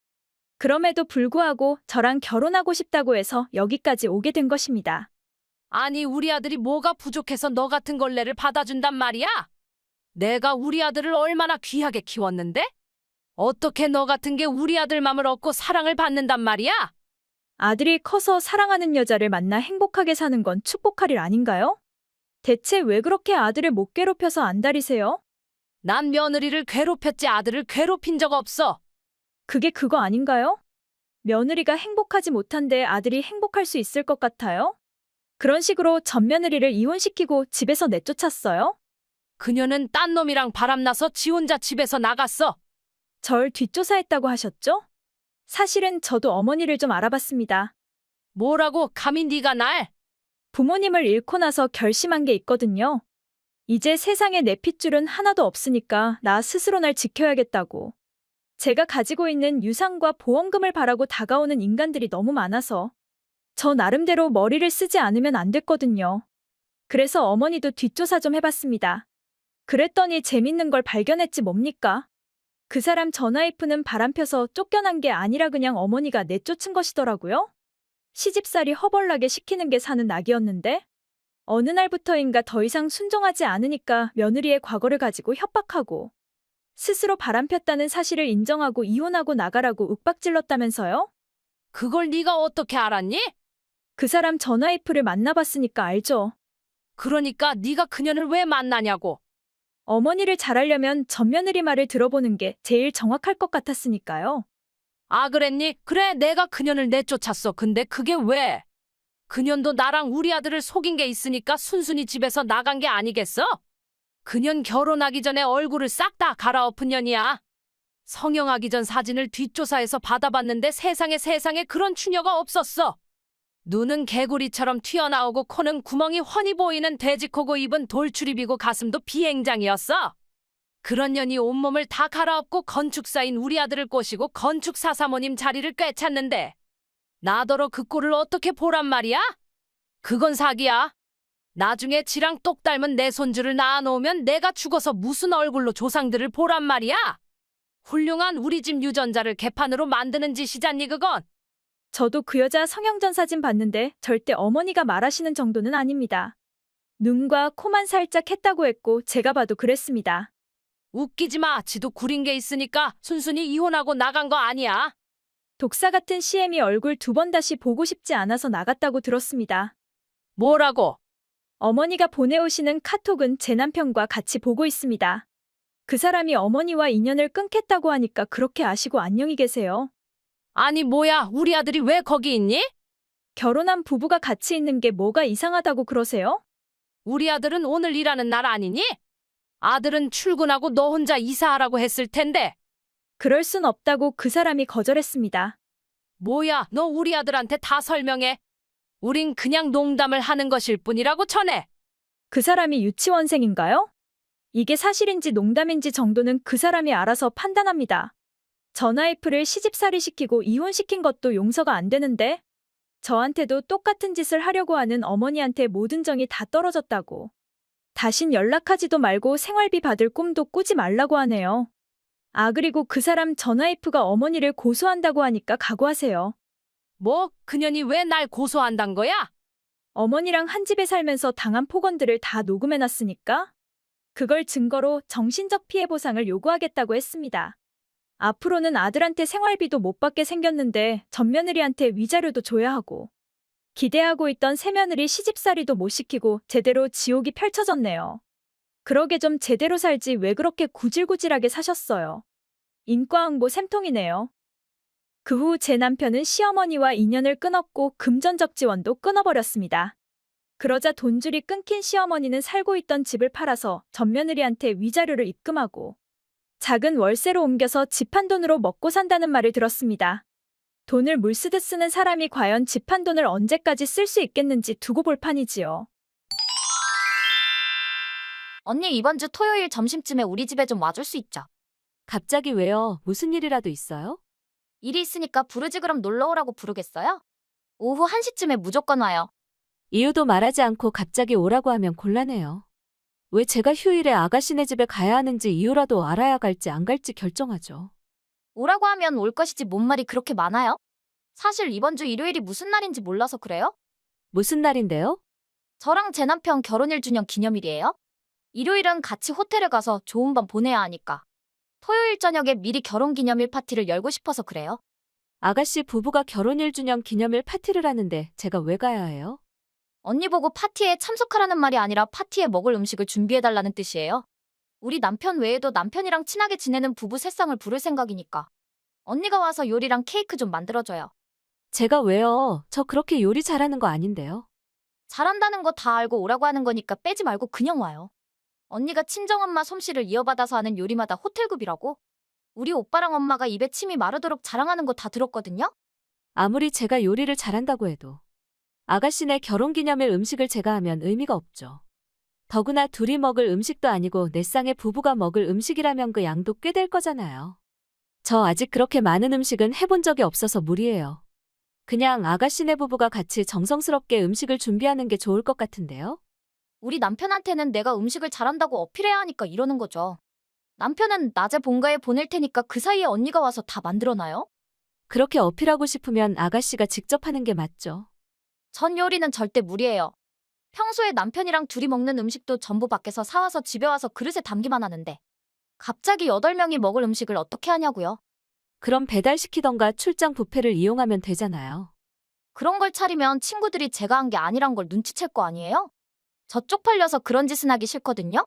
그럼에도 불구하고 저랑 결혼하고 싶다고 해서 여기까지 오게 된 것입니다. 아니 우리 아들이 뭐가 부족해서 너 같은 걸레를 받아준단 말이야? 내가 우리 아들을 얼마나 귀하게 키웠는데? 어떻게 너 같은 게 우리 아들 맘을 얻고 사랑을 받는단 말이야? 아들이 커서 사랑하는 여자를 만나 행복하게 사는 건 축복할 일 아닌가요? 대체 왜 그렇게 아들을 못 괴롭혀서 안달이세요? 난 며느리를 괴롭혔지 아들을 괴롭힌 적 없어. 그게 그거 아닌가요? 며느리가 행복하지 못한데 아들이 행복할 수 있을 것 같아요? 그런 식으로 전 며느리를 이혼시키고 집에서 내쫓았어요? 그녀는 딴 놈이랑 바람나서 지 혼자 집에서 나갔어. 절 뒷조사했다고 하셨죠? 사실은 저도 어머니를 좀 알아봤습니다. 뭐라고 감히 네가 날? 부모님을 잃고 나서 결심한 게 있거든요. 이제 세상에 내 핏줄은 하나도 없으니까 나 스스로 날 지켜야겠다고. 제가 가지고 있는 유산과 보험금을 바라고 다가오는 인간들이 너무 많아서 저 나름대로 머리를 쓰지 않으면 안 됐거든요. 그래서 어머니도 뒷조사 좀 해봤습니다. 그랬더니 재밌는 걸 발견했지 뭡니까? 그 사람 전화이프는 바람펴서 쫓겨난 게 아니라 그냥 어머니가 내쫓은 것이더라고요. 시집살이 허벌나게 시키는 게 사는 낙이었는데 어느 날부터인가 더 이상 순종하지 않으니까 며느리의 과거를 가지고 협박하고 스스로 바람폈다는 사실을 인정하고 이혼하고 나가라고 윽박질렀다면서요? 그걸 네가 어떻게 알았니? 그 사람 전화이프를 만나봤으니까 알죠. 그러니까 네가 그녀를 왜 만나냐고. 어머니를 잘하려면 전 며느리 말을 들어보는 게 제일 정확할 것 같았으니까요. 아 그랬니? 그래 내가 그녀를 내쫓았어. 근데 그게 왜? 그년도 나랑 우리 아들을 속인 게 있으니까 순순히 집에서 나간 게 아니겠어? 그년 결혼하기 전에 얼굴을 싹 다 갈아엎은 년이야. 성형하기 전 사진을 뒷조사해서 받아봤는데 세상에 그런 추녀가 없었어. 눈은 개구리처럼 튀어나오고 코는 구멍이 훤히 보이는 돼지코고 입은 돌출입이고 가슴도 비행장이었어. 그런 년이 온몸을 다 갈아엎고 건축사인 우리 아들을 꼬시고 건축사 사모님 자리를 꿰찼는데 나더러 그 꼴을 어떻게 보란 말이야? 그건 사기야. 나중에 지랑 똑 닮은 내 손주를 낳아놓으면 내가 죽어서 무슨 얼굴로 조상들을 보란 말이야? 훌륭한 우리 집 유전자를 개판으로 만드는 짓이잖니 그건. 저도 그 여자 성형전 사진 봤는데 절대 어머니가 말하시는 정도는 아닙니다. 눈과 코만 살짝 했다고 했고 제가 봐도 그랬습니다. 웃기지 마. 지도 구린 게 있으니까 순순히 이혼하고 나간 거 아니야. 독사 같은 CM이 얼굴 2번 다시 보고 싶지 않아서 나갔다고 들었습니다. 뭐라고? 어머니가 보내오시는 카톡은 제 남편과 같이 보고 있습니다. 그 사람이 어머니와 인연을 끊겠다고 하니까 그렇게 아시고 안녕히 계세요. 아니 뭐야, 우리 아들이 왜 거기 있니? 결혼한 부부가 같이 있는 게 뭐가 이상하다고 그러세요? 우리 아들은 오늘 일하는 날 아니니? 아들은 출근하고 너 혼자 이사하라고 했을 텐데. 그럴 순 없다고 그 사람이 거절했습니다. 뭐야, 너 우리 아들한테 다 설명해. 우린 그냥 농담을 하는 것일 뿐이라고 전해. 그 사람이 유치원생인가요? 이게 사실인지 농담인지 정도는 그 사람이 알아서 판단합니다. 전와이프를 시집살이 시키고 이혼시킨 것도 용서가 안 되는데 저한테도 똑같은 짓을 하려고 하는 어머니한테 모든 정이 다 떨어졌다고. 다신 연락하지도 말고 생활비 받을 꿈도 꾸지 말라고 하네요. 아, 그리고 그 사람 전와이프가 어머니를 고소한다고 하니까 각오하세요. 뭐, 그년이 왜 날 고소한단 거야? 어머니랑 한 집에 살면서 당한 폭언들을 다 녹음해놨으니까 그걸 증거로 정신적 피해 보상을 요구하겠다고 했습니다. 앞으로는 아들한테 생활비도 못 받게 생겼는데 맏며느리한테 위자료도 줘야 하고 기대하고 있던 새며느리 시집살이도 못 시키고 제대로 지옥이 펼쳐졌네요. 그러게 좀 제대로 살지 왜 그렇게 구질구질하게 사셨어요. 인과응보 샘통이네요. 그 후 제 남편은 시어머니와 인연을 끊었고 금전적 지원도 끊어버렸습니다. 그러자 돈줄이 끊긴 시어머니는 살고 있던 집을 팔아서 맏며느리한테 위자료를 입금하고 작은 월세로 옮겨서 집 한 돈으로 먹고 산다는 말을 들었습니다. 돈을 물쓰듯 쓰는 사람이 과연 집 한 돈을 언제까지 쓸 수 있겠는지 두고 볼 판이지요. 언니 이번 주 토요일 점심쯤에 우리 집에 좀 와줄 수 있죠? 갑자기 왜요? 무슨 일이라도 있어요? 일이 있으니까 부르지 그럼 놀러 오라고 부르겠어요? 오후 1시쯤에 무조건 와요. 이유도 말하지 않고 갑자기 오라고 하면 곤란해요. 왜 제가 휴일에 아가씨네 집에 가야 하는지 이유라도 알아야 갈지 안 갈지 결정하죠. 오라고 하면 올 것이지 뭔 말이 그렇게 많아요? 사실 이번 주 일요일이 무슨 날인지 몰라서 그래요? 무슨 날인데요? 저랑 제 남편 결혼 1주년 기념일이에요. 일요일은 같이 호텔에 가서 좋은 밤 보내야 하니까. 토요일 저녁에 미리 결혼 기념일 파티를 열고 싶어서 그래요. 아가씨 부부가 결혼 1주년 기념일 파티를 하는데 제가 왜 가야 해요? 언니 보고 파티에 참석하라는 말이 아니라 파티에 먹을 음식을 준비해달라는 뜻이에요. 우리 남편 외에도 남편이랑 친하게 지내는 부부 3쌍을 부를 생각이니까. 언니가 와서 요리랑 케이크 좀 만들어줘요. 제가 왜요? 저 그렇게 요리 잘하는 거 아닌데요. 잘한다는 거 다 알고 오라고 하는 거니까 빼지 말고 그냥 와요. 언니가 친정엄마 솜씨를 이어받아서 하는 요리마다 호텔급이라고? 우리 오빠랑 엄마가 입에 침이 마르도록 자랑하는 거 다 들었거든요? 아무리 제가 요리를 잘한다고 해도 아가씨네 결혼기념일 음식을 제가 하면 의미가 없죠. 더구나 둘이 먹을 음식도 아니고 내 쌍의 부부가 먹을 음식이라면 그 양도 꽤 될 거잖아요. 저 아직 그렇게 많은 음식은 해본 적이 없어서 무리예요. 그냥 아가씨네 부부가 같이 정성스럽게 음식을 준비하는 게 좋을 것 같은데요? 우리 남편한테는 내가 음식을 잘한다고 어필해야 하니까 이러는 거죠. 남편은 낮에 본가에 보낼 테니까 그 사이에 언니가 와서 다 만들어놔요? 그렇게 어필하고 싶으면 아가씨가 직접 하는 게 맞죠. 전 요리는 절대 무리예요. 평소에 남편이랑 둘이 먹는 음식도 전부 밖에서 사와서 집에 와서 그릇에 담기만 하는데 갑자기 8명이 먹을 음식을 어떻게 하냐고요? 그럼 배달시키던가 출장 뷔페를 이용하면 되잖아요. 그런 걸 차리면 친구들이 제가 한 게 아니란 걸 눈치챌 거 아니에요? 저 쪽팔려서 그런 짓은 하기 싫거든요?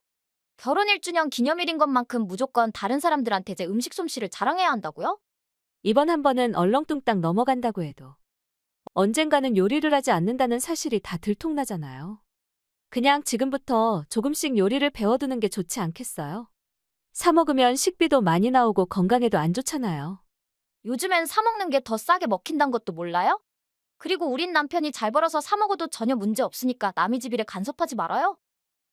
결혼 1주년 기념일인 것만큼 무조건 다른 사람들한테 제 음식 솜씨를 자랑해야 한다고요? 이번 한 번은 얼렁뚱땅 넘어간다고 해도 언젠가는 요리를 하지 않는다는 사실이 다 들통나잖아요. 그냥 지금부터 조금씩 요리를 배워두는 게 좋지 않겠어요? 사 먹으면 식비도 많이 나오고 건강에도 안 좋잖아요. 요즘엔 사 먹는 게 더 싸게 먹힌단 것도 몰라요? 그리고 우린 남편이 잘 벌어서 사 먹어도 전혀 문제 없으니까 남의 집 일에 간섭하지 말아요.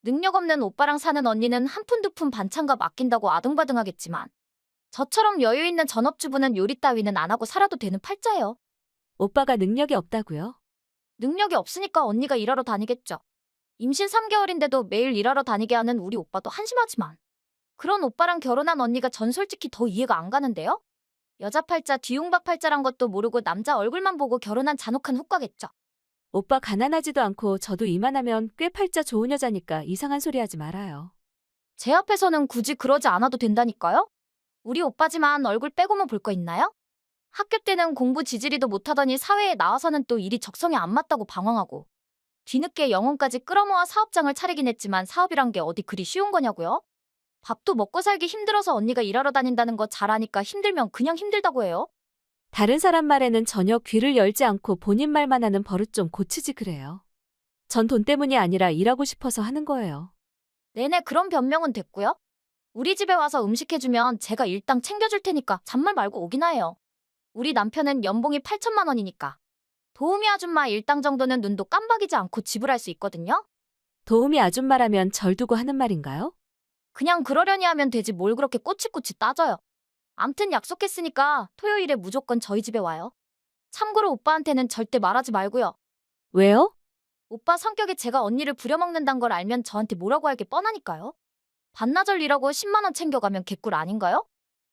능력 없는 오빠랑 사는 언니는 한 푼 두 푼 반찬값 아낀다고 아등바등하겠지만 저처럼 여유 있는 전업주부는 요리 따위는 안 하고 살아도 되는 팔자예요. 오빠가 능력이 없다고요? 능력이 없으니까 언니가 일하러 다니겠죠. 임신 3개월인데도 매일 일하러 다니게 하는 우리 오빠도 한심하지만 그런 오빠랑 결혼한 언니가 전 솔직히 더 이해가 안 가는데요? 여자 팔자 뒤움박 팔자란 것도 모르고 남자 얼굴만 보고 결혼한 잔혹한 후과겠죠. 오빠 가난하지도 않고 저도 이만하면 꽤 팔자 좋은 여자니까 이상한 소리 하지 말아요. 제 앞에서는 굳이 그러지 않아도 된다니까요? 우리 오빠지만 얼굴 빼고만 볼 거 있나요? 학교 때는 공부 지지리도 못하더니 사회에 나와서는 또 일이 적성에 안 맞다고 방황하고 뒤늦게 영혼까지 끌어모아 사업장을 차리긴 했지만 사업이란 게 어디 그리 쉬운 거냐고요? 밥도 먹고 살기 힘들어서 언니가 일하러 다닌다는 거 잘 아니까 힘들면 그냥 힘들다고 해요. 다른 사람 말에는 전혀 귀를 열지 않고 본인 말만 하는 버릇 좀 고치지 그래요. 전 돈 때문이 아니라 일하고 싶어서 하는 거예요. 네네 그런 변명은 됐고요. 우리 집에 와서 음식 해주면 제가 일당 챙겨줄 테니까 잔말 말고 오기나 해요. 우리 남편은 연봉이 8천만 원이니까 도우미 아줌마 일당 정도는 눈도 깜박이지 않고 지불할 수 있거든요. 도우미 아줌마라면 절 두고 하는 말인가요? 그냥 그러려니 하면 되지 뭘 그렇게 꼬치꼬치 따져요. 암튼 약속했으니까 토요일에 무조건 저희 집에 와요. 참고로 오빠한테는 절대 말하지 말고요. 왜요? 오빠 성격에 제가 언니를 부려먹는단 걸 알면 저한테 뭐라고 할 게 뻔하니까요. 반나절 일하고 10만 원 챙겨가면 개꿀 아닌가요?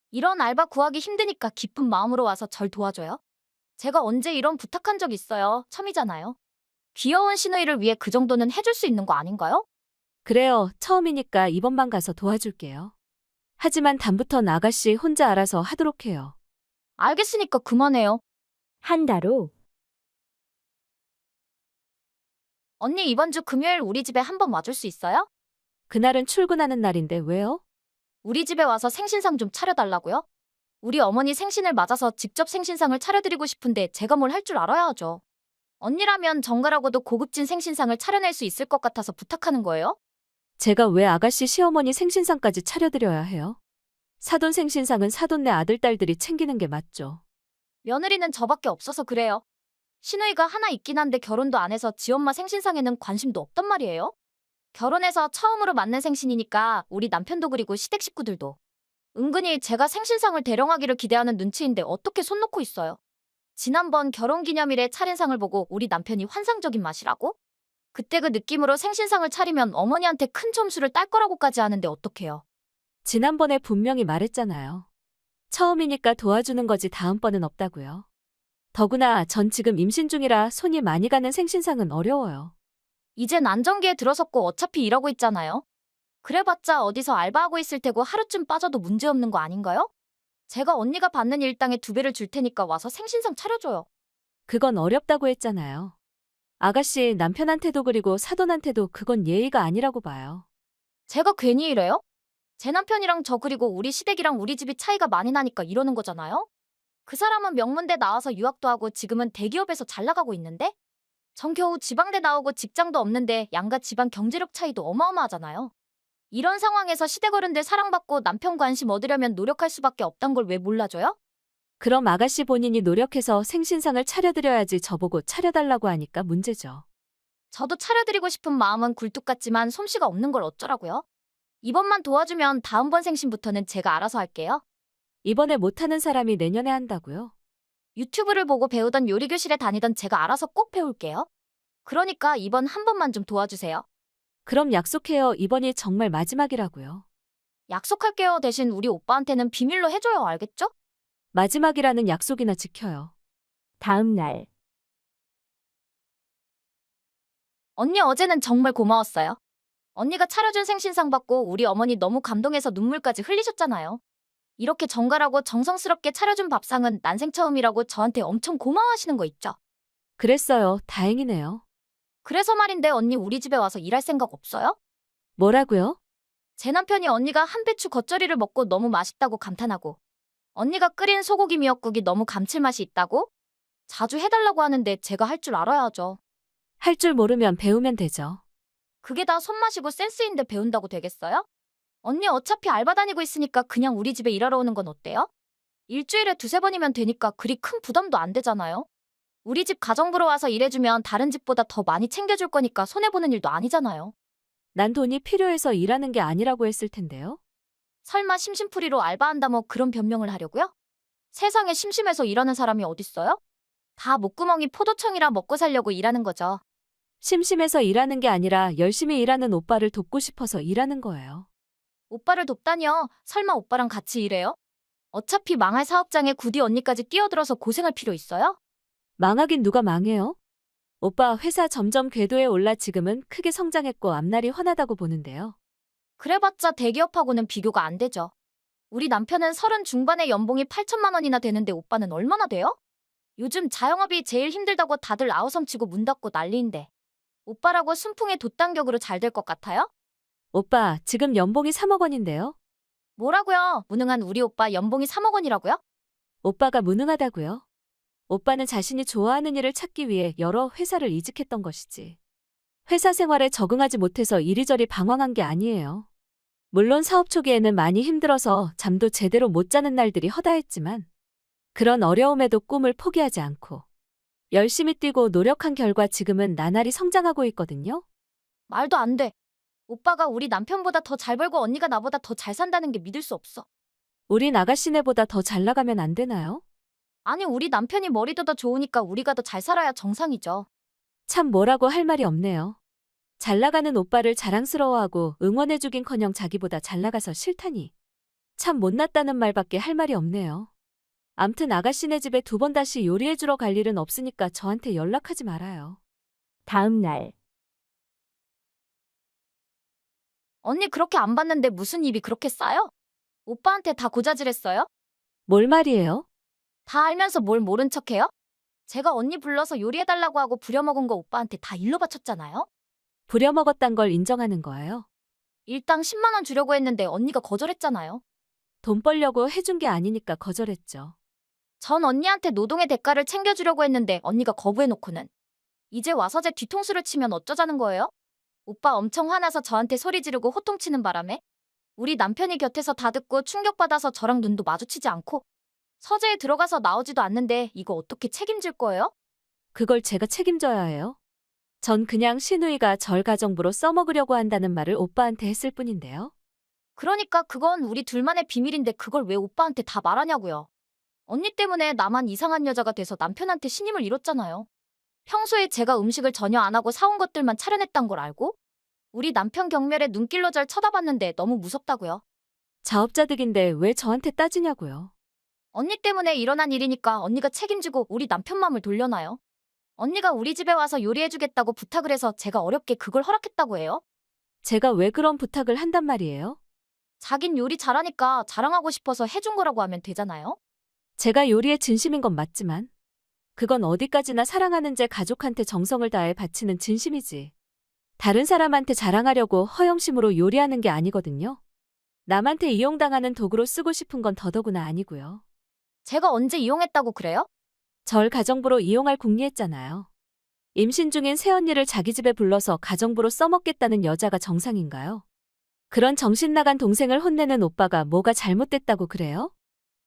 이런 알바 구하기 힘드니까 깊은 마음으로 와서 절 도와줘요. 제가 언제 이런 부탁한 적 있어요. 처음이잖아요. 귀여운 시누이를 위해 그 정도는 해줄 수 있는 거 아닌가요? 그래요. 처음이니까 이번만 가서 도와줄게요. 하지만 다음부턴 아가씨 혼자 알아서 하도록 해요. 알겠으니까 그만해요. 한 달 후. 언니 이번 주 금요일 우리 집에 한번 와줄 수 있어요? 그날은 출근하는 날인데 왜요? 우리 집에 와서 생신상 좀 차려달라고요? 우리 어머니 생신을 맞아서 직접 생신상을 차려드리고 싶은데 제가 뭘 할 줄 알아야 하죠. 언니라면 정갈하고도 고급진 생신상을 차려낼 수 있을 것 같아서 부탁하는 거예요? 제가 왜 아가씨 시어머니 생신상까지 차려드려야 해요? 사돈 생신상은 사돈네 아들, 딸들이 챙기는 게 맞죠. 며느리는 저밖에 없어서 그래요. 시누이가 하나 있긴 한데 결혼도 안 해서 지엄마 생신상에는 관심도 없단 말이에요. 결혼해서 처음으로 맞는 생신이니까 우리 남편도 그리고 시댁 식구들도. 은근히 제가 생신상을 대령하기를 기대하는 눈치인데 어떻게 손 놓고 있어요. 지난번 결혼기념일에 차린 상을 보고 우리 남편이 환상적인 맛이라고? 그때 그 느낌으로 생신상을 차리면 어머니한테 큰 점수를 딸 거라고까지 하는데 어떡해요. 지난번에 분명히 말했잖아요. 처음이니까 도와주는 거지 다음번은 없다고요. 더구나 전 지금 임신 중이라 손이 많이 가는 생신상은 어려워요. 이젠 안정기에 들어섰고 어차피 일하고 있잖아요. 그래봤자 어디서 알바하고 있을 테고 하루쯤 빠져도 문제없는 거 아닌가요? 제가 언니가 받는 일당의 2배를 줄 테니까 와서 생신상 차려줘요. 그건 어렵다고 했잖아요. 아가씨 남편한테도 그리고 사돈한테도 그건 예의가 아니라고 봐요. 제가 괜히 이래요? 제 남편이랑 저 그리고 우리 시댁이랑 우리 집이 차이가 많이 나니까 이러는 거잖아요? 그 사람은 명문대 나와서 유학도 하고 지금은 대기업에서 잘 나가고 있는데? 전 겨우 지방대 나오고 직장도 없는데 양가 집안 경제력 차이도 어마어마하잖아요. 이런 상황에서 시댁 어른들 사랑받고 남편 관심 얻으려면 노력할 수밖에 없단 걸 왜 몰라줘요? 그럼 아가씨 본인이 노력해서 생신상을 차려드려야지 저보고 차려달라고 하니까 문제죠. 저도 차려드리고 싶은 마음은 굴뚝 같지만 솜씨가 없는 걸 어쩌라고요? 이번만 도와주면 다음번 생신부터는 제가 알아서 할게요. 이번에 못하는 사람이 내년에 한다고요? 유튜브를 보고 배우던 요리교실에 다니던 제가 알아서 꼭 배울게요. 그러니까 이번 한 번만 좀 도와주세요. 그럼 약속해요. 이번이 정말 마지막이라고요. 약속할게요. 대신 우리 오빠한테는 비밀로 해줘요. 알겠죠? 마지막이라는 약속이나 지켜요. 다음 날. 언니 어제는 정말 고마웠어요. 언니가 차려준 생신상 받고 우리 어머니 너무 감동해서 눈물까지 흘리셨잖아요. 이렇게 정갈하고 정성스럽게 차려준 밥상은 난생 처음이라고 저한테 엄청 고마워하시는 거 있죠? 그랬어요. 다행이네요. 그래서 말인데 언니 우리 집에 와서 일할 생각 없어요? 뭐라고요? 제 남편이 언니가 한배추 겉절이를 먹고 너무 맛있다고 감탄하고 언니가 끓인 소고기 미역국이 너무 감칠맛이 있다고? 자주 해달라고 하는데 제가 할 줄 알아야 하죠. 할 줄 모르면 배우면 되죠. 그게 다 손맛이고 센스인데 배운다고 되겠어요? 언니 어차피 알바 다니고 있으니까 그냥 우리 집에 일하러 오는 건 어때요? 일주일에 2-3번이면 되니까 그리 큰 부담도 안 되잖아요. 우리 집 가정부로 와서 일해주면 다른 집보다 더 많이 챙겨줄 거니까 손해보는 일도 아니잖아요. 난 돈이 필요해서 일하는 게 아니라고 했을 텐데요. 설마 심심풀이로 알바한다 뭐 그런 변명을 하려고요? 세상에 심심해서 일하는 사람이 어딨어요? 다 목구멍이 포도청이라 먹고 살려고 일하는 거죠. 심심해서 일하는 게 아니라 열심히 일하는 오빠를 돕고 싶어서 일하는 거예요. 오빠를 돕다니요? 설마 오빠랑 같이 일해요? 어차피 망할 사업장에 굳이 언니까지 끼어들어서 고생할 필요 있어요? 망하긴 누가 망해요? 오빠 회사 점점 궤도에 올라 지금은 크게 성장했고 앞날이 환하다고 보는데요. 그래봤자 대기업하고는 비교가 안 되죠. 우리 남편은 30 중반에 연봉이 8천만 원이나 되는데 오빠는 얼마나 돼요? 요즘 자영업이 제일 힘들다고 다들 아우성치고 문 닫고 난리인데 오빠라고 순풍의 돛단격으로 잘 될 것 같아요? 오빠 지금 연봉이 3억 원인데요. 뭐라고요? 무능한 우리 오빠 연봉이 3억 원이라고요? 오빠가 무능하다고요? 오빠는 자신이 좋아하는 일을 찾기 위해 여러 회사를 이직했던 것이지. 회사 생활에 적응하지 못해서 이리저리 방황한 게 아니에요. 물론 사업 초기에는 많이 힘들어서 잠도 제대로 못 자는 날들이 허다했지만 그런 어려움에도 꿈을 포기하지 않고 열심히 뛰고 노력한 결과 지금은 나날이 성장하고 있거든요. 말도 안 돼. 오빠가 우리 남편보다 더 잘 벌고 언니가 나보다 더 잘 산다는 게 믿을 수 없어. 우린 아가씨네보다 더 잘 나가면 안 되나요? 아니 우리 남편이 머리도 더 좋으니까 우리가 더 잘 살아야 정상이죠. 참 뭐라고 할 말이 없네요. 잘 나가는 오빠를 자랑스러워하고 응원해주긴커녕 자기보다 잘 나가서 싫다니. 참 못났다는 말밖에 할 말이 없네요. 암튼 아가씨네 집에 2번 다시 요리해주러 갈 일은 없으니까 저한테 연락하지 말아요. 다음 날. 언니 그렇게 안 봤는데 무슨 입이 그렇게 싸요? 오빠한테 다 고자질했어요? 뭘 말이에요? 다 알면서 뭘 모른 척해요? 제가 언니 불러서 요리해달라고 하고 부려먹은 거 오빠한테 다 일로 바쳤잖아요? 부려먹었단 걸 인정하는 거예요. 일당 10만 원 주려고 했는데 언니가 거절했잖아요. 돈 벌려고 해준 게 아니니까 거절했죠. 전 언니한테 노동의 대가를 챙겨주려고 했는데 언니가 거부해놓고는 이제 와서 제 뒤통수를 치면 어쩌자는 거예요? 오빠 엄청 화나서 저한테 소리 지르고 호통치는 바람에 우리 남편이 곁에서 다 듣고 충격받아서 저랑 눈도 마주치지 않고 서재에 들어가서 나오지도 않는데 이거 어떻게 책임질 거예요? 그걸 제가 책임져야 해요. 전 그냥 시누이가 절 가정부로 써먹으려고 한다는 말을 오빠한테 했을 뿐인데요. 그러니까 그건 우리 둘만의 비밀인데 그걸 왜 오빠한테 다 말하냐고요. 언니 때문에 나만 이상한 여자가 돼서 남편한테 신임을 잃었잖아요. 평소에 제가 음식을 전혀 안 하고 사온 것들만 차려냈단 걸 알고 우리 남편 경멸에 눈길로 절 쳐다봤는데 너무 무섭다고요. 자업자득인데 왜 저한테 따지냐고요. 언니 때문에 일어난 일이니까 언니가 책임지고 우리 남편 맘을 돌려놔요. 언니가 우리 집에 와서 요리해주겠다고 부탁을 해서 제가 어렵게 그걸 허락했다고 해요. 제가 왜 그런 부탁을 한단 말이에요? 자긴 요리 잘하니까 자랑하고 싶어서 해준 거라고 하면 되잖아요. 제가 요리에 진심인 건 맞지만 그건 어디까지나 사랑하는 제 가족한테 정성을 다해 바치는 진심이지. 다른 사람한테 자랑하려고 허영심으로 요리하는 게 아니거든요. 남한테 이용당하는 도구로 쓰고 싶은 건 더더구나 아니고요. 제가 언제 이용했다고 그래요? 절 가정부로 이용할 궁리했잖아요. 임신 중인 새언니를 자기 집에 불러서 가정부로 써먹겠다는 여자가 정상인가요? 그런 정신 나간 동생을 혼내는 오빠가 뭐가 잘못됐다고 그래요?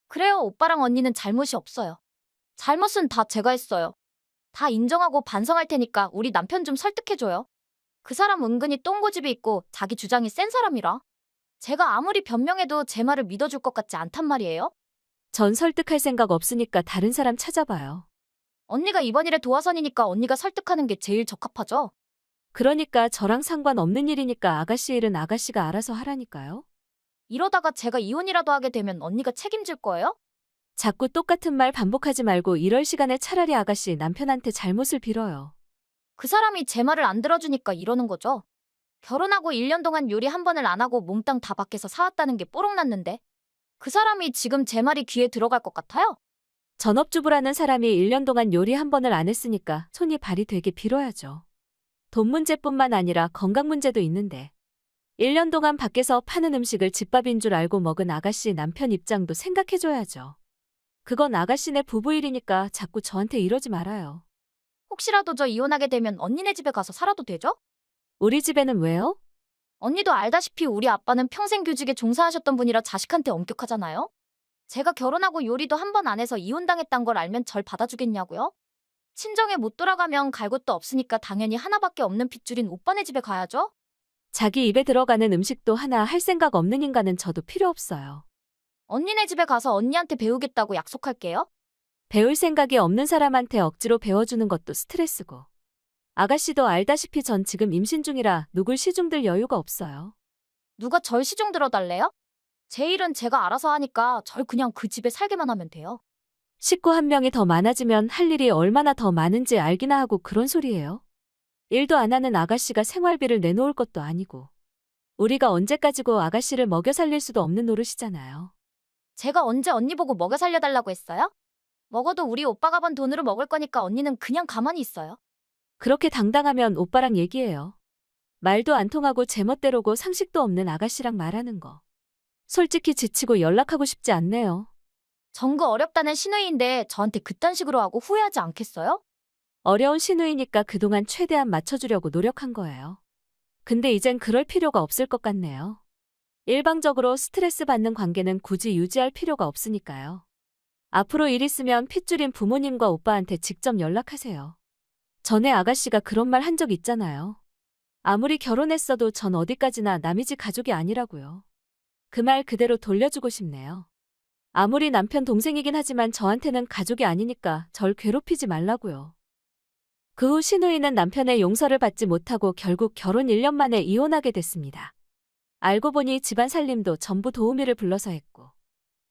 그래요, 오빠랑 언니는 잘못이 없어요. 잘못은 다 제가 했어요. 다 인정하고 반성할 테니까 우리 남편 좀 설득해줘요. 그 사람 은근히 똥고집이 있고 자기 주장이 센 사람이라. 제가 아무리 변명해도 제 말을 믿어줄 것 같지 않단 말이에요. 전 설득할 생각 없으니까 다른 사람 찾아봐요. 언니가 이번 일에 도화선이니까 언니가 설득하는 게 제일 적합하죠. 그러니까 저랑 상관없는 일이니까 아가씨 일은 아가씨가 알아서 하라니까요. 이러다가 제가 이혼이라도 하게 되면 언니가 책임질 거예요? 자꾸 똑같은 말 반복하지 말고 이럴 시간에 차라리 아가씨 남편한테 잘못을 빌어요. 그 사람이 제 말을 안 들어주니까 이러는 거죠. 결혼하고 1년 동안 요리 한 번을 안 하고 몽땅 다 밖에서 사왔다는 게 뽀록났는데 그 사람이 지금 제 말이 귀에 들어갈 것 같아요? 전업주부라는 사람이 1년 동안 요리 한 번을 안 했으니까 손이 발이 되게 빌어야죠. 돈 문제뿐만 아니라 건강 문제도 있는데 1년 동안 밖에서 파는 음식을 집밥인 줄 알고 먹은 아가씨 남편 입장도 생각해줘야죠. 그건 아가씨네 부부 일이니까 자꾸 저한테 이러지 말아요. 혹시라도 저 이혼하게 되면 언니네 집에 가서 살아도 되죠? 우리 집에는 왜요? 언니도 알다시피 우리 아빠는 평생 교직에 종사하셨던 분이라 자식한테 엄격하잖아요? 제가 결혼하고 요리도 한 번 안 해서 이혼당했단 걸 알면 절 받아주겠냐고요? 친정에 못 돌아가면 갈 곳도 없으니까 당연히 하나밖에 없는 핏줄인 오빠네 집에 가야죠? 자기 입에 들어가는 음식도 하나 할 생각 없는 인간은 저도 필요 없어요. 언니네 집에 가서 언니한테 배우겠다고 약속할게요. 배울 생각이 없는 사람한테 억지로 배워주는 것도 스트레스고 아가씨도 알다시피 전 지금 임신 중이라 누굴 시중들 여유가 없어요. 누가 절 시중 들어달래요? 제 일은 제가 알아서 하니까 절 그냥 그 집에 살게만 하면 돼요. 식구 한 명이 더 많아지면 할 일이 얼마나 더 많은지 알기나 하고 그런 소리예요. 일도 안 하는 아가씨가 생활비를 내놓을 것도 아니고. 우리가 언제까지고 아가씨를 먹여 살릴 수도 없는 노릇이잖아요. 제가 언제 언니 보고 먹여 살려달라고 했어요? 먹어도 우리 오빠가 번 돈으로 먹을 거니까 언니는 그냥 가만히 있어요. 그렇게 당당하면 오빠랑 얘기해요. 말도 안 통하고 제멋대로고 상식도 없는 아가씨랑 말하는 거. 솔직히 지치고 연락하고 싶지 않네요. 정그 어렵다는 신우이인데 저한테 그딴 식으로 하고 후회하지 않겠어요? 어려운 신우이니까 그동안 최대한 맞춰주려고 노력한 거예요. 근데 이젠 그럴 필요가 없을 것 같네요. 일방적으로 스트레스 받는 관계는 굳이 유지할 필요가 없으니까요. 앞으로 일 있으면 핏줄인 부모님과 오빠한테 직접 연락하세요. 전에 아가씨가 그런 말 한 적 있잖아요. 아무리 결혼했어도 전 어디까지나 남의 집 가족이 아니라고요. 그 말 그대로 돌려주고 싶네요. 아무리 남편 동생이긴 하지만 저한테는 가족이 아니니까 절 괴롭히지 말라고요. 그 후 신우이는 남편의 용서를 받지 못하고 결국 결혼 1년 만에 이혼하게 됐습니다. 알고 보니 집안 살림도 전부 도우미를 불러서 했고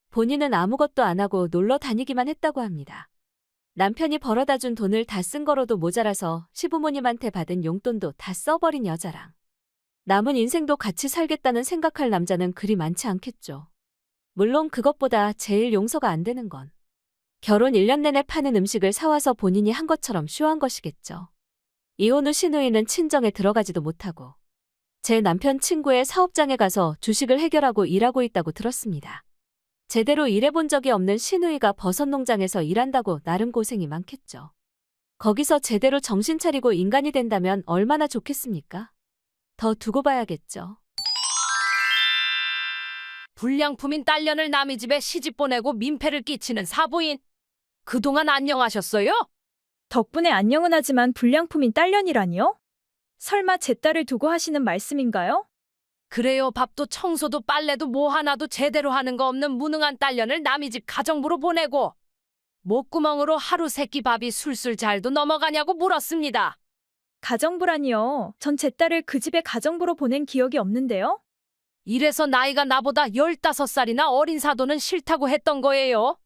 본인은 아무것도 안 하고 놀러 다니기만 했다고 합니다. 남편이 벌어다 준 돈을 다 쓴 거로도 모자라서 시부모님한테 받은 용돈도 다 써버린 여자랑 남은 인생도 같이 살겠다는 생각할 남자는 그리 많지 않겠죠. 물론 그것보다 제일 용서가 안 되는 건 결혼 1년 내내 파는 음식을 사와서 본인이 한 것처럼 쇼한 것이겠죠. 이혼 후 신우이는 친정에 들어가지도 못하고 제 남편 친구의 사업장에 가서 주식을 해결하고 일하고 있다고 들었습니다. 제대로 일해본 적이 없는 신우이가 버섯 농장에서 일한다고 나름 고생이 많겠죠. 거기서 제대로 정신 차리고 인간이 된다면 얼마나 좋겠습니까? 더 두고 봐야겠죠. 불량품인 딸년을 남의 집에 시집 보내고 민폐를 끼치는 사부인. 그동안 안녕하셨어요? 덕분에 안녕은 하지만 불량품인 딸년이라니요? 설마 제 딸을 두고 하시는 말씀인가요? 그래요. 밥도 청소도 빨래도 뭐 하나도 제대로 하는 거 없는 무능한 딸년을 남의 집 가정부로 보내고 목구멍으로 하루 세끼 밥이 술술 잘도 넘어가냐고 물었습니다. 가정부라니요. 전 제 딸을 그 집에 가정부로 보낸 기억이 없는데요? 이래서 나이가 나보다 15살이나 어린 사도는 싫다고 했던 거예요.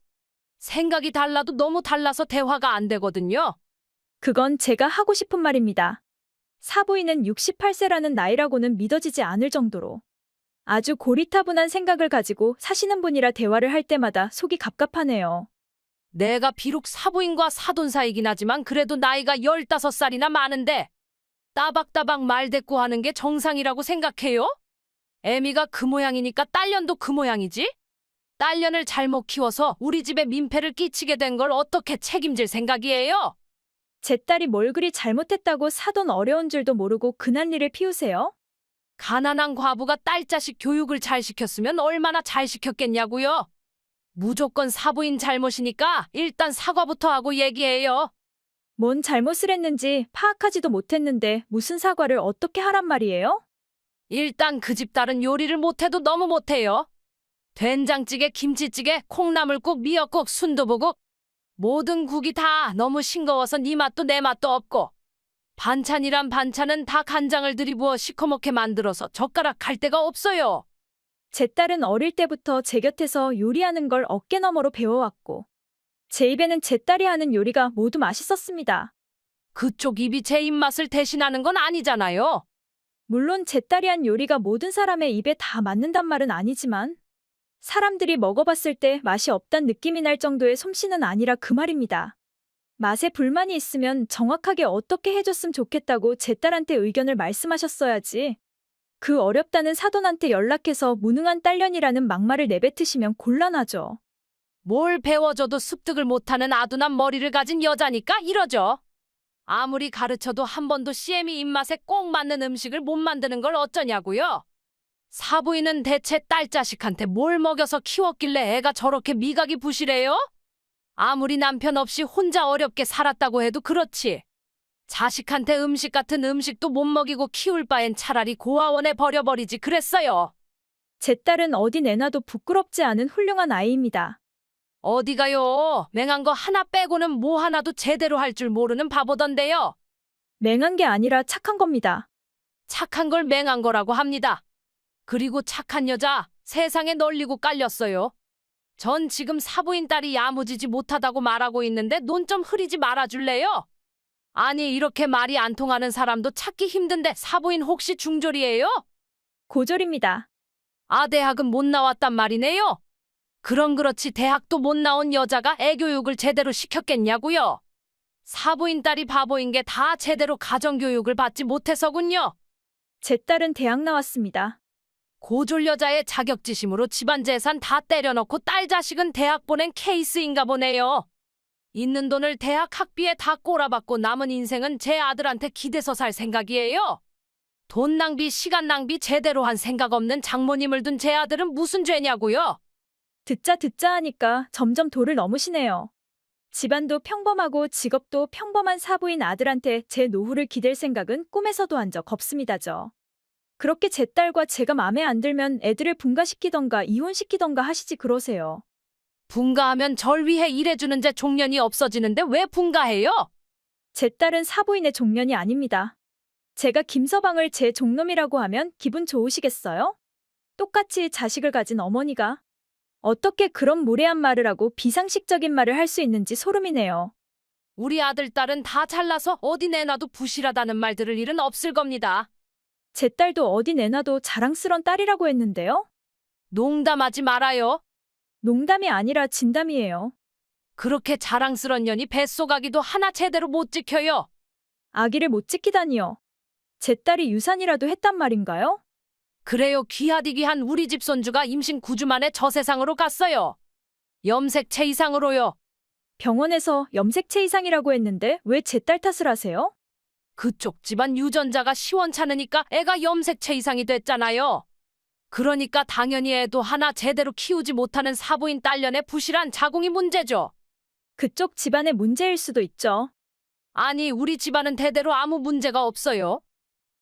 생각이 달라도 너무 달라서 대화가 안 되거든요. 그건 제가 하고 싶은 말입니다. 사부인은 68세라는 나이라고는 믿어지지 않을 정도로 아주 고리타분한 생각을 가지고 사시는 분이라 대화를 할 때마다 속이 갑갑하네요. 내가 비록 사부인과 사돈 사이긴 하지만 그래도 나이가 15살이나 많은데 따박따박 말대꾸하는 게 정상이라고 생각해요? 애미가 그 모양이니까 딸년도 그 모양이지? 딸년을 잘못 키워서 우리 집에 민폐를 끼치게 된 걸 어떻게 책임질 생각이에요? 제 딸이 뭘 그리 잘못했다고 사돈 어려운 줄도 모르고 그 난리를 피우세요? 가난한 과부가 딸 자식 교육을 잘 시켰으면 얼마나 잘 시켰겠냐고요? 무조건 사부인 잘못이니까 일단 사과부터 하고 얘기해요. 뭔 잘못을 했는지 파악하지도 못했는데 무슨 사과를 어떻게 하란 말이에요? 일단 그 집 딸은 요리를 못해도 너무 못해요. 된장찌개, 김치찌개, 콩나물국, 미역국, 순두부국 모든 국이 다 너무 싱거워서 네 맛도 내 맛도 없고 반찬이란 반찬은 다 간장을 들이부어 시커멓게 만들어서 젓가락 갈 데가 없어요. 제 딸은 어릴 때부터 제 곁에서 요리하는 걸 어깨너머로 배워왔고 제 입에는 제 딸이 하는 요리가 모두 맛있었습니다. 그쪽 입이 제 입맛을 대신하는 건 아니잖아요. 물론 제 딸이 한 요리가 모든 사람의 입에 다 맞는단 말은 아니지만 사람들이 먹어봤을 때 맛이 없단 느낌이 날 정도의 솜씨는 아니라 그 말입니다. 맛에 불만이 있으면 정확하게 어떻게 해줬으면 좋겠다고 제 딸한테 의견을 말씀하셨어야지. 그 어렵다는 사돈한테 연락해서 무능한 딸년이라는 막말을 내뱉으시면 곤란하죠. 뭘 배워줘도 습득을 못하는 아둔한 머리를 가진 여자니까 이러죠. 아무리 가르쳐도 한 번도 CM이 입맛에 꼭 맞는 음식을 못 만드는 걸 어쩌냐고요. 사부인은 대체 딸 자식한테 뭘 먹여서 키웠길래 애가 저렇게 미각이 부실해요? 아무리 남편 없이 혼자 어렵게 살았다고 해도 그렇지. 자식한테 음식 같은 음식도 못 먹이고 키울 바엔 차라리 고아원에 버려버리지 그랬어요. 제 딸은 어디 내놔도 부끄럽지 않은 훌륭한 아이입니다. 어디가요? 맹한 거 하나 빼고는 뭐 하나도 제대로 할 줄 모르는 바보던데요. 맹한 게 아니라 착한 겁니다. 착한 걸 맹한 거라고 합니다. 그리고 착한 여자 세상에 널리고 깔렸어요. 전 지금 사부인 딸이 야무지지 못하다고 말하고 있는데 논 좀 흐리지 말아줄래요? 아니 이렇게 말이 안 통하는 사람도 찾기 힘든데 사부인 혹시 중졸이에요? 고졸입니다. 아 대학은 못 나왔단 말이네요? 그럼 그렇지 대학도 못 나온 여자가 애교육을 제대로 시켰겠냐고요? 사부인 딸이 바보인 게 다 제대로 가정교육을 받지 못해서군요. 제 딸은 대학 나왔습니다. 고졸 여자의 자격지심으로 집안 재산 다 때려넣고 딸 자식은 대학 보낸 케이스인가 보네요. 있는 돈을 대학 학비에 다 꼬라박고 남은 인생은 제 아들한테 기대서 살 생각이에요. 돈 낭비, 시간 낭비 제대로 한 생각 없는 장모님을 둔 제 아들은 무슨 죄냐고요? 듣자 하니까 점점 도를 넘으시네요. 집안도 평범하고 직업도 평범한 사부인 아들한테 제 노후를 기댈 생각은 꿈에서도 한 적 없습니다죠. 그렇게 제 딸과 제가 마음에 안 들면 애들을 분가시키던가 이혼시키던가 하시지 그러세요. 분가하면 절 위해 일해주는 제 종년이 없어지는데 왜 분가해요? 제 딸은 사부인의 종년이 아닙니다. 제가 김서방을 제 종놈이라고 하면 기분 좋으시겠어요? 똑같이 자식을 가진 어머니가 어떻게 그런 무례한 말을 하고 비상식적인 말을 할 수 있는지 소름이네요. 우리 아들, 딸은 다 잘나서 어디 내놔도 부실하다는 말 들을 일은 없을 겁니다. 제 딸도 어디 내놔도 자랑스런 딸이라고 했는데요. 농담하지 말아요. 농담이 아니라 진담이에요. 그렇게 자랑스런 년이 뱃속아기도 하나 제대로 못 지켜요. 아기를 못 지키다니요. 제 딸이 유산이라도 했단 말인가요? 그래요. 귀하디귀한 우리 집 손주가 임신 9주 만에 저 세상으로 갔어요. 염색체 이상으로요. 병원에서 염색체 이상이라고 했는데 왜 제 딸 탓을 하세요? 그쪽 집안 유전자가 시원찮으니까 애가 염색체 이상이 됐잖아요. 그러니까 당연히 애도 하나 제대로 키우지 못하는 사부인 딸년의 부실한 자궁이 문제죠. 그쪽 집안의 문제일 수도 있죠. 아니 우리 집안은 대대로 아무 문제가 없어요.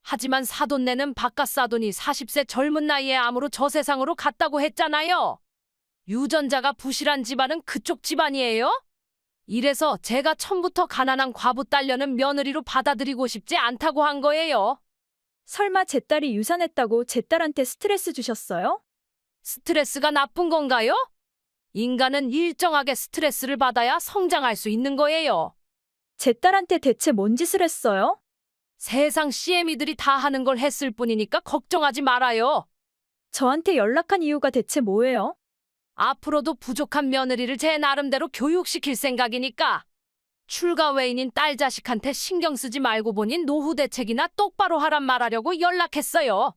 하지만 사돈네는 바깥 사돈이 40세 젊은 나이에 암으로 저 세상으로 갔다고 했잖아요. 유전자가 부실한 집안은 그쪽 집안이에요? 이래서 제가 처음부터 가난한 과부 딸려는 며느리로 받아들이고 싶지 않다고 한 거예요. 설마 제 딸이 유산했다고 제 딸한테 스트레스 주셨어요? 스트레스가 나쁜 건가요? 인간은 일정하게 스트레스를 받아야 성장할 수 있는 거예요. 제 딸한테 대체 뭔 짓을 했어요? 세상 CM이들이 다 하는 걸 했을 뿐이니까 걱정하지 말아요. 저한테 연락한 이유가 대체 뭐예요? 앞으로도 부족한 며느리를 제 나름대로 교육시킬 생각이니까 출가 외인인 딸 자식한테 신경 쓰지 말고 보니 노후 대책이나 똑바로 하란 말하려고 연락했어요.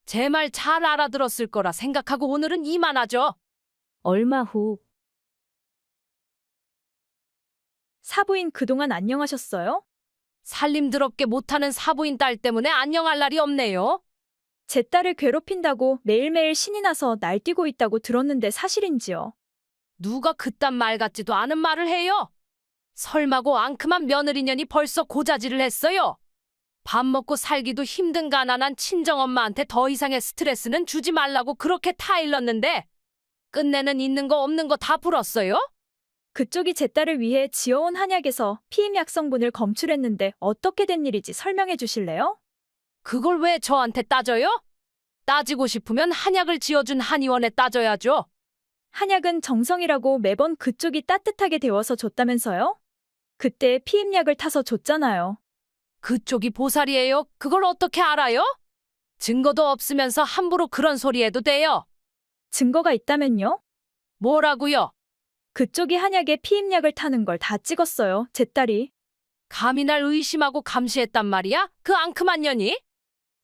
제 말 잘 알아들었을 거라 생각하고 오늘은 이만하죠. 얼마 후 사부인 그동안 안녕하셨어요? 살림드럽게 못하는 사부인 딸 때문에 안녕할 날이 없네요. 제 딸을 괴롭힌다고 매일매일 신이 나서 날뛰고 있다고 들었는데 사실인지요? 누가 그딴 말 같지도 않은 말을 해요. 설마고 앙큼한 며느리년이 벌써 고자질을 했어요. 밥 먹고 살기도 힘든 가난한 친정엄마한테 더 이상의 스트레스는 주지 말라고 그렇게 타일렀는데 끝내는 있는 거 없는 거 다 불었어요? 그쪽이 제 딸을 위해 지어온 한약에서 피임약 성분을 검출했는데 어떻게 된 일인지 설명해 주실래요? 그걸 왜 저한테 따져요? 따지고 싶으면 한약을 지어준 한의원에 따져야죠. 한약은 정성이라고 매번 그쪽이 따뜻하게 데워서 줬다면서요? 그때 피임약을 타서 줬잖아요. 그쪽이 보살이에요. 그걸 어떻게 알아요? 증거도 없으면서 함부로 그런 소리 해도 돼요. 증거가 있다면요? 뭐라고요? 그쪽이 한약에 피임약을 타는 걸 다 찍었어요, 제 딸이. 감히 날 의심하고 감시했단 말이야? 그 앙큼한 년이?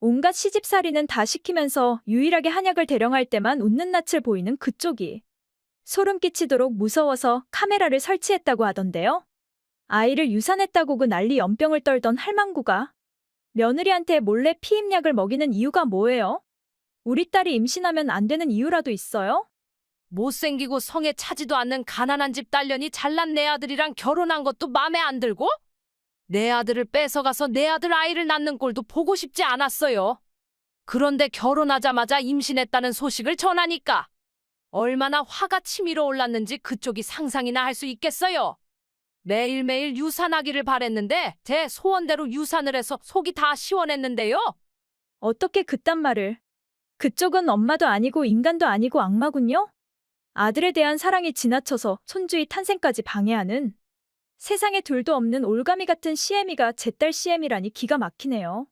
온갖 시집살이는 다 시키면서 유일하게 한약을 대령할 때만 웃는 낯을 보이는 그쪽이. 소름 끼치도록 무서워서 카메라를 설치했다고 하던데요. 아이를 유산했다고 그 난리 연병을 떨던 할망구가 며느리한테 몰래 피임약을 먹이는 이유가 뭐예요? 우리 딸이 임신하면 안 되는 이유라도 있어요? 못생기고 성에 차지도 않는 가난한 집 딸년이 잘난 내 아들이랑 결혼한 것도 맘에 안 들고? 내 아들을 뺏어가서 내 아들 아이를 낳는 꼴도 보고 싶지 않았어요. 그런데 결혼하자마자 임신했다는 소식을 전하니까 얼마나 화가 치밀어 올랐는지 그쪽이 상상이나 할 수 있겠어요. 매일매일 유산하기를 바랬는데 제 소원대로 유산을 해서 속이 다 시원했는데요. 어떻게 그딴 말을. 그쪽은 엄마도 아니고 인간도 아니고 악마군요? 아들에 대한 사랑이 지나쳐서 손주의 탄생까지 방해하는 세상에 둘도 없는 올가미 같은 CM이가 제 딸 CM이라니 기가 막히네요.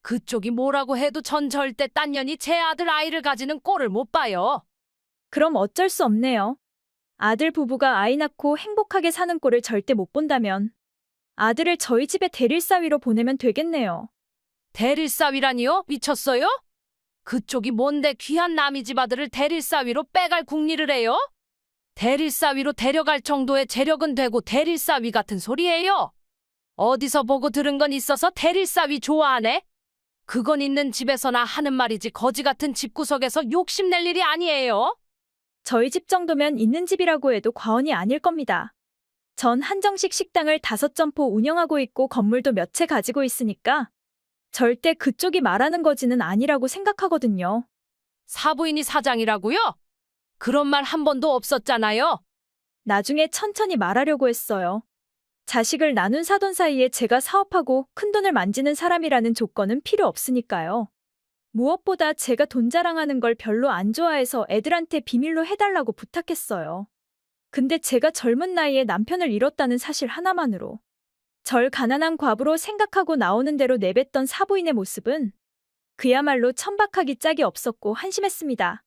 그쪽이 뭐라고 해도 전 절대 딴 년이 제 아들 아이를 가지는 꼴을 못 봐요. 그럼 어쩔 수 없네요. 아들 부부가 아이 낳고 행복하게 사는 꼴을 절대 못 본다면 아들을 저희 집에 대릴사위로 보내면 되겠네요. 대릴사위라니요? 미쳤어요? 그쪽이 뭔데 귀한 남이 집 아들을 대릴사위로 빼갈 궁리를 해요? 대릴사위로 데려갈 정도의 재력은 되고 대릴사위 같은 소리예요. 어디서 보고 들은 건 있어서 대릴사위 좋아하네? 그건 있는 집에서나 하는 말이지 거지 같은 집구석에서 욕심낼 일이 아니에요. 저희 집 정도면 있는 집이라고 해도 과언이 아닐 겁니다. 전 한정식 식당을 5점포 운영하고 있고 건물도 몇 채 가지고 있으니까 절대 그쪽이 말하는 거지는 아니라고 생각하거든요. 사부인이 사장이라고요? 그런 말 한 번도 없었잖아요. 나중에 천천히 말하려고 했어요. 자식을 나눈 사돈 사이에 제가 사업하고 큰돈을 만지는 사람이라는 조건은 필요 없으니까요. 무엇보다 제가 돈 자랑하는 걸 별로 안 좋아해서 애들한테 비밀로 해달라고 부탁했어요. 근데 제가 젊은 나이에 남편을 잃었다는 사실 하나만으로 절 가난한 과부로 생각하고 나오는 대로 내뱉던 사부인의 모습은 그야말로 천박하기 짝이 없었고 한심했습니다.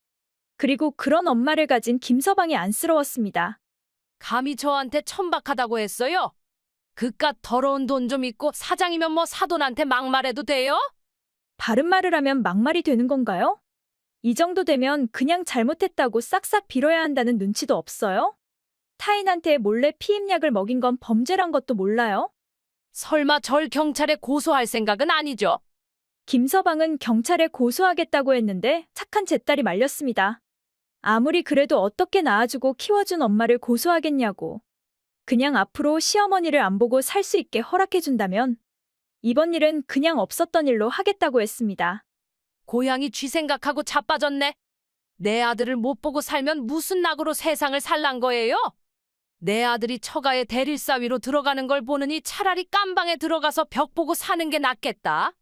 그리고 그런 엄마를 가진 김서방이 안쓰러웠습니다. 감히 저한테 천박하다고 했어요? 그깟 더러운 돈 좀 있고 사장이면 뭐 사돈한테 막말해도 돼요? 바른 말을 하면 막말이 되는 건가요? 이 정도 되면 그냥 잘못했다고 싹싹 빌어야 한다는 눈치도 없어요? 타인한테 몰래 피임약을 먹인 건 범죄란 것도 몰라요? 설마 절 경찰에 고소할 생각은 아니죠? 김서방은 경찰에 고소하겠다고 했는데 착한 제 딸이 말렸습니다. 아무리 그래도 어떻게 낳아주고 키워준 엄마를 고소하겠냐고. 그냥 앞으로 시어머니를 안 보고 살 수 있게 허락해준다면 이번 일은 그냥 없었던 일로 하겠다고 했습니다. 고양이 쥐 생각하고 자빠졌네. 내 아들을 못 보고 살면 무슨 낙으로 세상을 살란 거예요? 내 아들이 처가에 대릴사위로 들어가는 걸 보느니 차라리 깜방에 들어가서 벽 보고 사는 게 낫겠다.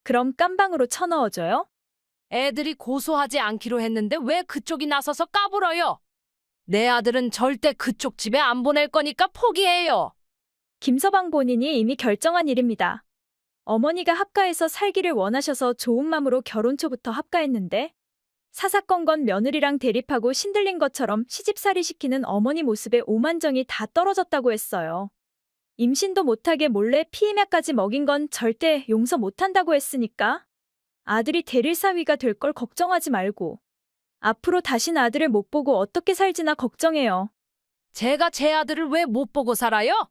그럼 깜방으로 쳐넣어줘요? 애들이 고소하지 않기로 했는데 왜 그쪽이 나서서 까불어요? 내 아들은 절대 그쪽 집에 안 보낼 거니까 포기해요. 김서방 본인이 이미 결정한 일입니다. 어머니가 합가해서 살기를 원하셔서 좋은 마음으로 결혼 초부터 합가했는데 사사건건 며느리랑 대립하고 신들린 것처럼 시집살이 시키는 어머니 모습에 오만정이 다 떨어졌다고 했어요. 임신도 못하게 몰래 피임약까지 먹인 건 절대 용서 못한다고 했으니까 아들이 대릴사위가 될 걸 걱정하지 말고 앞으로 다신 아들을 못 보고 어떻게 살지나 걱정해요. 제가 제 아들을 왜 못 보고 살아요?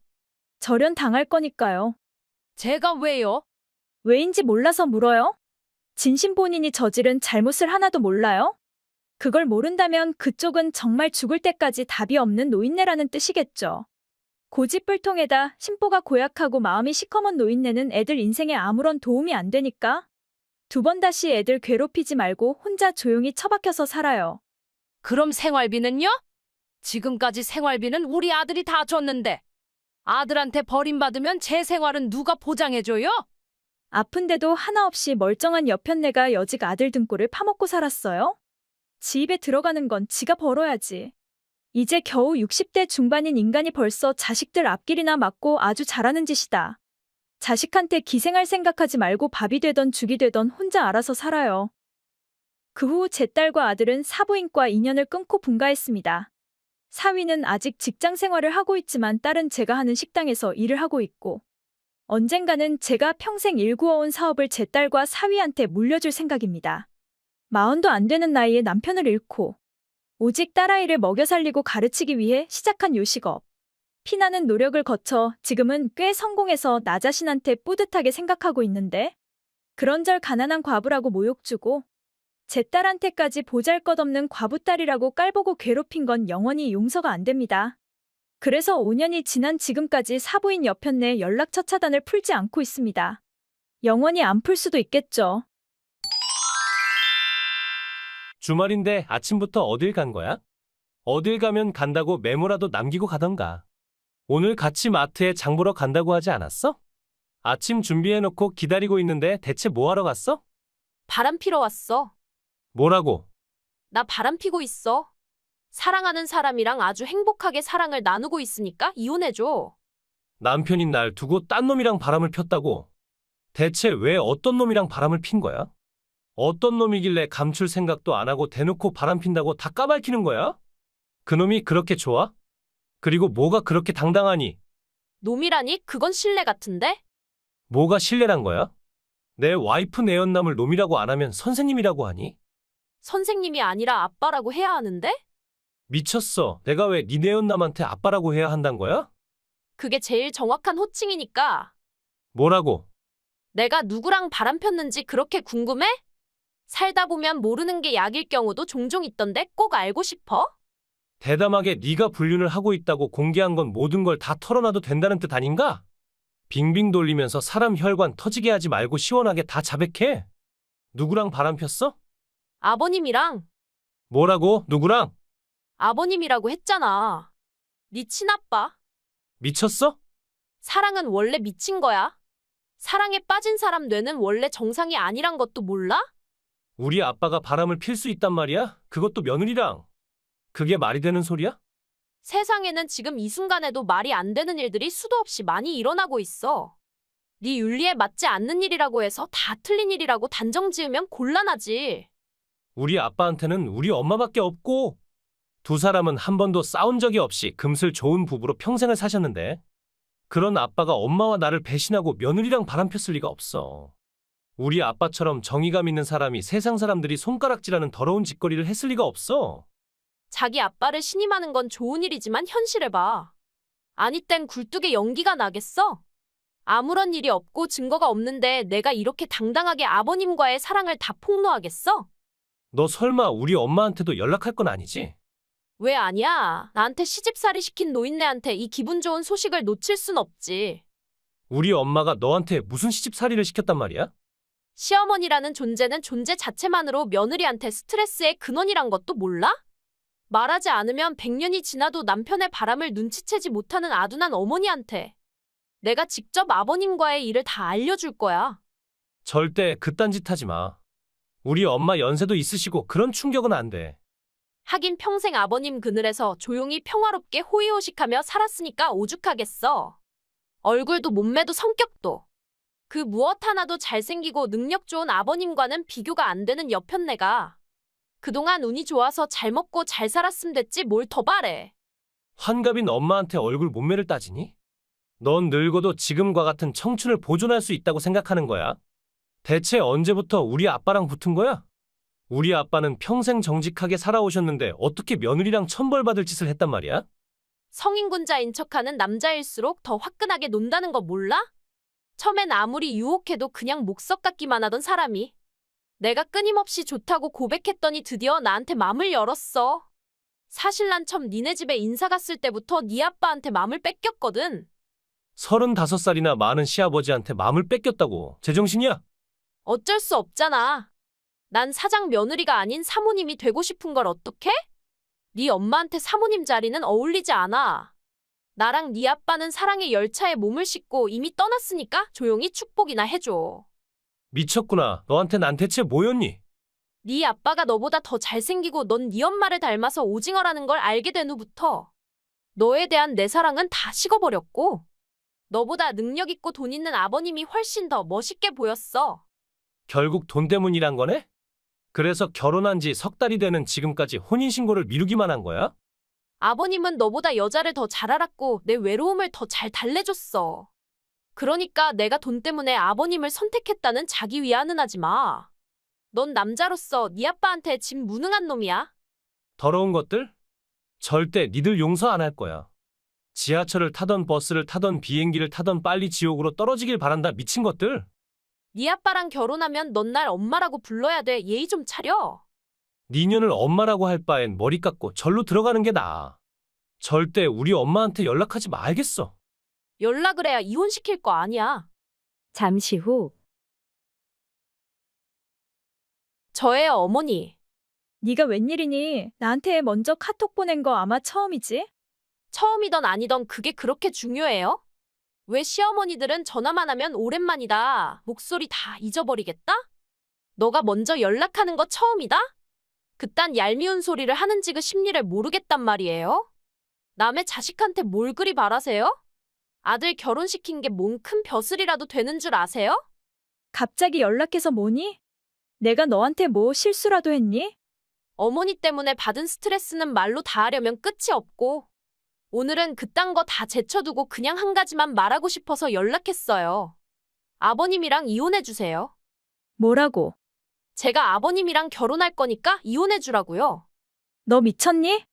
절연 당할 거니까요. 제가 왜요? 왜인지 몰라서 물어요? 진심 본인이 저지른 잘못을 하나도 몰라요? 그걸 모른다면 그쪽은 정말 죽을 때까지 답이 없는 노인네라는 뜻이겠죠. 고집불통에다 심보가 고약하고 마음이 시커먼 노인네는 애들 인생에 아무런 도움이 안 되니까 두 번 다시 애들 괴롭히지 말고 혼자 조용히 처박혀서 살아요. 그럼 생활비는요? 지금까지 생활비는 우리 아들이 다 줬는데 아들한테 버림받으면 제 생활은 누가 보장해줘요? 아픈데도 하나 없이 멀쩡한 여편네가 여직 아들 등골을 파먹고 살았어요? 지 입에 들어가는 건 지가 벌어야지. 이제 겨우 60대 중반인 인간이 벌써 자식들 앞길이나 막고 아주 잘하는 짓이다. 자식한테 기생할 생각하지 말고 밥이 되던 죽이 되던 혼자 알아서 살아요. 그 후 제 딸과 아들은 사부인과 인연을 끊고 분가했습니다. 사위는 아직 직장 생활을 하고 있지만 딸은 제가 하는 식당에서 일을 하고 있고 언젠가는 제가 평생 일구어온 사업을 제 딸과 사위한테 물려줄 생각입니다. 40도 안 되는 나이에 남편을 잃고 오직 딸아이를 먹여 살리고 가르치기 위해 시작한 요식업. 피나는 노력을 거쳐 지금은 꽤 성공해서 나 자신한테 뿌듯하게 생각하고 있는데 그런절 가난한 과부라고 모욕 주고 제 딸한테까지 보잘것없는 과부딸이라고 깔보고 괴롭힌 건 영원히 용서가 안 됩니다. 그래서 5년이 지난 지금까지 사부인 여편네 연락처 차단을 풀지 않고 있습니다. 영원히 안 풀 수도 있겠죠. 주말인데 아침부터 어딜 간 거야? 어딜 가면 간다고 메모라도 남기고 가던가. 오늘 같이 마트에 장 보러 간다고 하지 않았어? 아침 준비해놓고 기다리고 있는데 대체 뭐 하러 갔어? 바람 피러 왔어. 뭐라고? 나 바람 피고 있어. 사랑하는 사람이랑 아주 행복하게 사랑을 나누고 있으니까 이혼해줘. 남편인 날 두고 딴 놈이랑 바람을 폈다고? 대체 왜 어떤 놈이랑 바람을 핀 거야? 어떤 놈이길래 감출 생각도 안 하고 대놓고 바람 핀다고 다 까발키는 거야? 그놈이 그렇게 좋아? 그리고 뭐가 그렇게 당당하니? 놈이라니? 그건 신뢰 같은데? 뭐가 신뢰란 거야? 내 와이프 내연남을 놈이라고 안 하면 선생님이라고 하니? 선생님이 아니라 아빠라고 해야 하는데? 미쳤어. 내가 왜 네 내연남한테 아빠라고 해야 한단 거야? 그게 제일 정확한 호칭이니까. 뭐라고? 내가 누구랑 바람 폈는지 그렇게 궁금해? 살다 보면 모르는 게 약일 경우도 종종 있던데 꼭 알고 싶어? 대담하게 네가 불륜을 하고 있다고 공개한 건 모든 걸 다 털어놔도 된다는 뜻 아닌가? 빙빙 돌리면서 사람 혈관 터지게 하지 말고 시원하게 다 자백해. 누구랑 바람 폈어? 아버님이랑. 뭐라고? 누구랑? 아버님이라고 했잖아. 네 친아빠. 미쳤어? 사랑은 원래 미친 거야. 사랑에 빠진 사람 뇌는 원래 정상이 아니란 것도 몰라? 우리 아빠가 바람을 필 수 있단 말이야? 그것도 며느리랑. 그게 말이 되는 소리야? 세상에는 지금 이 순간에도 말이 안 되는 일들이 수도 없이 많이 일어나고 있어. 네 윤리에 맞지 않는 일이라고 해서 다 틀린 일이라고 단정 지으면 곤란하지. 우리 아빠한테는 우리 엄마밖에 없고 두 사람은 한 번도 싸운 적이 없이 금슬 좋은 부부로 평생을 사셨는데 그런 아빠가 엄마와 나를 배신하고 며느리랑 바람 폈을 리가 없어. 우리 아빠처럼 정의감 있는 사람이 세상 사람들이 손가락질하는 더러운 짓거리를 했을 리가 없어. 자기 아빠를 신임하는 건 좋은 일이지만 현실을 봐. 아니 땐 굴뚝에 연기가 나겠어? 아무런 일이 없고 증거가 없는데 내가 이렇게 당당하게 아버님과의 사랑을 다 폭로하겠어? 너 설마 우리 엄마한테도 연락할 건 아니지? 왜 아니야? 나한테 시집살이 시킨 노인네한테 이 기분 좋은 소식을 놓칠 순 없지. 우리 엄마가 너한테 무슨 시집살이를 시켰단 말이야? 시어머니라는 존재는 존재 자체만으로 며느리한테 스트레스의 근원이란 것도 몰라? 말하지 않으면 100년이 지나도 남편의 바람을 눈치채지 못하는 아둔한 어머니한테 내가 직접 아버님과의 일을 다 알려줄 거야. 절대 그딴 짓 하지 마. 우리 엄마 연세도 있으시고 그런 충격은 안 돼. 하긴 평생 아버님 그늘에서 조용히 평화롭게 호의호식하며 살았으니까 오죽하겠어. 얼굴도 몸매도 성격도. 그 무엇 하나도 잘생기고 능력 좋은 아버님과는 비교가 안 되는 여편네가. 그동안 운이 좋아서 잘 먹고 잘 살았음 됐지 뭘 더 바래. 환갑인 엄마한테 얼굴 몸매를 따지니? 넌 늙어도 지금과 같은 청춘을 보존할 수 있다고 생각하는 거야? 대체 언제부터 우리 아빠랑 붙은 거야? 우리 아빠는 평생 정직하게 살아오셨는데 어떻게 며느리랑 천벌받을 짓을 했단 말이야? 성인군자인 척하는 남자일수록 더 화끈하게 논다는 거 몰라? 처음엔 아무리 유혹해도 그냥 목석 같기만 하던 사람이 내가 끊임없이 좋다고 고백했더니 드디어 나한테 맘을 열었어. 사실 난 처음 니네 집에 인사 갔을 때부터 네 아빠한테 맘을 뺏겼거든. 35살이나 많은 시아버지한테 마음을 뺏겼다고. 제정신이야? 어쩔 수 없잖아. 난 사장 며느리가 아닌 사모님이 되고 싶은 걸 어떡해? 네 엄마한테 사모님 자리는 어울리지 않아. 나랑 네 아빠는 사랑의 열차에 몸을 싣고 이미 떠났으니까 조용히 축복이나 해줘. 미쳤구나. 너한테 난 대체 뭐였니? 네 아빠가 너보다 더 잘생기고 넌 네 엄마를 닮아서 오징어라는 걸 알게 된 후부터 너에 대한 내 사랑은 다 식어버렸고 너보다 능력 있고 돈 있는 아버님이 훨씬 더 멋있게 보였어. 결국 돈 때문이란 거네? 그래서 결혼한 지 석 달이 되는 지금까지 혼인신고를 미루기만 한 거야? 아버님은 너보다 여자를 더 잘 알았고 내 외로움을 더 잘 달래줬어. 그러니까 내가 돈 때문에 아버님을 선택했다는 자기 위안은 하지 마. 넌 남자로서 네 아빠한테 집 무능한 놈이야. 더러운 것들? 절대 니들 용서 안 할 거야. 지하철을 타던 버스를 타던 비행기를 타던 빨리 지옥으로 떨어지길 바란다 미친 것들. 네 아빠랑 결혼하면 넌 날 엄마라고 불러야 돼. 예의 좀 차려. 니년을 엄마라고 할 바엔 머리 깎고 절로 들어가는 게 나아. 절대 우리 엄마한테 연락하지 말겠어. 연락을 해야 이혼시킬 거 아니야. 잠시 후 저예요, 어머니. 네가 웬일이니? 나한테 먼저 카톡 보낸 거 아마 처음이지? 처음이던 아니던 그게 그렇게 중요해요? 왜 시어머니들은 전화만 하면 오랜만이다, 목소리 다 잊어버리겠다? 너가 먼저 연락하는 거 처음이다? 그딴 얄미운 소리를 하는 지그 심리를 모르겠단 말이에요? 남의 자식한테 뭘 그리 바라세요? 아들 결혼시킨 게 뭔 큰 벼슬이라도 되는 줄 아세요? 갑자기 연락해서 뭐니? 내가 너한테 뭐 실수라도 했니? 어머니 때문에 받은 스트레스는 말로 다 하려면 끝이 없고, 오늘은 그딴 거 다 제쳐두고 그냥 한 가지만 말하고 싶어서 연락했어요. 아버님이랑 이혼해주세요. 뭐라고? 제가 아버님이랑 결혼할 거니까 이혼해주라고요. 너 미쳤니?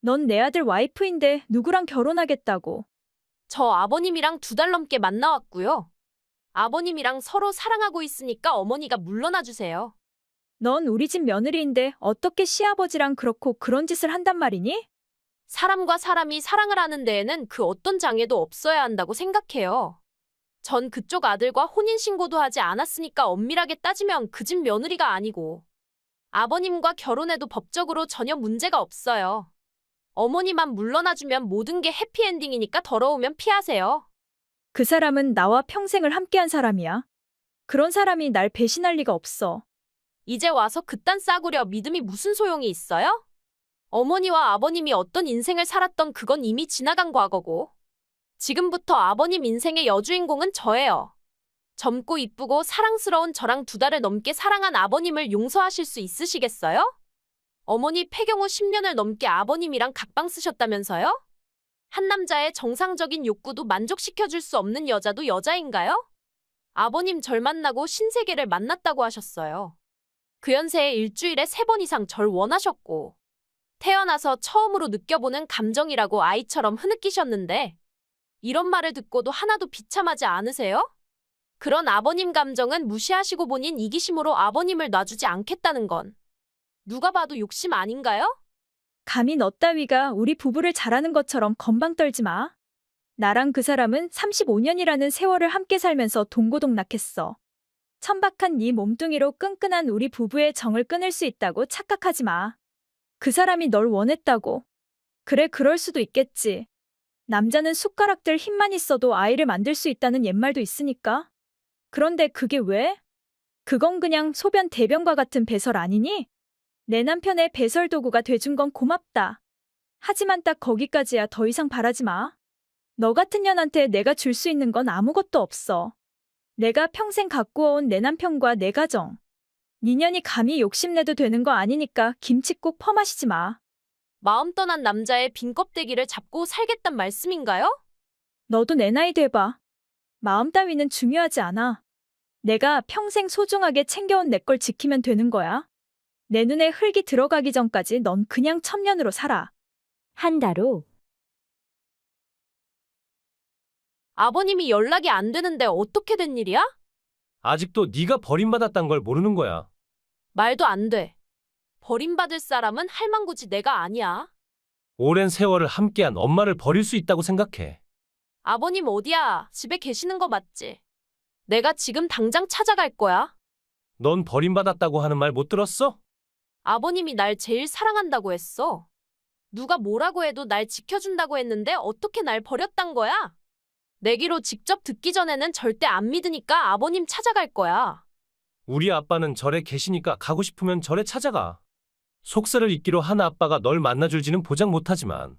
넌 내 아들 와이프인데 누구랑 결혼하겠다고. 저 아버님이랑 2달 넘게 만나왔고요. 아버님이랑 서로 사랑하고 있으니까 어머니가 물러나주세요. 넌 우리 집 며느리인데 어떻게 시아버지랑 그렇고 그런 짓을 한단 말이니? 사람과 사람이 사랑을 하는 데에는 그 어떤 장애도 없어야 한다고 생각해요. 전 그쪽 아들과 혼인신고도 하지 않았으니까 엄밀하게 따지면 그 집 며느리가 아니고, 아버님과 결혼해도 법적으로 전혀 문제가 없어요. 어머니만 물러나주면 모든 게 해피엔딩이니까 더러우면 피하세요. 그 사람은 나와 평생을 함께한 사람이야. 그런 사람이 날 배신할 리가 없어. 이제 와서 그딴 싸구려 믿음이 무슨 소용이 있어요? 어머니와 아버님이 어떤 인생을 살았던 그건 이미 지나간 과거고, 지금부터 아버님 인생의 여주인공은 저예요. 젊고 이쁘고 사랑스러운 저랑 2달을 넘게 사랑한 아버님을 용서하실 수 있으시겠어요? 어머니 폐경 후 10년을 넘게 아버님이랑 각방 쓰셨다면서요? 한 남자의 정상적인 욕구도 만족시켜줄 수 없는 여자도 여자인가요? 아버님 절 만나고 신세계를 만났다고 하셨어요. 그 연세에 일주일에 3번 이상 절 원하셨고, 태어나서 처음으로 느껴보는 감정이라고 아이처럼 흐느끼셨는데, 이런 말을 듣고도 하나도 비참하지 않으세요? 그런 아버님 감정은 무시하시고 본인 이기심으로 아버님을 놔주지 않겠다는 건 누가 봐도 욕심 아닌가요? 감히 너 따위가 우리 부부를 잘하는 것처럼 건방 떨지 마. 나랑 그 사람은 35년이라는 세월을 함께 살면서 동고동락했어. 천박한 네 몸뚱이로 끈끈한 우리 부부의 정을 끊을 수 있다고 착각하지 마. 그 사람이 널 원했다고. 그래, 그럴 수도 있겠지. 남자는 숟가락들 힘만 있어도 아이를 만들 수 있다는 옛말도 있으니까. 그런데 그게 왜? 그건 그냥 소변 대변과 같은 배설 아니니? 내 남편의 배설 도구가 돼준 건 고맙다. 하지만 딱 거기까지야. 더 이상 바라지 마. 너 같은 년한테 내가 줄 수 있는 건 아무것도 없어. 내가 평생 가꾸어온 내 남편과 내 가정. 네 년이 감히 욕심내도 되는 거 아니니까 김치 꼭 퍼마시지 마. 마음 떠난 남자의 빈 껍데기를 잡고 살겠단 말씀인가요? 너도 내 나이 돼봐. 마음 따위는 중요하지 않아. 내가 평생 소중하게 챙겨온 내 걸 지키면 되는 거야. 내 눈에 흙이 들어가기 전까지 넌 그냥 천년으로 살아. 한 달 후. 아버님이 연락이 안 되는데 어떻게 된 일이야? 아직도 네가 버림받았단 걸 모르는 거야. 말도 안 돼. 버림받을 사람은 할망구지 내가 아니야. 오랜 세월을 함께한 엄마를 버릴 수 있다고 생각해. 아버님 어디야? 집에 계시는 거 맞지? 내가 지금 당장 찾아갈 거야. 넌 버림받았다고 하는 말 못 들었어? 아버님이 날 제일 사랑한다고 했어. 누가 뭐라고 해도 날 지켜준다고 했는데 어떻게 날 버렸단 거야? 내기로 직접 듣기 전에는 절대 안 믿으니까 아버님 찾아갈 거야. 우리 아빠는 절에 계시니까 가고 싶으면 절에 찾아가. 속세를 잇기로 한 아빠가 널 만나줄지는 보장 못하지만.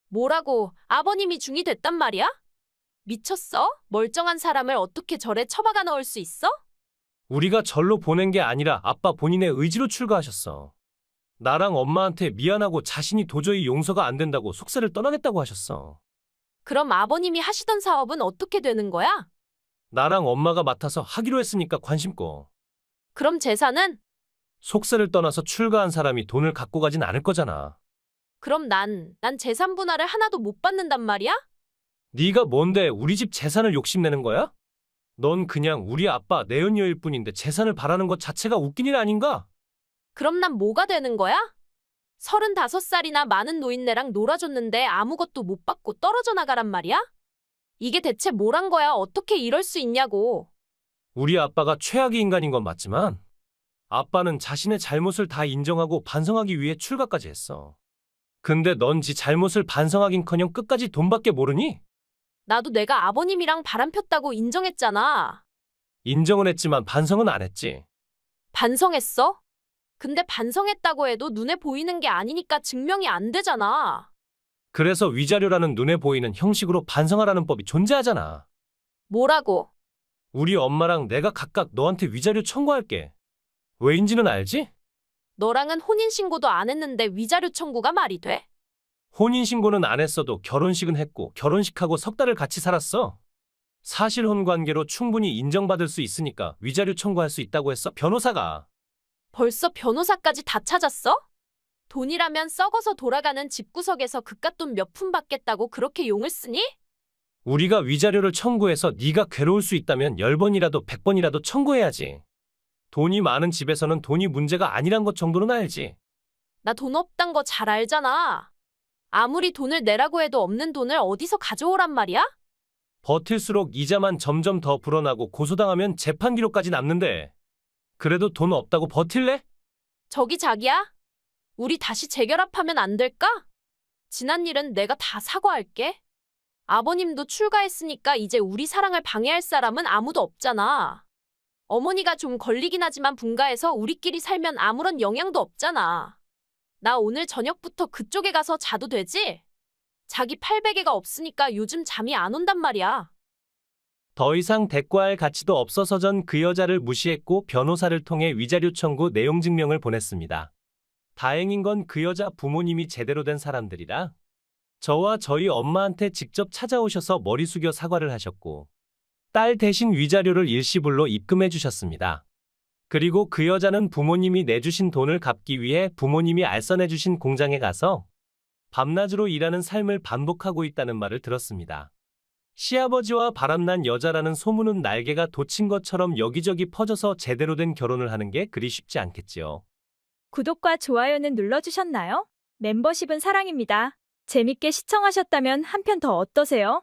뭐라고? 아버님이 중이 됐단 말이야? 미쳤어? 멀쩡한 사람을 어떻게 절에 처박아 넣을 수 있어? 우리가 절로 보낸 게 아니라 아빠 본인의 의지로 출가하셨어. 나랑 엄마한테 미안하고 자신이 도저히 용서가 안 된다고 속세를 떠나겠다고 하셨어. 그럼 아버님이 하시던 사업은 어떻게 되는 거야? 나랑 엄마가 맡아서 하기로 했으니까 관심 꺼. 그럼 재산은? 속세를 떠나서 출가한 사람이 돈을 갖고 가진 않을 거잖아. 그럼 난 재산 분할을 하나도 못 받는단 말이야? 네가 뭔데 우리 집 재산을 욕심내는 거야? 넌 그냥 우리 아빠 내연녀일 뿐인데 재산을 바라는 것 자체가 웃긴 일 아닌가? 그럼 난 뭐가 되는 거야? 35살이나 많은 노인네랑 놀아줬는데 아무것도 못 받고 떨어져 나가란 말이야? 이게 대체 뭐란 거야? 어떻게 이럴 수 있냐고. 우리 아빠가 최악의 인간인 건 맞지만 아빠는 자신의 잘못을 다 인정하고 반성하기 위해 출가까지 했어. 근데 넌 지 잘못을 반성하긴커녕 끝까지 돈밖에 모르니? 나도 내가 아버님이랑 바람 폈다고 인정했잖아. 인정은 했지만 반성은 안 했지. 반성했어? 근데 반성했다고 해도 눈에 보이는 게 아니니까 증명이 안 되잖아. 그래서 위자료라는 눈에 보이는 형식으로 반성하라는 법이 존재하잖아. 뭐라고? 우리 엄마랑 내가 각각 너한테 위자료 청구할게. 왜인지는 알지? 너랑은 혼인신고도 안 했는데 위자료 청구가 말이 돼? 혼인신고는 안 했어도 결혼식은 했고 결혼식하고 석 달을 같이 살았어. 사실혼 관계로 충분히 인정받을 수 있으니까 위자료 청구할 수 있다고 했어, 변호사가. 벌써 변호사까지 다 찾았어? 돈이라면 썩어서 돌아가는 집구석에서 그깟 돈 몇 푼 받겠다고 그렇게 용을 쓰니? 우리가 위자료를 청구해서 네가 괴로울 수 있다면 10번이라도 100번이라도 청구해야지. 돈이 많은 집에서는 돈이 문제가 아니란 것 정도는 알지. 나 돈 없단 거 잘 알잖아. 아무리 돈을 내라고 해도 없는 돈을 어디서 가져오란 말이야? 버틸수록 이자만 점점 더 불어나고 고소당하면 재판 기록까지 남는데. 그래도 돈 없다고 버틸래? 저기 자기야. 우리 다시 재결합하면 안 될까? 지난 일은 내가 다 사과할게. 아버님도 출가했으니까 이제 우리 사랑을 방해할 사람은 아무도 없잖아. 어머니가 좀 걸리긴 하지만 분가해서 우리끼리 살면 아무런 영향도 없잖아. 나 오늘 저녁부터 그쪽에 가서 자도 되지? 자기 팔베개가 없으니까 요즘 잠이 안 온단 말이야. 더 이상 대꾸할 가치도 없어서 전 그 여자를 무시했고 변호사를 통해 위자료 청구 내용 증명을 보냈습니다. 다행인 건 그 여자 부모님이 제대로 된 사람들이라 저와 저희 엄마한테 직접 찾아오셔서 머리 숙여 사과를 하셨고 딸 대신 위자료를 일시불로 입금해 주셨습니다. 그리고 그 여자는 부모님이 내주신 돈을 갚기 위해 부모님이 알선해 주신 공장에 가서 밤낮으로 일하는 삶을 반복하고 있다는 말을 들었습니다. 시아버지와 바람난 여자라는 소문은 날개가 돋친 것처럼 여기저기 퍼져서 제대로 된 결혼을 하는 게 그리 쉽지 않겠지요. 구독과 좋아요는 눌러주셨나요? 멤버십은 사랑입니다. 재밌게 시청하셨다면 한 편 더 어떠세요?